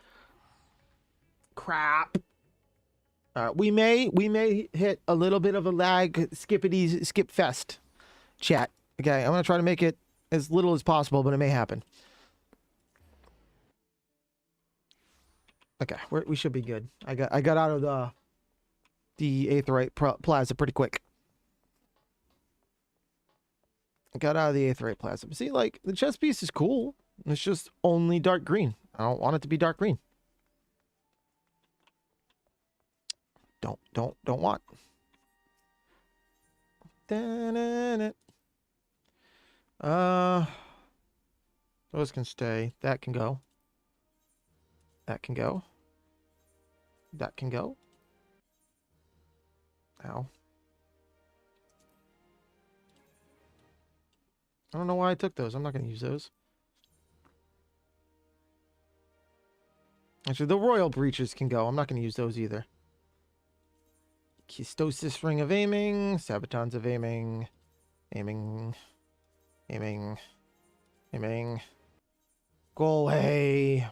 Crap. Alright, we may hit a little bit of a lag skip fest chat. Okay, I'm gonna try to make it as little as possible, but it may happen. Okay, we should be good. I got out of the Aetherite Plaza pretty quick. I got out of the Aetherite Plaza. See, like, the chess piece is cool. It's just only dark green. I don't want it to be dark green. Don't want. Da-na-na. Those can stay. That can go. That can go. That can go. Ow. I don't know why I took those. I'm not going to use those. Actually, the royal breaches can go. I'm not going to use those either. Kystosis ring of aiming. Sabatons of aiming. Aiming. Aiming. Aiming. Go away.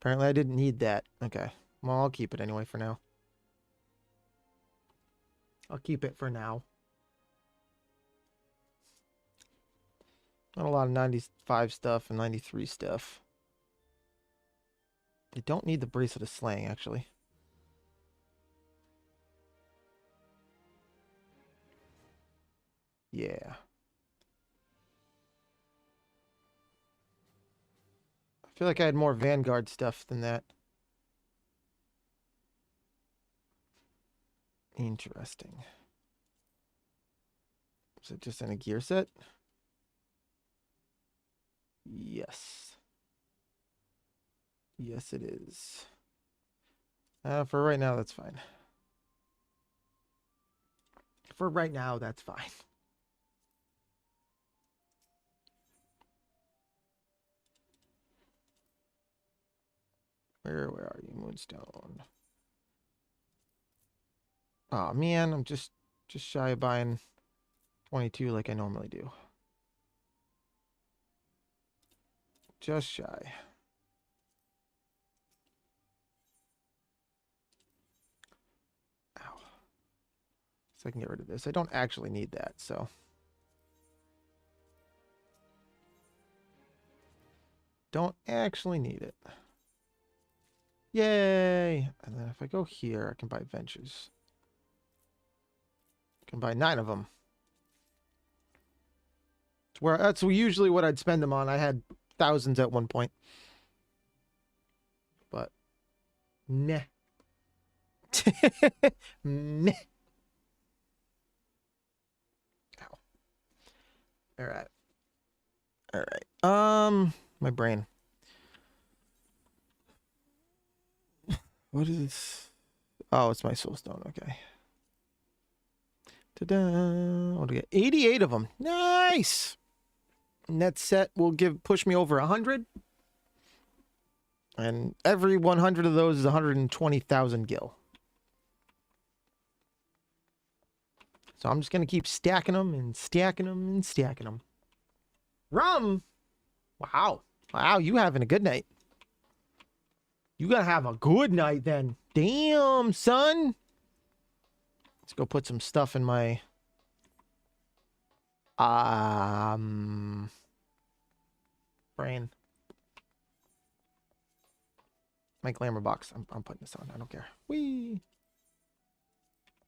Apparently I didn't need that. Okay. Well, I'll keep it anyway for now. I'll keep it for now. Not a lot of 95 stuff and 93 stuff. They don't need the Bracelet of Slaying, actually. Yeah. I feel like I had more Vanguard stuff than that. Interesting. Is it just in a gear set? Yes. Yes, it is. For right now, that's fine. For right now, that's fine. Where are you, Moonstone? Oh man, I'm just shy of buying 22 like I normally do. Just shy. Ow. So I can get rid of this. I don't actually need that, so. Don't actually need it. Yay! And then if I go here, I can buy Ventures. I can buy 9 of them. That's usually what I'd spend them on. I had thousands at one point. But, nah. Nah. Ow. Alright. Alright. My brain. What is this? Oh, it's my soulstone. Okay. Ta-da! What do we get? 88 of them. Nice. And that set will push me over 100. And every 100 of those is 120,000 gil. So I'm just gonna keep stacking them and stacking them and stacking them. Rum. Wow. Wow, you having a good night. You gotta have a good night then. Damn, son. Let's go put some stuff in my brain. My glamour box. I'm putting this on. I don't care. Whee.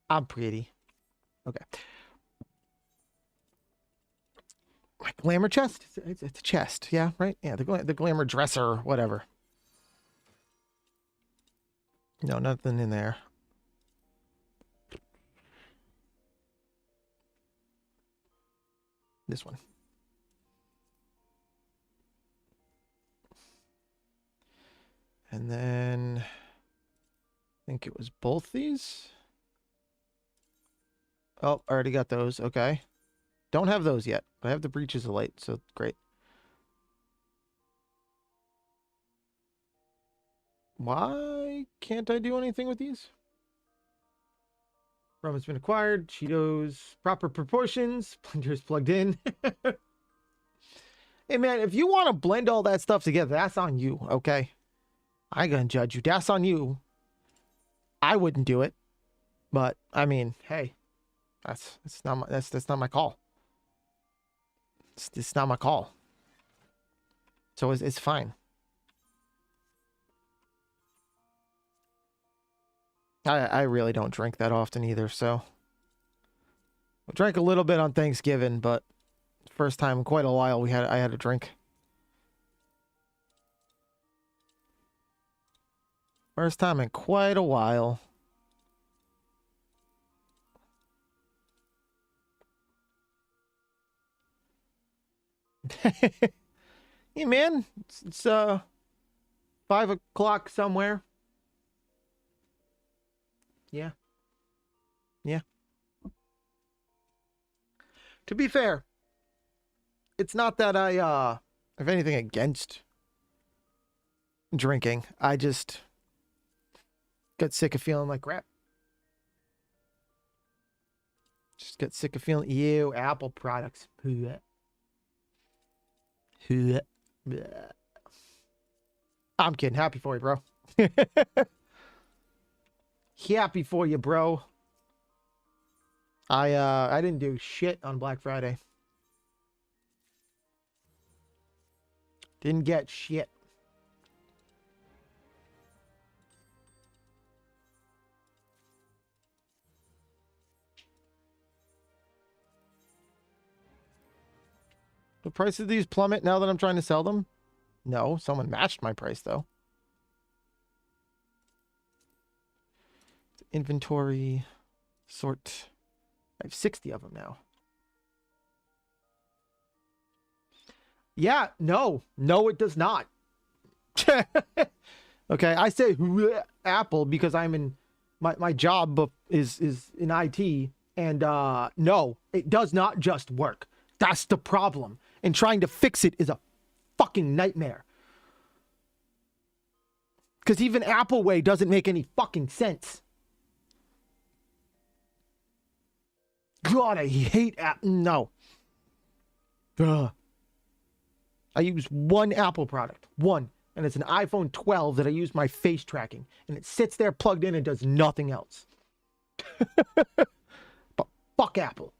I'm pretty. Okay. My glamour chest? It's a chest. Yeah, right? Yeah, the glamour dresser, whatever. No, nothing in there. This one. And then I think it was both these. Oh, I already got those. Okay. Don't have those yet, but I have the Breaches of Light, so great. Why can't I do anything with these? Rum has been acquired. Cheetos, proper proportions. Blenders plugged in. Hey, man, if you want to blend all that stuff together, that's on you, okay? I ain't gonna judge you. That's on you. I wouldn't do it. But, I mean, hey. That's not my call. It's not my call. So it's fine. I really don't drink that often either, so I drank a little bit on Thanksgiving, but First time in quite a while I had a drink. First time in quite a while. Hey man, it's 5 o'clock somewhere. Yeah. Yeah. To be fair, it's not that I have anything against drinking. I just got sick of feeling like crap. Just got sick of feeling, ew, Apple products. I'm kidding. Happy for you, bro. Happy for you, bro. I didn't do shit on Black Friday. Didn't get shit. The price of these plummet now that I'm trying to sell them? No, someone matched my price though. Inventory, sort. I have 60 of them now. Yeah, no, it does not. Okay, I say Apple because I'm in my job is in IT, and no, it does not just work. That's the problem. And trying to fix it is a fucking nightmare. Because even Apple Way doesn't make any fucking sense. God, I hate Apple. No. Ugh. I use one Apple product. One. And it's an iPhone 12 that I use my face tracking. And it sits there plugged in and does nothing else. But fuck Apple.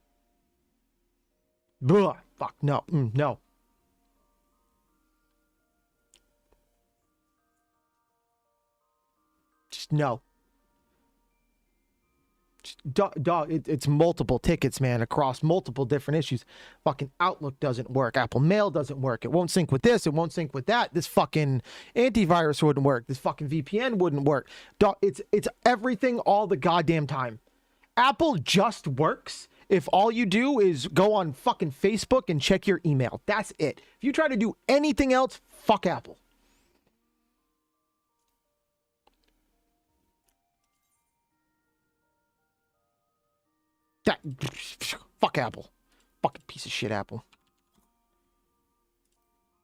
Ugh. Fuck. No. No. Just no. Dog, it's multiple tickets, man, across multiple different issues. Fucking Outlook doesn't work. Apple Mail doesn't work. It won't sync with this. It won't sync with that. This fucking antivirus wouldn't work. This fucking VPN wouldn't work. Dog, it's everything all the goddamn time. Apple just works if all you do is go on fucking Facebook and check your email. That's it. If you try to do anything else, fuck Apple. Fuck Apple. Fucking piece of shit Apple.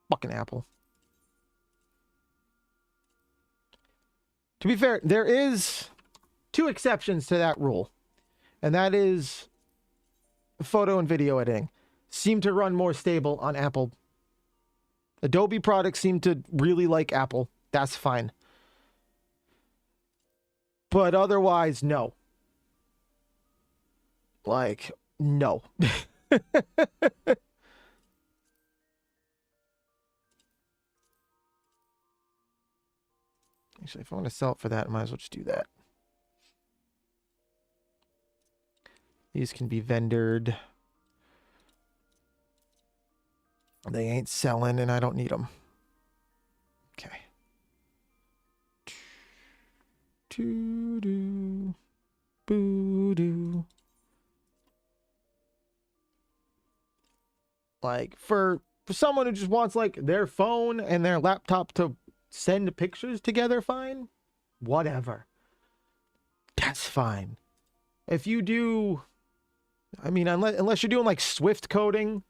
Fucking Apple. To be fair, there is 2 exceptions to that rule. And that is photo and video editing seem to run more stable on Apple. Adobe products seem to really like Apple. That's fine. But otherwise, no. Like, no. Actually, if I want to sell it for that, I might as well just do that. These can be vendored. They ain't selling, and I don't need them. Okay. Doo-doo. Boo-doo. Like, for someone who just wants, like, their phone and their laptop to send pictures together, fine. Whatever. That's fine. If you do... I mean, unless you're doing, like, Swift coding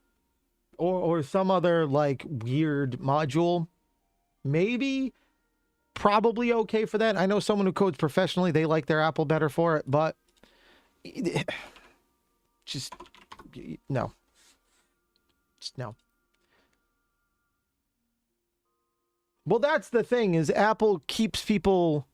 or some other, like, weird module, maybe, probably okay for that. I know someone who codes professionally, they like their Apple better for it, but just, no. Just no. Well, that's the thing, is Apple keeps people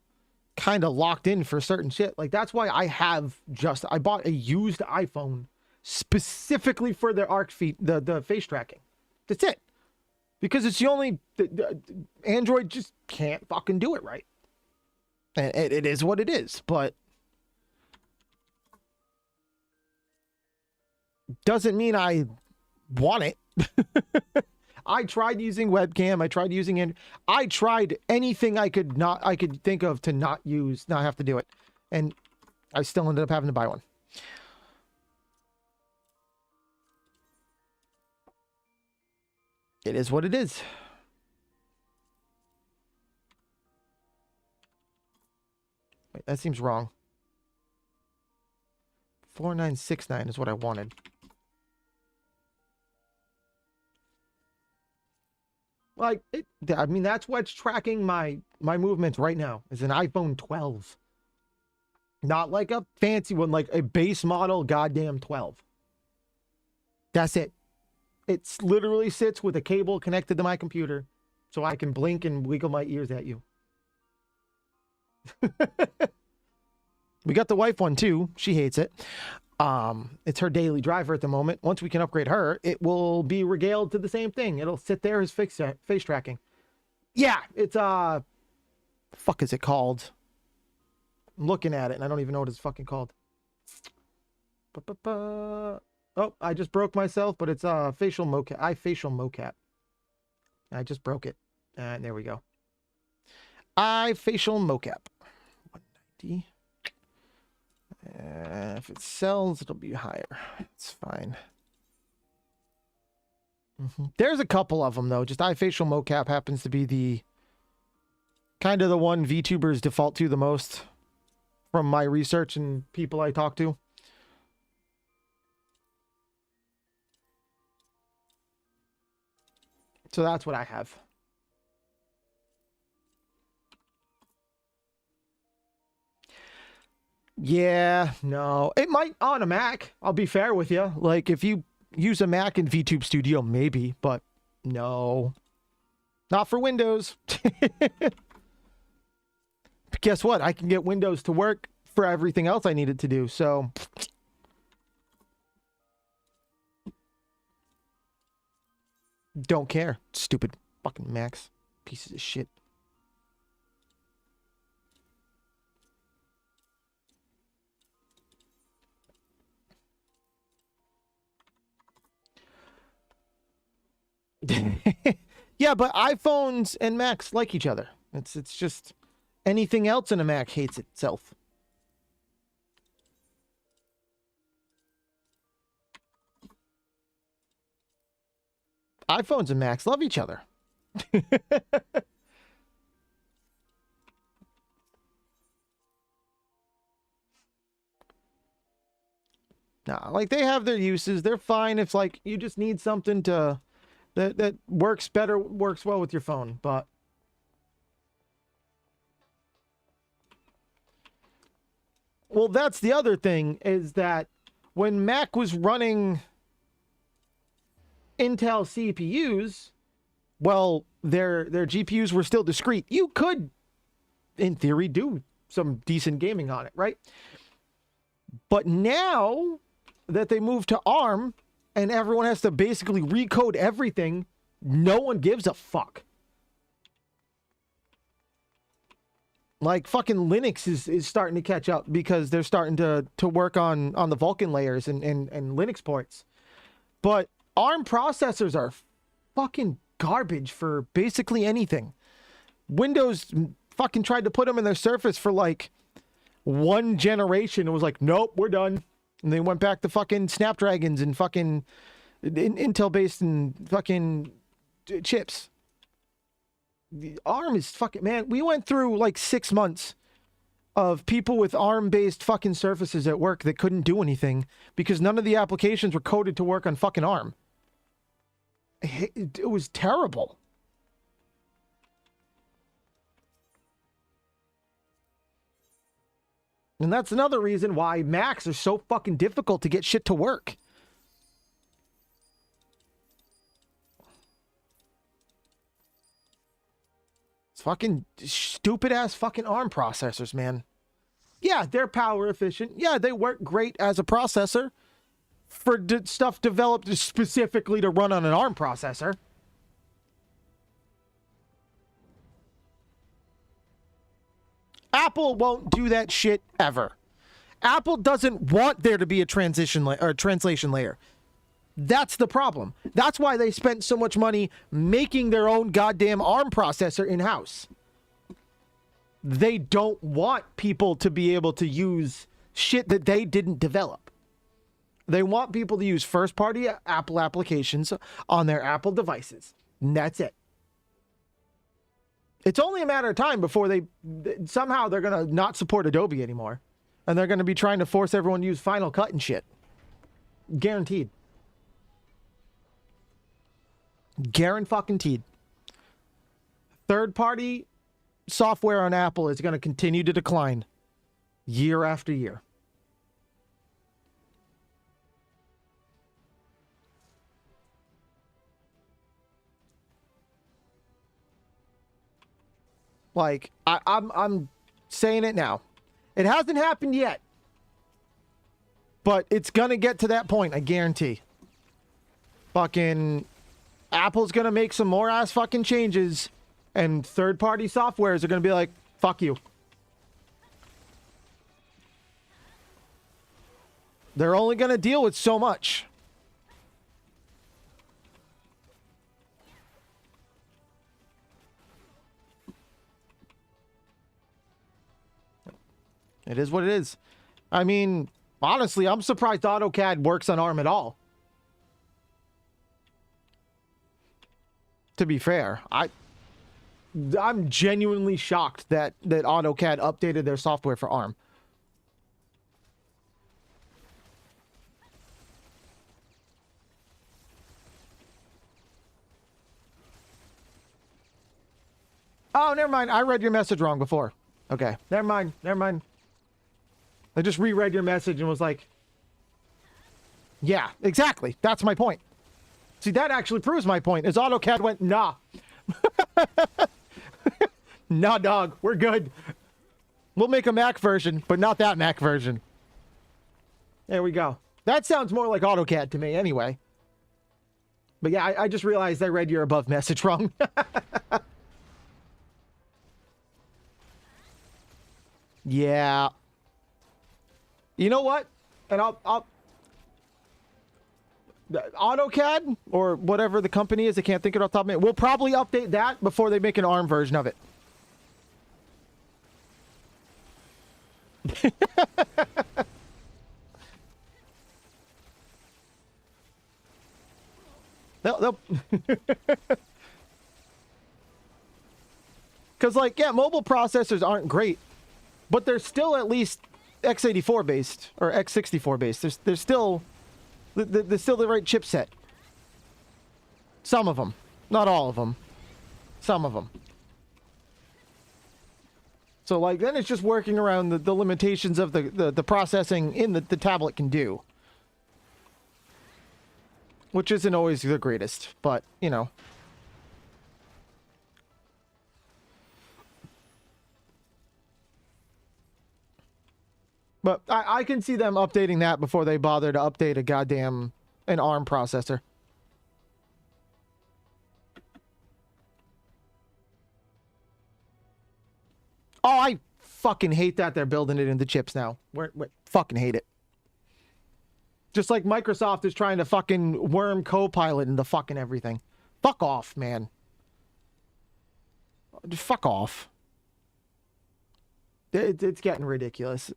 kind of locked in for certain shit. Like, that's why I bought a used iPhone specifically for their ARC feed, the face tracking. That's it. Because it's the only, Android just can't fucking do it right. And it is what it is, but doesn't mean I want it. I tried using webcam. I tried using it. I tried anything I could think of to not have to do it. And I still ended up having to buy one. It is what it is. Wait, that seems wrong. 4969 is what I wanted. Like, I mean, that's what's tracking my movements right now, is an iPhone 12. Not like a fancy one, like a base model goddamn 12. That's it. It literally sits with a cable connected to my computer, so I can blink and wiggle my ears at you. We got the wife one too. She hates it. It's her daily driver at the moment. Once we can upgrade her, it will be regaled to the same thing. It'll sit there as face tracking. Yeah, it's fuck is it called? I'm looking at it and I don't even know what it's fucking called. Oh, I just broke myself, but it's facial mocap. Facial mocap. I just broke it. And there we go. Facial mocap. 190. If it sells, it'll be higher. It's fine. There's a couple of them though. Just facial mocap happens to be the kind of the one VTubers default to the most from my research and people I talk to. So that's what I have. Yeah, no. It might on a Mac. I'll be fair with you. Like, if you use a Mac in VTube Studio, maybe. But, no. Not for Windows. But guess what? I can get Windows to work for everything else I need it to do. So... don't care. Stupid fucking Macs. Pieces of shit. Yeah, but iPhones and Macs like each other. It's just anything else in a Mac hates itself. iPhones and Macs love each other. Nah, like they have their uses. They're fine if like you just need something to that works well with your phone, but well, that's the other thing is that when Mac was running Intel CPUs, well, their GPUs were still discrete. You could, in theory, do some decent gaming on it, right? But now that they moved to ARM and everyone has to basically recode everything, no one gives a fuck. Like fucking Linux is starting to catch up because they're starting to work on the Vulkan layers and Linux ports. But ARM processors are fucking garbage for basically anything. Windows fucking tried to put them in their Surface for like one generation and was like, nope, we're done. And they went back to fucking Snapdragons and fucking Intel based and fucking chips. The ARM is fucking, man, we went through like 6 months of people with ARM based fucking Surfaces at work that couldn't do anything because none of the applications were coded to work on fucking ARM. It was terrible. And that's another reason why Macs are so fucking difficult to get shit to work. It's fucking stupid ass fucking ARM processors, man. Yeah, they're power efficient. Yeah, they work great as a processor for stuff developed specifically to run on an ARM processor. Apple won't do that shit ever. Apple doesn't want there to be a translation layer. That's the problem. That's why they spent so much money making their own goddamn ARM processor in-house. They don't want people to be able to use shit that they didn't develop. They want people to use first-party Apple applications on their Apple devices. And that's it. It's only a matter of time before somehow they're going to not support Adobe anymore. And they're going to be trying to force everyone to use Final Cut and shit. Guaranteed. Guaranteed. Third-party software on Apple is going to continue to decline year after year. Like, I'm saying it now. It hasn't happened yet. But it's gonna get to that point, I guarantee. Fucking Apple's gonna make some more ass fucking changes, and third-party softwares are gonna be like, fuck you. They're only gonna deal with so much. It is what it is. I mean, honestly, I'm surprised AutoCAD works on ARM at all. To be fair, I'm genuinely shocked that AutoCAD updated their software for ARM. Oh, never mind. I read your message wrong before. Okay, never mind. Never mind. I just reread your message and was like, yeah, exactly. That's my point. See, that actually proves my point, is AutoCAD went, nah. Nah, dog, we're good. We'll make a Mac version, but not that Mac version. There we go. That sounds more like AutoCAD to me anyway. But yeah, I just realized I read your above message wrong. Yeah. You know what? And I'll AutoCAD or whatever the company is, I can't think of it off the top of my head. We'll probably update that before they make an ARM version of it. They'll because, like, yeah, mobile processors aren't great, but they're still at least x84 based or x64 based. There's still the right chipset. Some of them, not all of them. Some of them. So, like, then it's just working around the limitations of the processing in the tablet can do, which isn't always the greatest, but you know. But I can see them updating that before they bother to update an ARM processor. Oh, I fucking hate that they're building it into chips now. Fucking hate it. Just like Microsoft is trying to fucking worm Copilot into fucking everything. Fuck off, man. Just fuck off. It's getting ridiculous.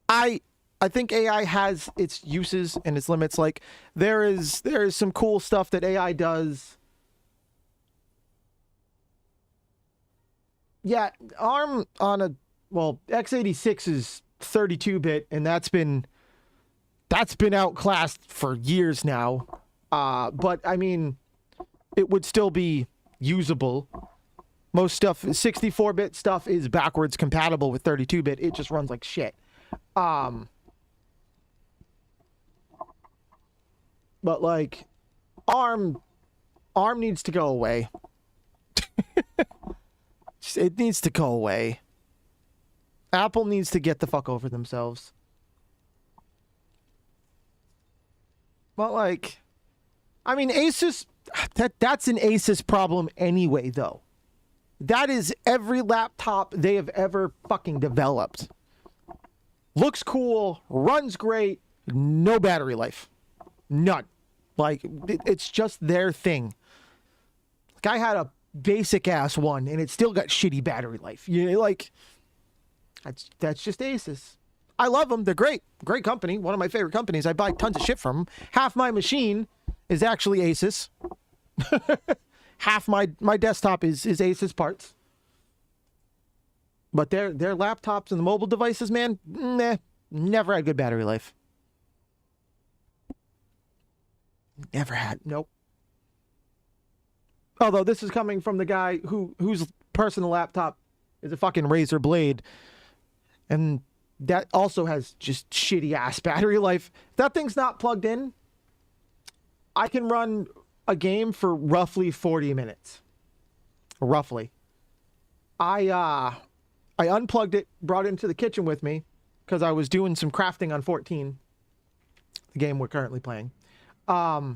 I think AI has its uses and its limits. Like, there is some cool stuff that AI does. Yeah, ARM on x86 is 32-bit, and that's been outclassed for years now. But I mean, it would still be usable. Most stuff, 64-bit stuff, is backwards compatible with 32-bit. It just runs like shit. But like, ARM needs to go away. It needs to go away. Apple needs to get the fuck over themselves. But like, I mean, Asus, that's an Asus problem anyway, though. That is every laptop they have ever fucking developed. Looks cool, runs great, no battery life. None. Like, it's just their thing. Like, I had a basic ass one, and it still got shitty battery life. You know, like, that's just Asus. I love them. They're great. Great company. One of my favorite companies. I buy tons of shit from them. Half my machine is actually Asus. Half my desktop is Asus parts. But their laptops and the mobile devices, man, nah, never had good battery life. Never had. Nope. Although this is coming from the guy whose personal laptop is a fucking Razer Blade. And that also has just shitty ass battery life. If that thing's not plugged in, I can run a game for roughly 40 minutes. Roughly. I unplugged it, brought it into the kitchen with me because I was doing some crafting on 14, the game we're currently playing. I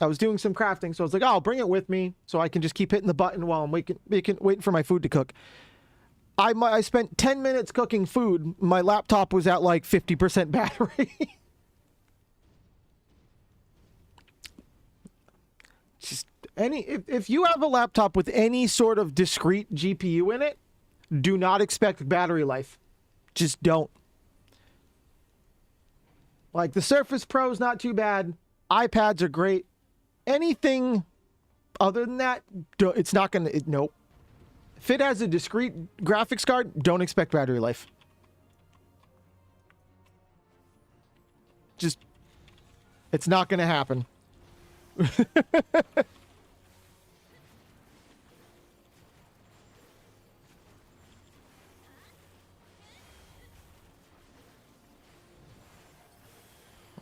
was doing some crafting, so I was like, oh, I'll bring it with me so I can just keep hitting the button while I'm waiting for my food to cook. I spent 10 minutes cooking food. My laptop was at like 50% battery. Just if you have a laptop with any sort of discrete GPU in it, do not expect battery life. Just don't. Like the Surface Pro is not too bad. iPads are great. Anything other than that, it's not gonna. Nope. If it has a discrete graphics card, don't expect battery life. Just, it's not gonna happen.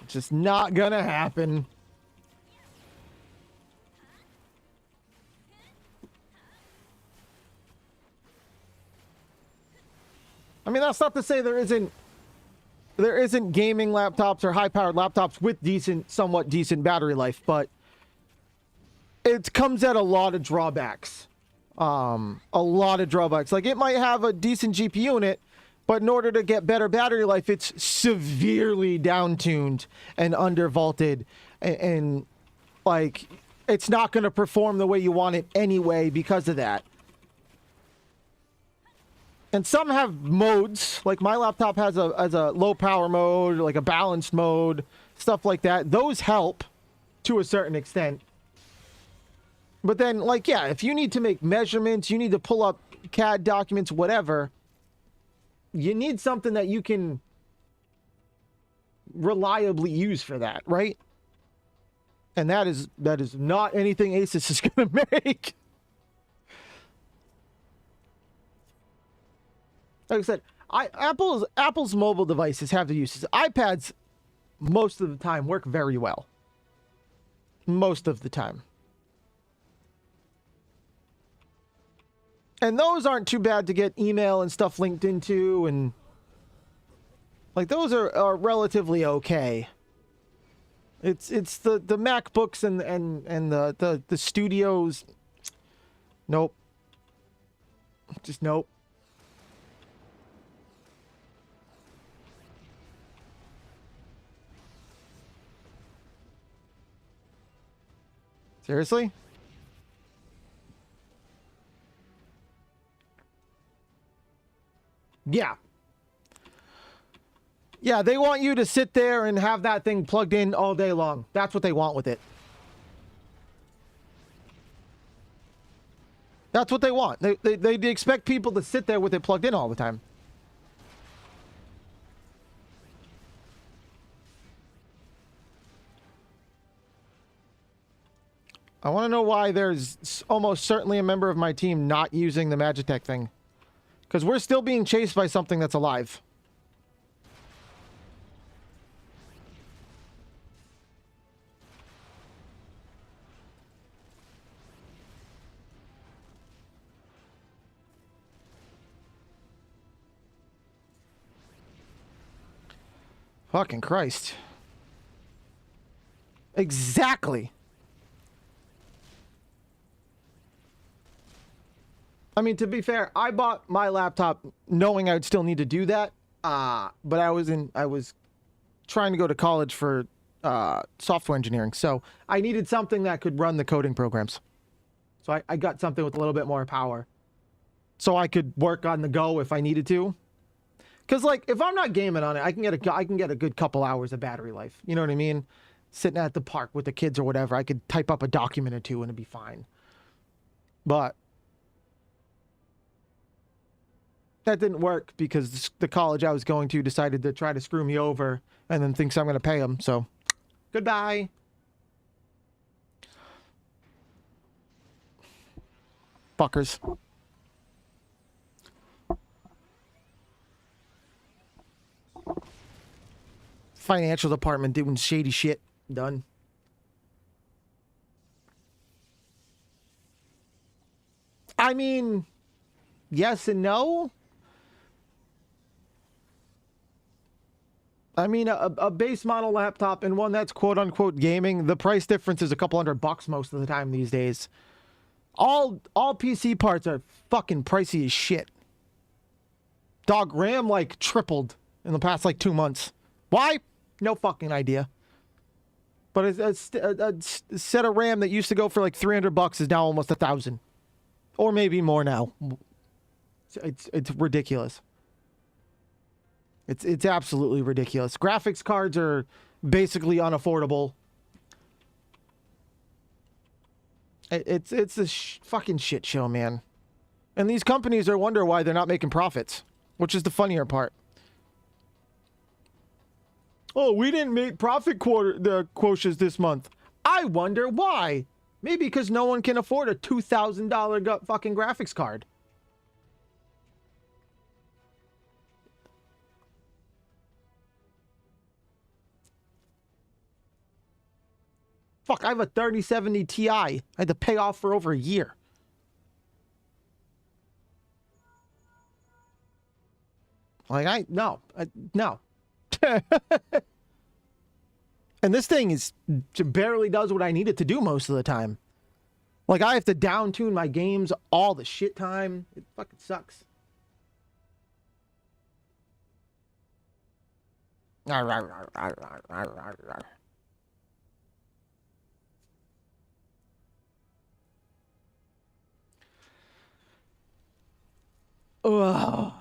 Just not gonna happen. I mean, that's not to say there isn't gaming laptops or high-powered laptops with somewhat decent battery life, but it comes at a lot of drawbacks. A lot of drawbacks. Like, it might have a decent GPU in it, but in order to get better battery life, it's severely down-tuned and undervolted, and like, it's not going to perform the way you want it anyway because of that. And some have modes, like my laptop has a low power mode, like a balanced mode, stuff like that. Those help to a certain extent. But then, like, yeah, if you need to make measurements, you need to pull up CAD documents, whatever, you need something that you can reliably use for that, right? And that is not anything Asus is going to make. Like I said, Apple's mobile devices have the uses. iPads, most of the time, work very well. Most of the time. And those aren't too bad to get email and stuff linked into, and like those are relatively okay. It's the MacBooks and the studios. Nope. Just nope. Seriously? Yeah. Yeah, they want you to sit there and have that thing plugged in all day long. That's what they want with it. That's what they want. They expect people to sit there with it plugged in all the time. I want to know why there's almost certainly a member of my team not using the Magitech thing. Because we're still being chased by something that's alive. Fucking Christ. Exactly. I mean, to be fair, I bought my laptop knowing I would still need to do that. But I was trying to go to college for software engineering. So I needed something that could run the coding programs. So I got something with a little bit more power. So I could work on the go if I needed to. Because, like, if I'm not gaming on it, I can get a good couple hours of battery life. You know what I mean? Sitting at the park with the kids or whatever, I could type up a document or two and it'd be fine. But that didn't work because the college I was going to decided to try to screw me over and then thinks I'm going to pay them. So, goodbye. Fuckers. Financial department doing shady shit. Done. I mean, yes and no. I mean, a base model laptop and one that's quote unquote gaming, the price difference is a couple $100 most of the time these days. All PC parts are fucking pricey as shit. Dog, RAM like tripled in the past like 2 months. Why? No fucking idea. But a set of RAM that used to go for like $300 is now almost $1,000, or maybe more now. It's ridiculous. It's absolutely ridiculous. Graphics cards are basically unaffordable. It's a fucking shit show, man. And these companies are wonder why they're not making profits, which is the funnier part. Oh, we didn't make profit quotients this month. I wonder why. Maybe because no one can afford a $2,000 fucking graphics card. Fuck, I have a 3070 Ti. I had to pay off for over a year. Like, no. And this thing barely does what I need it to do most of the time. Like, I have to down tune my games all the shit time. It fucking sucks. Ugh.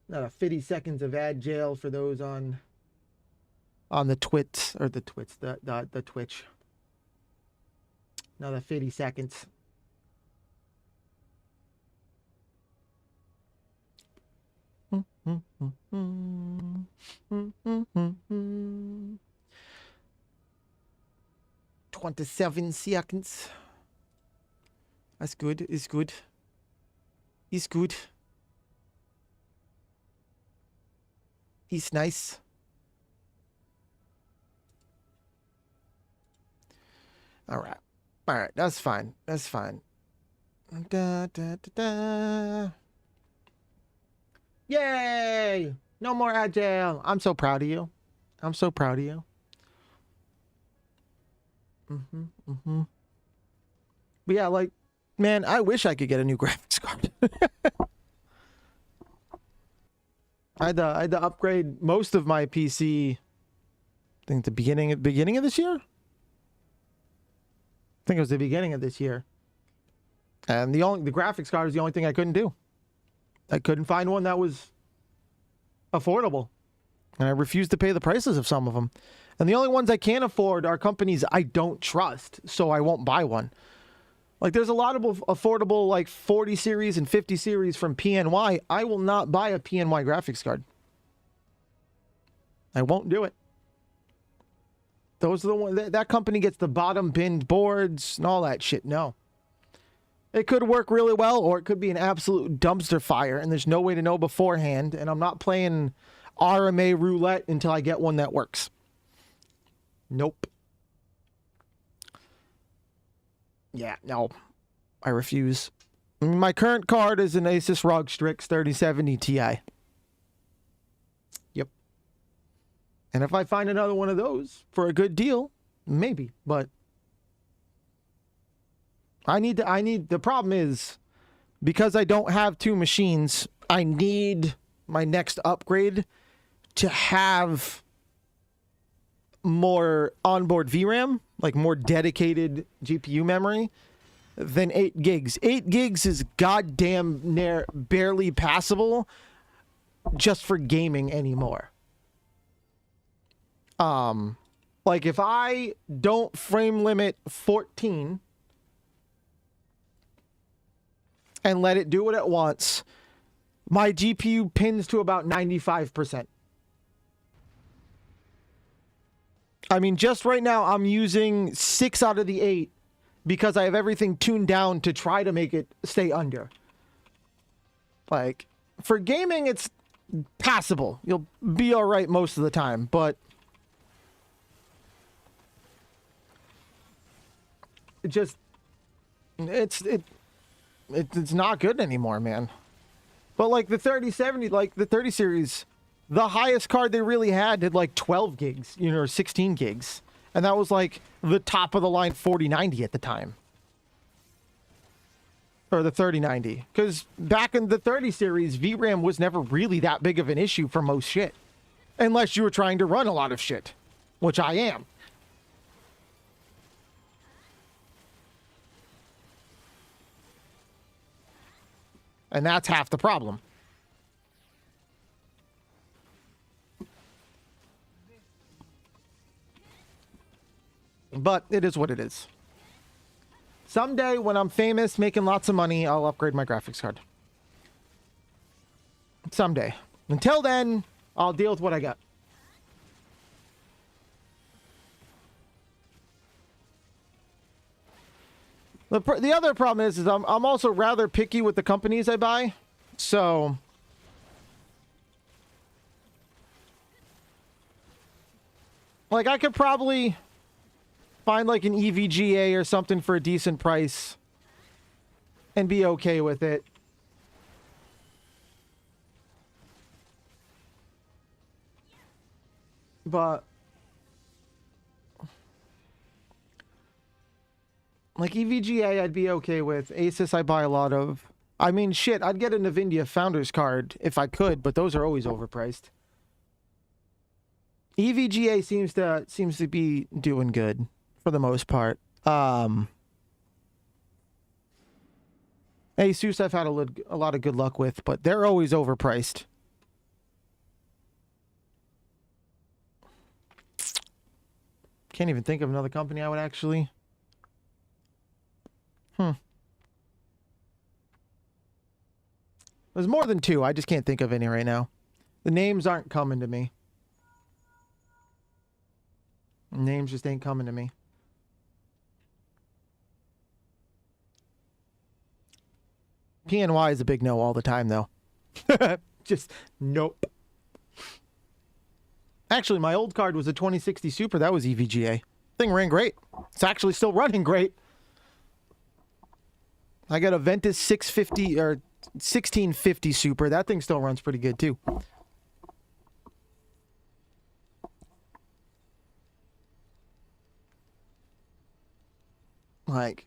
Not a 50 seconds of ad jail for those on the twits or the Twitch. Another 50 seconds. $27 seconds. That's good. It's good. It's good. He's nice. All right. All right. That's fine. That's fine. Da, da, da, da. Yay! No more agile. I'm so proud of you. I'm so proud of you. But yeah, like, man, I wish I could get a new graphics card. I had to upgrade most of my PC. I think the beginning of this year. I think it was the beginning of this year. And the graphics card is the only thing I couldn't do. I couldn't find one that was affordable. And I refused to pay the prices of some of them. And the only ones I can't afford are companies I don't trust, so I won't buy one. Like, there's a lot of affordable, like, 40 series and 50 series from PNY. I will not buy a PNY graphics card. I won't do it. Those are the ones, that company gets the bottom binned boards and all that shit. No. It could work really well, or it could be an absolute dumpster fire, and there's no way to know beforehand, and I'm not playing RMA roulette until I get one that works. Nope. Yeah, no. I refuse. My current card is an Asus ROG Strix 3070 Ti. Yep. And if I find another one of those for a good deal, maybe. But the problem is, because I don't have two machines, I need my next upgrade to have more onboard VRAM, like more dedicated GPU memory than 8 gigs. 8 gigs is goddamn barely passable just for gaming anymore. Like if I don't frame limit 14 and let it do what it wants, my GPU pins to about 95%. I mean, just right now, I'm using 6 out of the 8 because I have everything tuned down to try to make it stay under. Like, for gaming, it's passable. You'll be all right most of the time, but it just, it's not good anymore, man. But like the 3070, like the 30 series, the highest card they really had like 12 gigs, you know, or 16 gigs. And that was like the top of the line 4090 at the time. Or the 3090. Because back in the 30 series, VRAM was never really that big of an issue for most shit. Unless you were trying to run a lot of shit. Which I am. And that's half the problem. But it is what it is. Someday, when I'm famous, making lots of money, I'll upgrade my graphics card. Someday. Until then, I'll deal with what I got. The other problem is I'm also rather picky with the companies I buy. So like I could probably find like an EVGA or something for a decent price and be okay with it. But like EVGA, I'd be okay with. Asus, I buy a lot of. I mean, shit, I'd get a NVIDIA Founders card if I could, but those are always overpriced. EVGA seems to be doing good for the most part. Asus, I've had a lot of good luck with, but they're always overpriced. Can't even think of another company I would actually. There's more than 2. I just can't think of any right now. The names aren't coming to me. Names just ain't coming to me. PNY is a big no all the time, though. Just nope. Actually, my old card was a 2060 Super. That was EVGA. Thing ran great. It's actually still running great. I got a Ventus 650 or 1650 Super. That thing still runs pretty good too. Like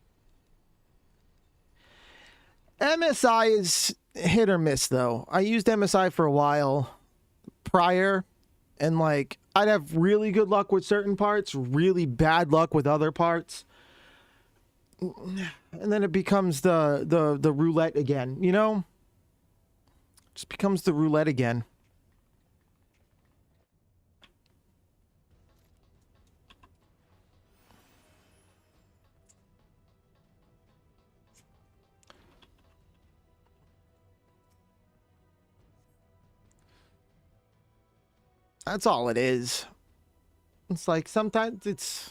MSI is hit or miss though. I used MSI for a while prior and like I'd have really good luck with certain parts, really bad luck with other parts. And then it becomes the roulette again, you know? Just becomes the roulette again. That's all it is. It's like sometimes it's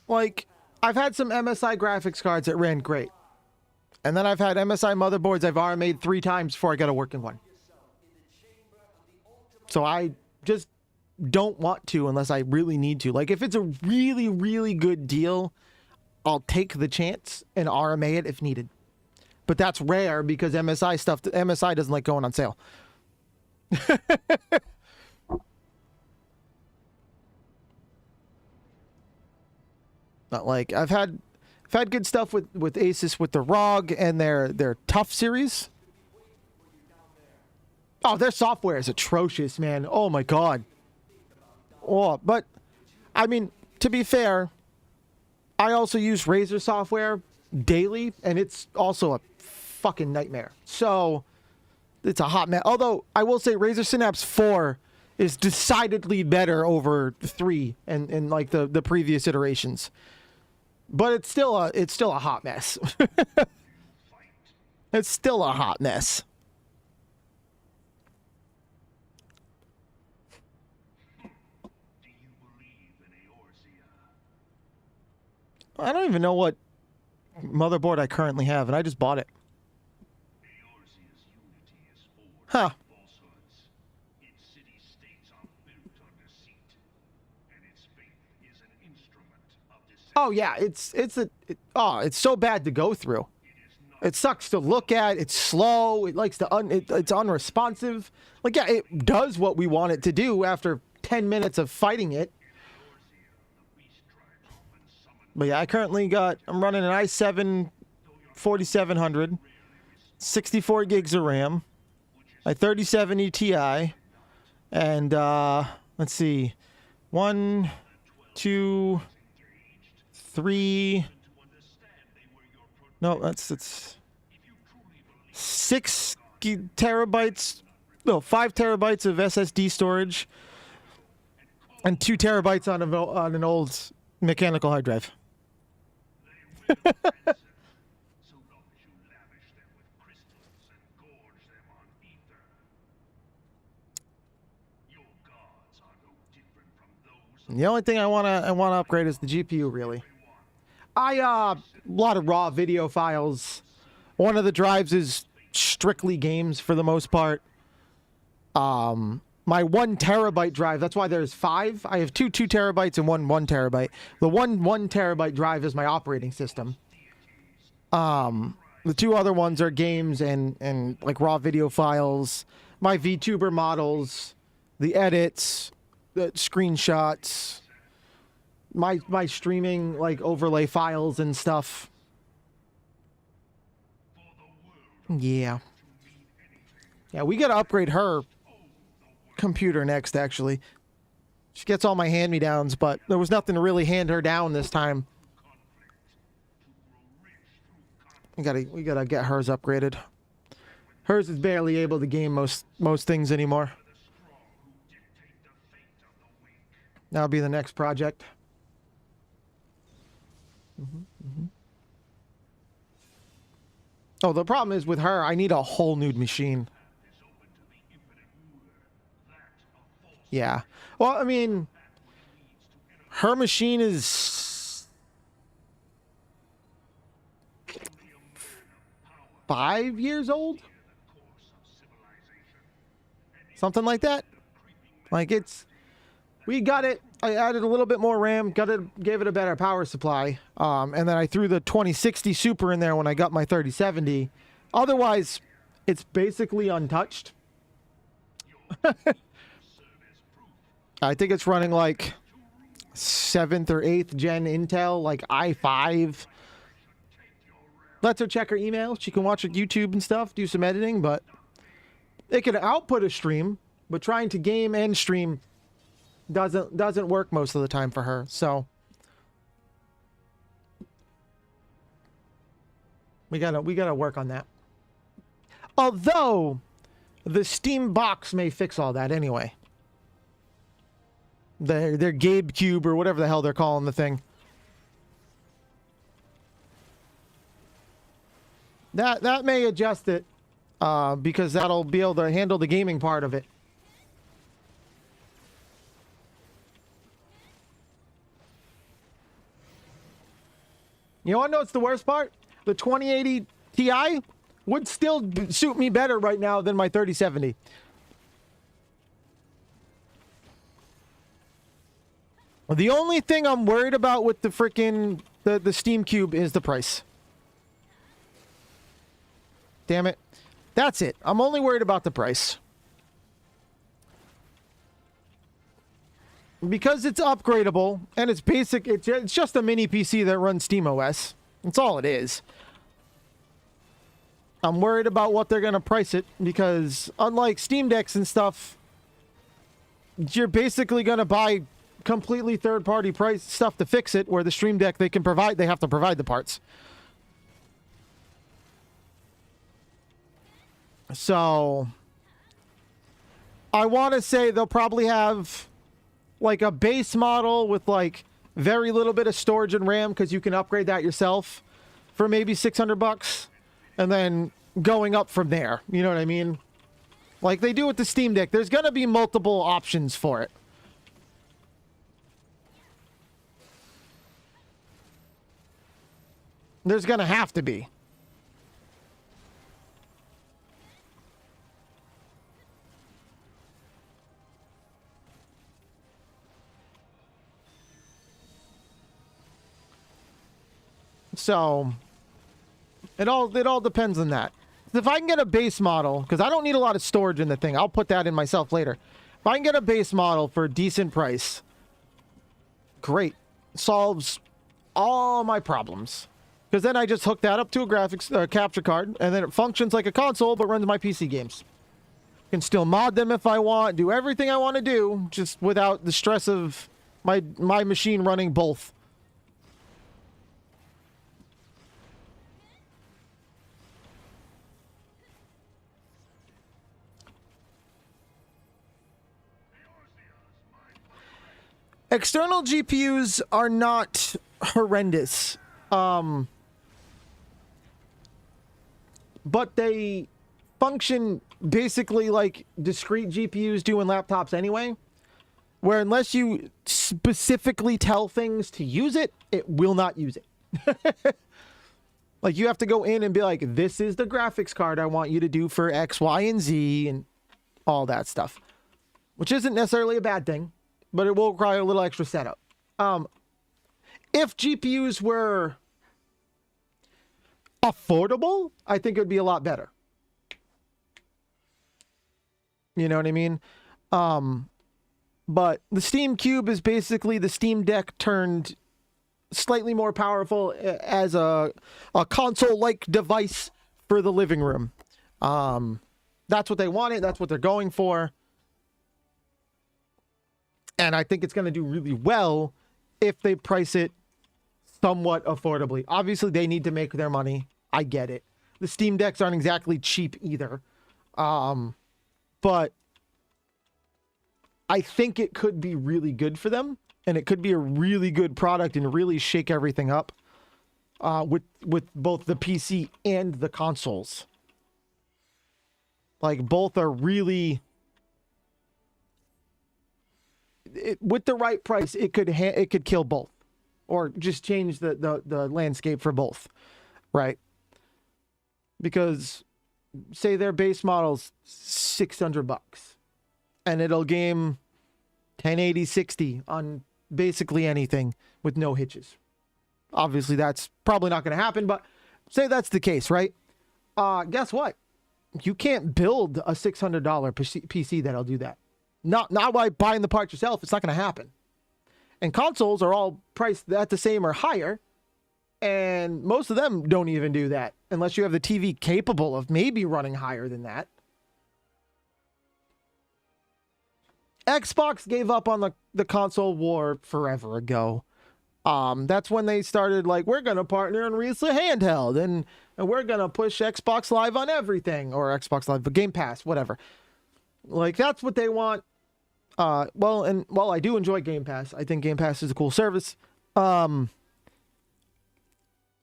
like I've had some MSI graphics cards that ran great. And then I've had MSI motherboards I've already made 3 times before I got a working one. So I just don't want to unless I really need to. Like if it's a really, really good deal, I'll take the chance and RMA it if needed. But that's rare because MSI doesn't like going on sale. Not like I've had good stuff with Asus with the ROG and their Tough series. Oh, their software is atrocious, man. Oh my god. Oh, but I mean, to be fair, I also use Razer software daily, and it's also a fucking nightmare. So it's a hot mess. Although I will say Razer Synapse 4 is decidedly better over 3 and like the previous iterations. But it's still a hot mess. It's still a hot mess. Do you believe in Eorzea? I don't even know what motherboard I currently have, and I just bought it. Eorzea's unity is forged Huh. from falsehoods. Its city-states are built on deceit, and its faith is an instrument of deception. Oh yeah, it's so bad to go through. It sucks to look at. It's slow. It likes to it's unresponsive. Like yeah, it does what we want it to do after 10 minutes of fighting it. But yeah, I'm running an i7 4700, 64 gigs of RAM, a 3070 Ti, and let's see, 1, 2, 3. No, it's 6 terabytes. No, 5 terabytes of SSD storage, and 2 terabytes on an old mechanical hard drive. So long as you lavish them with crystals and gorge them on ether. Your gods are no different from those. The only thing I wanna upgrade is the GPU. Really, a lot of raw video files. One of the drives is strictly games for the most part. My 1 terabyte drive, that's why there's 5. I have 2 terabytes and 1 terabyte. The 1 terabyte drive is my operating system. The 2 other ones are games and like raw video files, my VTuber models, the edits, the screenshots, my streaming like overlay files and stuff. Yeah. Yeah, we gotta upgrade her computer next, actually. She gets all my hand-me-downs, but there was nothing to really hand her down this time. We gotta get hers upgraded. Hers is barely able to game most things anymore. That'll be the next project. Oh, the problem is with her, I need a whole new machine. Yeah. Well, I mean, her machine is 5 years old? Something like that. Like we got it. I added a little bit more RAM, gave it a better power supply. And then I threw the 2060 Super in there when I got my 3070. Otherwise, it's basically untouched. I think it's running like 7th or 8th gen Intel, like i5. Lets her check her email. She can watch her YouTube and stuff, do some editing, but it can output a stream, but trying to game and stream doesn't work most of the time for her. So we gotta work on that. Although the Steam box may fix all that anyway. Their Gabe Cube or whatever the hell they're calling the thing. That may adjust it because that'll be able to handle the gaming part of it. You want to know what's the worst part? The 2080 Ti would still suit me better right now than my 3070. The only thing I'm worried about with the freaking the Steam Cube is the price. Damn it. That's it. I'm only worried about the price. because it's upgradable and it's basic, it's just a mini PC that runs SteamOS. That's all it is. I'm worried about what they're going to price it because unlike Steam Decks and stuff, you're basically going to buy completely third-party price stuff to fix it, where the Stream Deck they have to provide the parts. So I want to say they'll probably have like a base model with like very little bit of storage and RAM, because you can upgrade that yourself for maybe $600, and then going up from there. You know what I mean? Like they do with the Steam Deck. There's going to be multiple options for it. There's going to have to be. So it all depends on that. If I can get a base model, because I don't need a lot of storage in the thing, I'll put that in myself later. If I can get a base model for a decent price, great. Solves all my problems. Because then I just hook that up to a graphics capture card, and then it functions like a console but runs my PC games. Can still mod them if I want, do everything I want to do, just without the stress of my machine running both. External GPUs are not horrendous, but they function basically like discrete GPUs do in laptops anyway, where unless you specifically tell things to use it, it will not use it. Like you have to go in and be like, this is the graphics card I want you to do for X, Y, and Z, and all that stuff, which isn't necessarily a bad thing. But it will require a little extra setup. If GPUs were affordable, I think it would be a lot better. You know what I mean? But the Steam Cube is basically the Steam Deck turned slightly more powerful as a console-like device for the living room. That's what they wanted. That's what they're going for. And I think it's going to do really well if they price it somewhat affordably. Obviously, they need to make their money. I get it. The Steam Decks aren't exactly cheap either. But I think it could be really good for them. And it could be a really good product and really shake everything up with both the PC and the consoles. Like, both are really... with the right price, it could kill both, or just change the landscape for both, right? Because say their base model's $600, and it'll game 1080 60 on basically anything with no hitches. Obviously, that's probably not going to happen, but say that's the case, right? Guess what? You can't build a $600 PC that'll do that. Not by buying the parts yourself. It's not going to happen. And consoles are all priced at the same or higher. And most of them don't even do that. Unless you have the TV capable of maybe running higher than that. Xbox gave up on the console war forever ago. That's when they started like, we're going to partner and release a handheld. And we're going to push Xbox Live on everything. Or Xbox Live, but Game Pass, whatever. Like, that's what they want. Well, I do enjoy Game Pass. I think Game Pass is a cool service.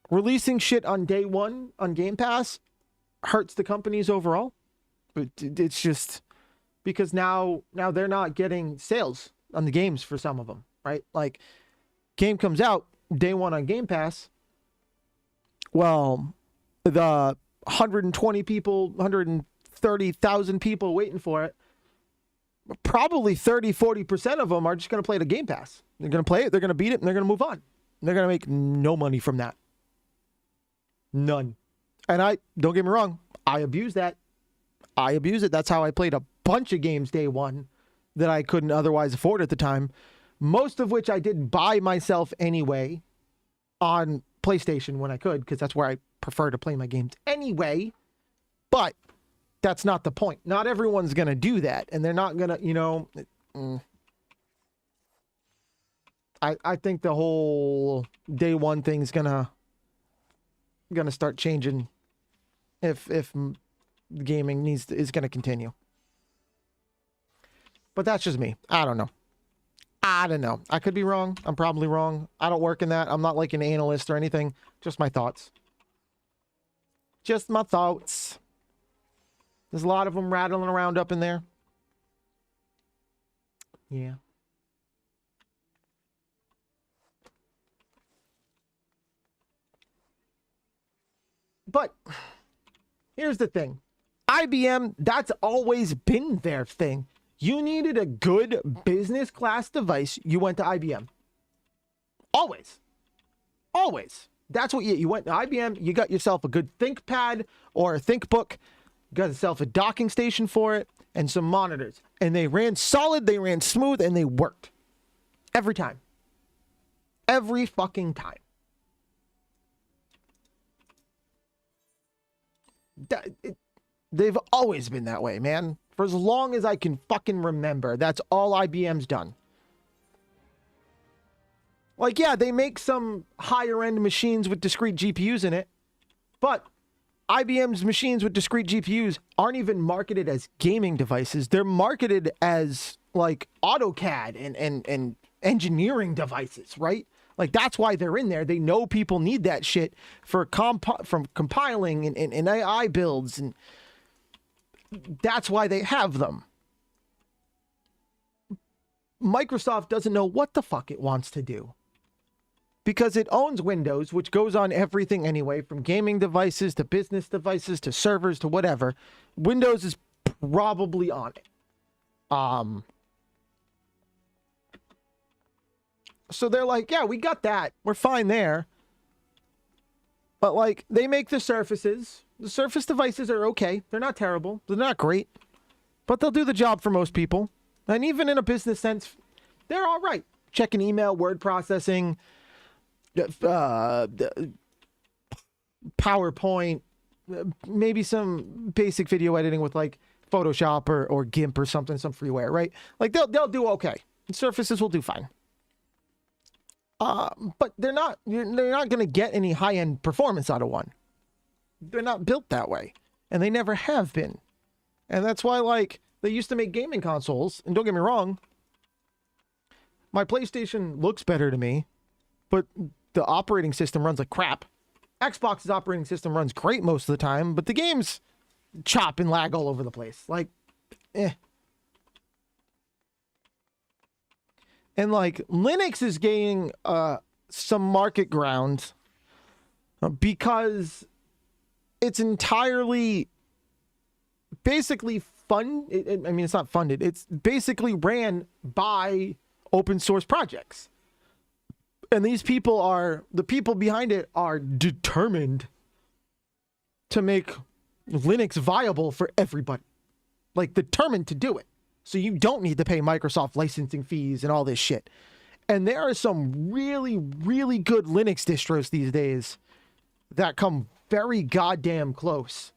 Releasing shit on day one on Game Pass hurts the companies overall. It's just because now they're not getting sales on the games for some of them, right? Like, game comes out day one on Game Pass. Well, the 130,000 people waiting for it, probably 40% of them are just going to play the Game Pass. They're going to play it, they're going to beat it, and they're going to move on. They're going to make no money from that. None. And don't get me wrong, I abuse that. I abuse it. That's how I played a bunch of games day one that I couldn't otherwise afford at the time. most of which I did buy myself anyway on PlayStation when I could, because that's where I prefer to play my games anyway. But that's not the point. Not everyone's going to do that, and they're not going to, you know... I think the whole day one thing's gonna start changing if gaming is gonna continue. But that's just me. I don't know. I could be wrong. I'm probably wrong. I don't work in that. I'm not like an analyst or anything. Just my thoughts. Just my thoughts. There's a lot of them rattling around up in there. Yeah. But here's the thing. IBM, that's always been their thing. You needed a good business class device, you went to IBM. Always. Always. That's what you went to IBM, you got yourself a good ThinkPad or a ThinkBook, got yourself a docking station for it, and some monitors. And they ran solid, they ran smooth, and they worked. Every time. Every fucking time. They've always been that way, man. For as long as I can fucking remember, that's all IBM's done. Like, yeah, they make some higher-end machines with discrete GPUs in it, but IBM's machines with discrete GPUs aren't even marketed as gaming devices. They're marketed as, like, AutoCAD and engineering devices, right? Like, that's why they're in there. They know people need that shit for compiling and AI builds, and that's why they have them. Microsoft doesn't know what the fuck it wants to do. Because it owns Windows, which goes on everything anyway, from gaming devices to business devices to servers to whatever. Windows is probably on it. So they're like, yeah, we got that. We're fine there. But, like, they make the Surfaces. The Surface devices are okay. They're not terrible. They're not great. But they'll do the job for most people. And even in a business sense, they're all right. Checking email, word processing, PowerPoint, maybe some basic video editing with, like, Photoshop or GIMP or something, some freeware, right? Like, they'll do okay. Surfaces will do fine. But they're not going to get any high-end performance out of one. They're not built that way. And they never have been. And that's why, like, they used to make gaming consoles. And don't get me wrong, my PlayStation looks better to me, but the operating system runs like crap. Xbox's operating system runs great most of the time, but the games chop and lag all over the place. Like, And, like, Linux is gaining some market ground because it's entirely basically I mean, it's not funded. It's basically ran by open source projects. And these people the people behind it are determined to make Linux viable for everybody. Like, determined to do it. So you don't need to pay Microsoft licensing fees and all this shit. And there are some really, really good Linux distros these days that come very goddamn close.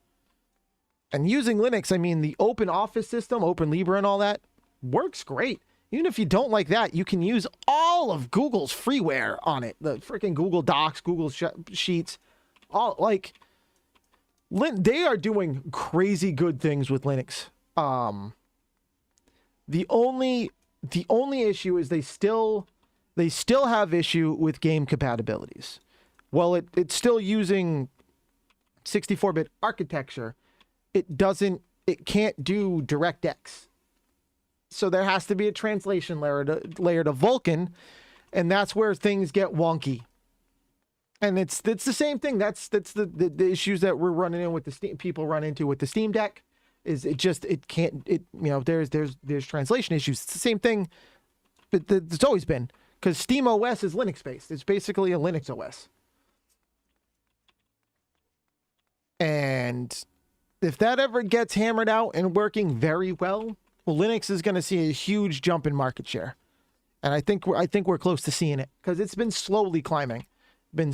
And using Linux, I mean, the Open Office system, Open Libre and all that, works great. Even if you don't like that, you can use all of Google's freeware on it. The freaking Google Docs, Google Sheets, all, like, they are doing crazy good things with Linux. The only issue is they still have issue with game compatibilities. Well, it's still using 64-bit architecture. It can't do DirectX. So there has to be a translation layer to Vulkan, and that's where things get wonky. And it's the same thing. That's the issues that we're running in with people run into with the Steam Deck. Is it can't, there's translation issues. It's the same thing that it's always been, because Steam OS is Linux based. It's basically a Linux OS. And if that ever gets hammered out and working very well, Linux is going to see a huge jump in market share. And I think we're close to seeing it because it's been slowly climbing. And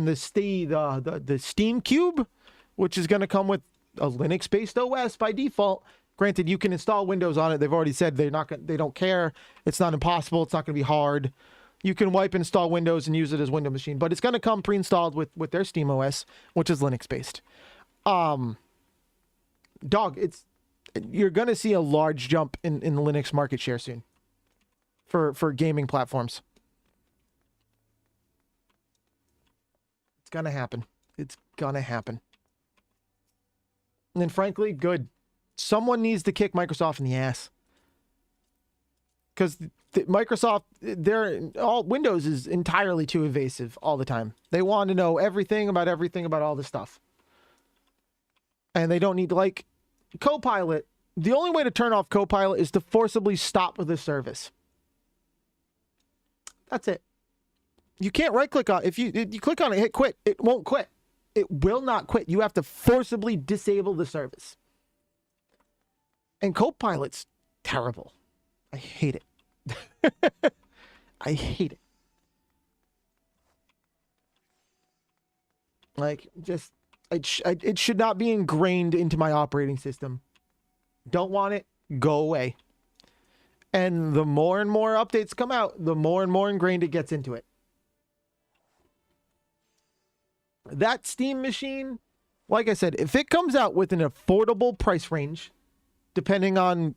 the Steam Cube, which is going to come with a Linux-based OS by default. Granted, you can install Windows on it. They've already said they don't care. It's not impossible. It's not going to be hard. You can wipe install Windows and use it as Windows machine, but it's going to come pre-installed with their Steam OS, which is Linux-based. Dog, you're going to see a large jump in the Linux market share soon for gaming platforms. It's going to happen. It's going to happen. And then frankly, good. Someone needs to kick Microsoft in the ass. Because Microsoft, Windows is entirely too evasive all the time. They want to know everything about all this stuff. And they don't need to, like, Copilot. The only way to turn off Copilot is to forcibly stop the service. That's it. You can't right-click on it. If you click on it, hit quit, it won't quit. It will not quit. You have to forcibly disable the service. And Copilot's terrible. I hate it. I hate it. Like, just, it should not be ingrained into my operating system. Don't want it, go away. And the more and more updates come out, the more and more ingrained it gets into it. That Steam machine, like I said, if it comes out with an affordable price range, depending on,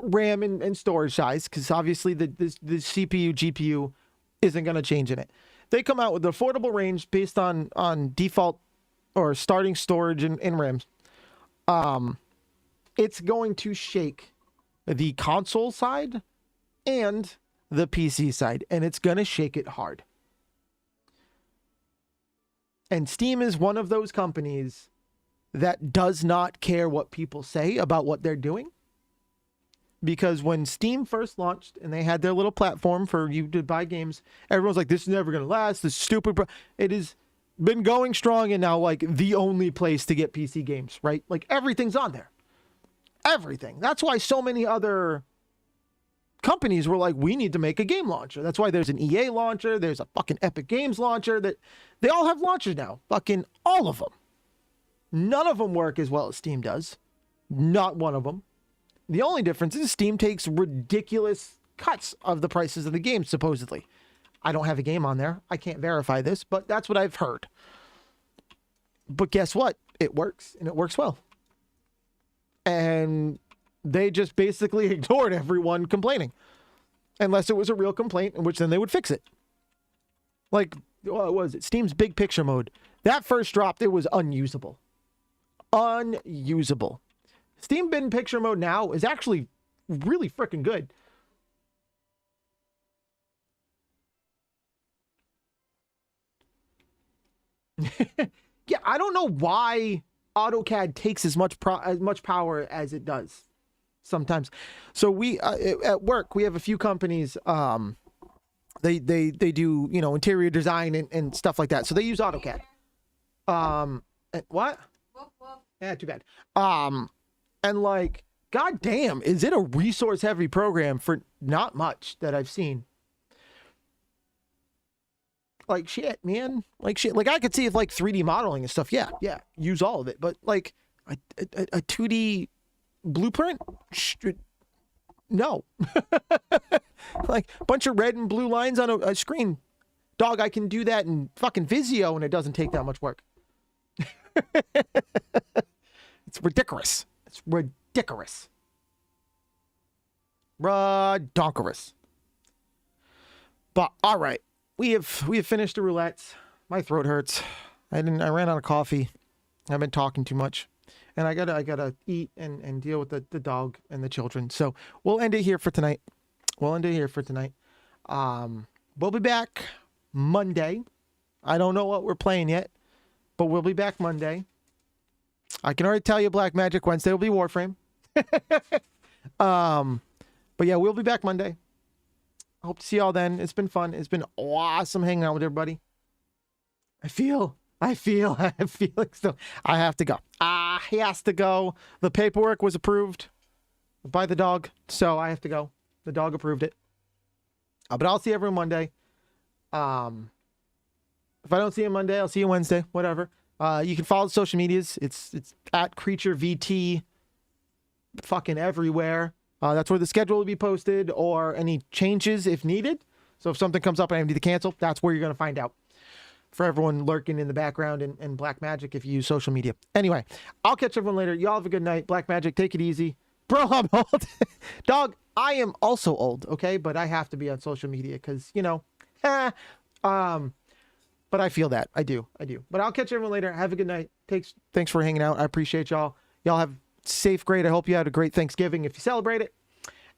RAM and storage size, because obviously the CPU, GPU isn't going to change in it. They come out with an affordable range based on default or starting storage and RAM. It's going to shake the console side and the PC side, and it's going to shake it hard. And Steam is one of those companies that does not care what people say about what they're doing. Because when Steam first launched and they had their little platform for you to buy games, everyone's like, this is never going to last. This is stupid. It has been going strong and now like the only place to get PC games, right? Like everything's on there. Everything. That's why so many other companies were like, we need to make a game launcher. That's why there's an EA launcher. There's a fucking Epic Games launcher. That they all have launchers now. Fucking all of them. None of them work as well as Steam does. Not one of them. The only difference is Steam takes ridiculous cuts of the prices of the game, supposedly. I don't have a game on there. I can't verify this, but that's what I've heard. But guess what? It works, and it works well. And they just basically ignored everyone complaining. Unless it was a real complaint, in which then they would fix it. Like, what was it? Steam's Big Picture mode. That first dropped, it was unusable. Unusable. Steam Big Picture mode now is actually really freaking good. Yeah, I don't know why AutoCAD takes as much power as it does sometimes. So we at work we have a few companies. They do interior design and stuff like that. So they use AutoCAD. What? Yeah, too bad. And like, goddamn, is it a resource heavy program for not much that I've seen? Like shit, man. Like shit. Like I could see if like 3D modeling and stuff. Yeah, use all of it. But like a 2D blueprint? No. Like a bunch of red and blue lines on a screen. Dog, I can do that in fucking Visio and it doesn't take that much work. It's ridiculous. It's ridiculous. Redonkerous. But all right, we have finished the roulettes. My throat hurts. I ran out of coffee. I've been talking too much, and I gotta eat and deal with the dog and the children. So we'll end it here for tonight. We'll be back Monday. I don't know what we're playing yet, but we'll be back Monday. I can already tell you Black Magic Wednesday will be Warframe. But yeah, we'll be back Monday. I hope to see y'all then. It's been fun. It's been awesome hanging out with everybody. I feel like so I have to go. He has to go. The paperwork was approved by the dog, so I have to go. The dog approved it. But I'll see everyone Monday. If I don't see you Monday, I'll see you Wednesday. Whatever. You can follow the social medias. It's at Creteture VT. Fucking everywhere. That's where the schedule will be posted or any changes if needed. So if something comes up and I need to cancel, that's where you're going to find out. For everyone lurking in the background and Black Magic if you use social media. Anyway, I'll catch everyone later. Y'all have a good night. Black Magic, take it easy. Bro, I'm old. Dog, I am also old, okay? But I have to be on social media because, you know, but I feel that. I do. But I'll catch everyone later. Have a good night. Thanks for hanging out. I appreciate y'all. Y'all have safe, great. I hope you had a great Thanksgiving if you celebrate it.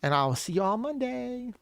And I'll see y'all Monday.